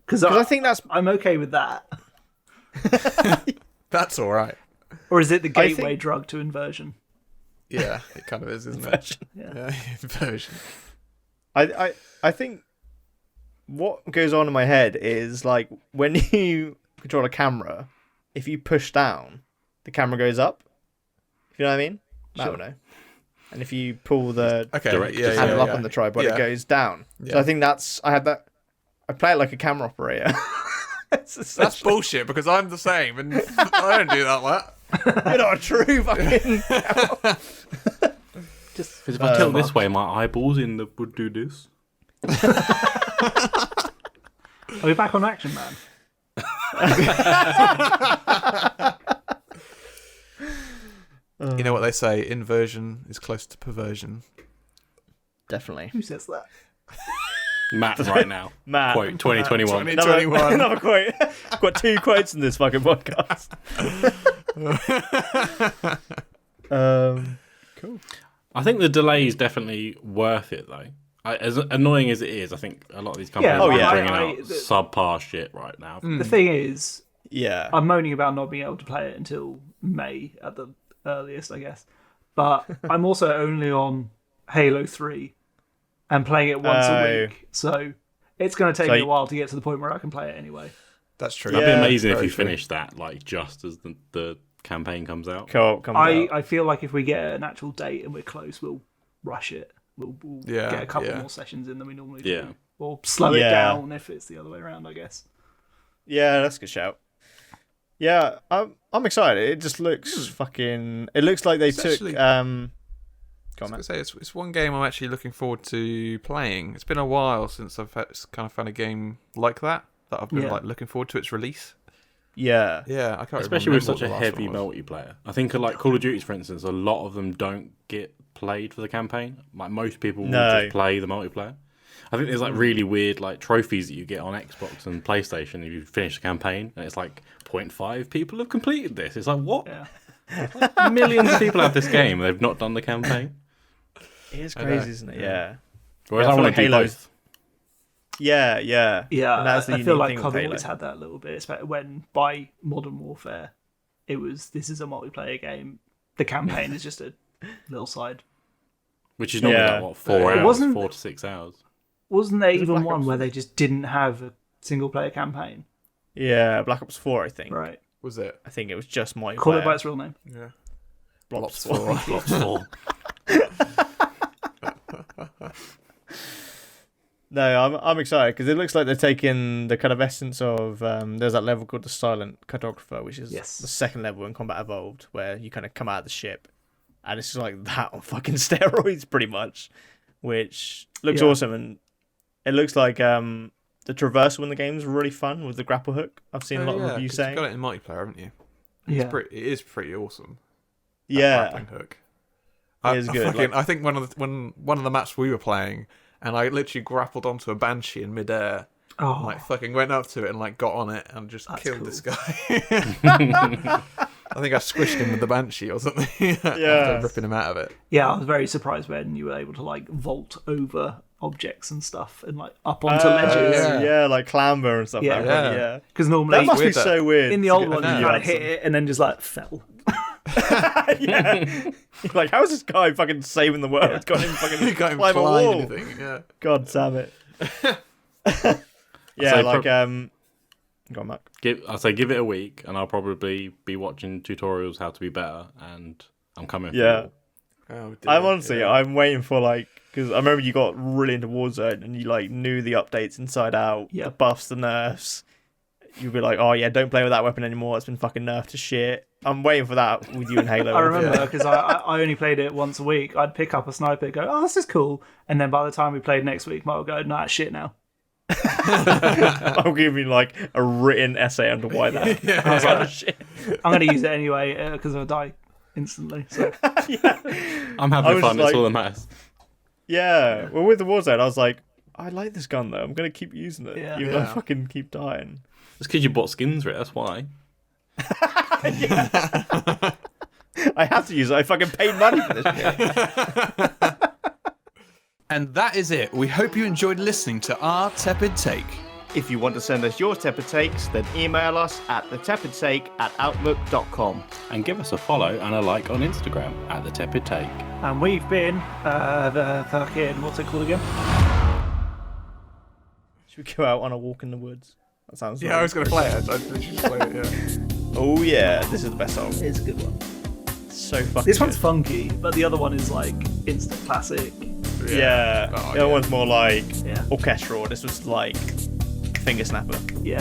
B: Because
A: I think that's
B: I'm okay with that.
C: That's all right.
B: Or is it the
A: I
B: gateway
A: think-
B: drug to inversion?
C: Yeah, it kind of is, isn't it?
A: Inversion.
C: Yeah, inversion.
A: I think what goes on in my head is like when you control a camera, if you push down, the camera goes up. If you know what I mean? I don't know. And if you pull the
C: Okay,
D: Direct
C: yeah,
D: to
A: handle
C: yeah,
A: up
C: yeah.
A: on the tripod,
C: Yeah.
A: it goes down. So
C: Yeah.
A: I think I play it like a camera operator.
C: That's bullshit because I'm the same and I don't do that.
A: You're not a true fucking.
D: Because if I tilt this way, my eyeballs would do this.
B: Are we back on Action Man?
C: You know what they say? Inversion is close to perversion.
A: Definitely.
B: Who says that?
D: Matt right now.
A: Matt.
D: Quote 2021.
A: Another quote. I've got 2 quotes in this fucking podcast. Cool.
D: I think the delay is definitely worth it though. As annoying as it is, I think a lot of these companies
B: Yeah,
A: oh,
D: are
A: yeah.
D: bringing
B: I-
D: out subpar shit right now.
B: The thing is,
A: Yeah.
B: I'm moaning about not being able to play it until May at the earliest, I guess. But I'm also only on Halo 3 and playing it once a week. So it's going to take me a while to get to the point where I can play it anyway.
C: That's true.
D: That'd be amazing if
C: very
D: you
C: true.
D: finish that like just as the campaign comes out.
A: Co-op comes out.
B: I feel like if we get an actual date and we're close, we'll rush it. We'll
C: Yeah,
B: get a couple
C: yeah.
B: more sessions in than we normally do.
D: Yeah.
B: Or slow it
A: Yeah.
B: down if it's the other way around, I guess.
A: Yeah, that's a good shout. Yeah, I'm excited. It just looks fucking. It looks like they
C: It's
A: took.
C: actually-
A: Go on,
C: I was
A: man.
C: gonna say it's one game I'm actually looking forward to playing. It's been a while since I've kind of found a game like that I've been
B: Yeah.
C: like looking forward to its release.
A: Yeah.
C: Yeah, I can't
D: Especially
C: remember
D: with such
C: what
D: a
C: the last
D: heavy
C: one was.
D: multiplayer. I think like Call of Duty, for instance, a lot of them don't get played for the campaign. Like most people will
A: No.
D: just play the multiplayer. I think there's like really weird like trophies that you get on Xbox and PlayStation if you finish the campaign, and it's like 0.5 people have completed this. It's like what?
B: Yeah.
D: Millions of people have this game and they've not done the campaign.
A: It is
C: I know,
A: crazy, isn't it? Yeah.
D: Whereas
A: Yeah, I
D: I
A: feel
D: want
A: like
D: to do
A: Halo's-
D: both.
A: Yeah, yeah.
B: Yeah,
A: And that's the
B: I feel
A: unique
B: like
A: thing with
B: COD
A: Halo.
B: always had that a little bit, especially when by Modern Warfare, this is a multiplayer game. The campaign is just a little side.
D: Which is normally
A: Yeah.
D: like what, 4
B: It
D: hours,
B: wasn't-
D: 4 to 6 hours.
B: Wasn't there
A: Was it
B: even
A: Black
B: one
A: Ops?
B: where they just didn't have a single player campaign?
A: Yeah, Black Ops 4, I think.
B: Right.
C: Was it?
A: I think it was just multiplayer.
B: Call it by its real name.
C: Yeah.
A: Blops
C: Blops
A: 4.
D: Lots 4.
A: No, I'm excited because it looks like they're taking the kind of essence of there's that level called the Silent Cartographer, which is
B: Yes.
A: the second level in Combat Evolved, where you kind of come out of the ship, and it's just like that on fucking steroids, pretty much, which looks
B: Yeah.
A: awesome, and it looks like the traversal in the game is really fun with the grapple hook. I've seen a lot of reviews
C: 'cause
A: saying.
C: you've got it in multiplayer, haven't you?
B: Yeah.
C: It is pretty awesome.
A: Yeah,
C: grappling hook.
A: it is good.
C: I think one of the maps we were playing, and I literally grappled onto a banshee in midair.
B: Oh,
C: And, like fucking went up to it and like got on it and just killed this guy. I think I squished him with the banshee or something. After ripping him out of it.
B: yeah, I was very surprised when you were able to like vault over objects and stuff and like up onto ledges.
A: Yeah, like clamber and stuff.
B: Yeah.
A: like that. Yeah.
B: Because normally
A: That must be
C: weird,
A: so weird.
B: in the old one,
C: I
B: you
C: know.
B: kind of hit it and then just like fell.
A: Yeah. Like, how is this guy fucking saving the world? Got him fucking
C: You can't even
A: climb a
C: climb
A: wall.
C: anything. Yeah.
A: God damn it. Yeah,
D: So
A: like go on, Mac.
D: I'll say give it a week, and I'll probably be watching tutorials how to be better, and I'm coming. For
A: Yeah.
D: you.
C: Oh, dear.
A: I'm honestly,
C: Yeah.
A: I'm waiting for like, because I remember you got really into Warzone and you like knew the updates inside out,
B: Yeah.
A: the buffs, the nerfs. You'd be like, oh yeah, don't play with that weapon anymore. It's been fucking nerfed to shit. I'm waiting for that with you and Halo.
B: I remember because I only played it once a week. I'd pick up a sniper, go, oh, this is cool, and then by the time we played next week, Mark would go, nah, it's shit now.
A: I'll give you like a written essay on why that. I was like, shit.
B: I'm going to use it anyway because I'll die instantly. So
D: I'm
A: I
D: having
A: was
D: fun.
A: just
D: It's all
A: like-
D: that matters.
A: Yeah. Well, with the Warzone, I was like, I like this gun though. I'm gonna keep using it.
B: Yeah.
A: Even though I
C: Yeah.
A: fucking keep dying.
D: It's because you bought skins for it. That's why.
A: I have to use it. I fucking paid money for this shit.
C: And that is it. We hope you enjoyed listening to our Tepid Take.
A: If you want to send us your tepid takes, then email us at thetepidtake@outlook.com.
D: And give us a follow and a like on Instagram at the Tepid Take.
B: and we've been the fucking what's it called again?
A: Should we go out on a walk in the woods? That sounds.
C: Yeah, I was going to play it. I literally just played it, yeah.
A: Oh yeah, this is the best song.
B: It's a good one.
A: So fucking.
B: This one's
A: good.
B: funky, but the other one is like instant classic.
A: Yeah,
C: Oh,
A: the other one's more like
B: Yeah.
A: orchestral. This was like finger snapper.
B: Yeah.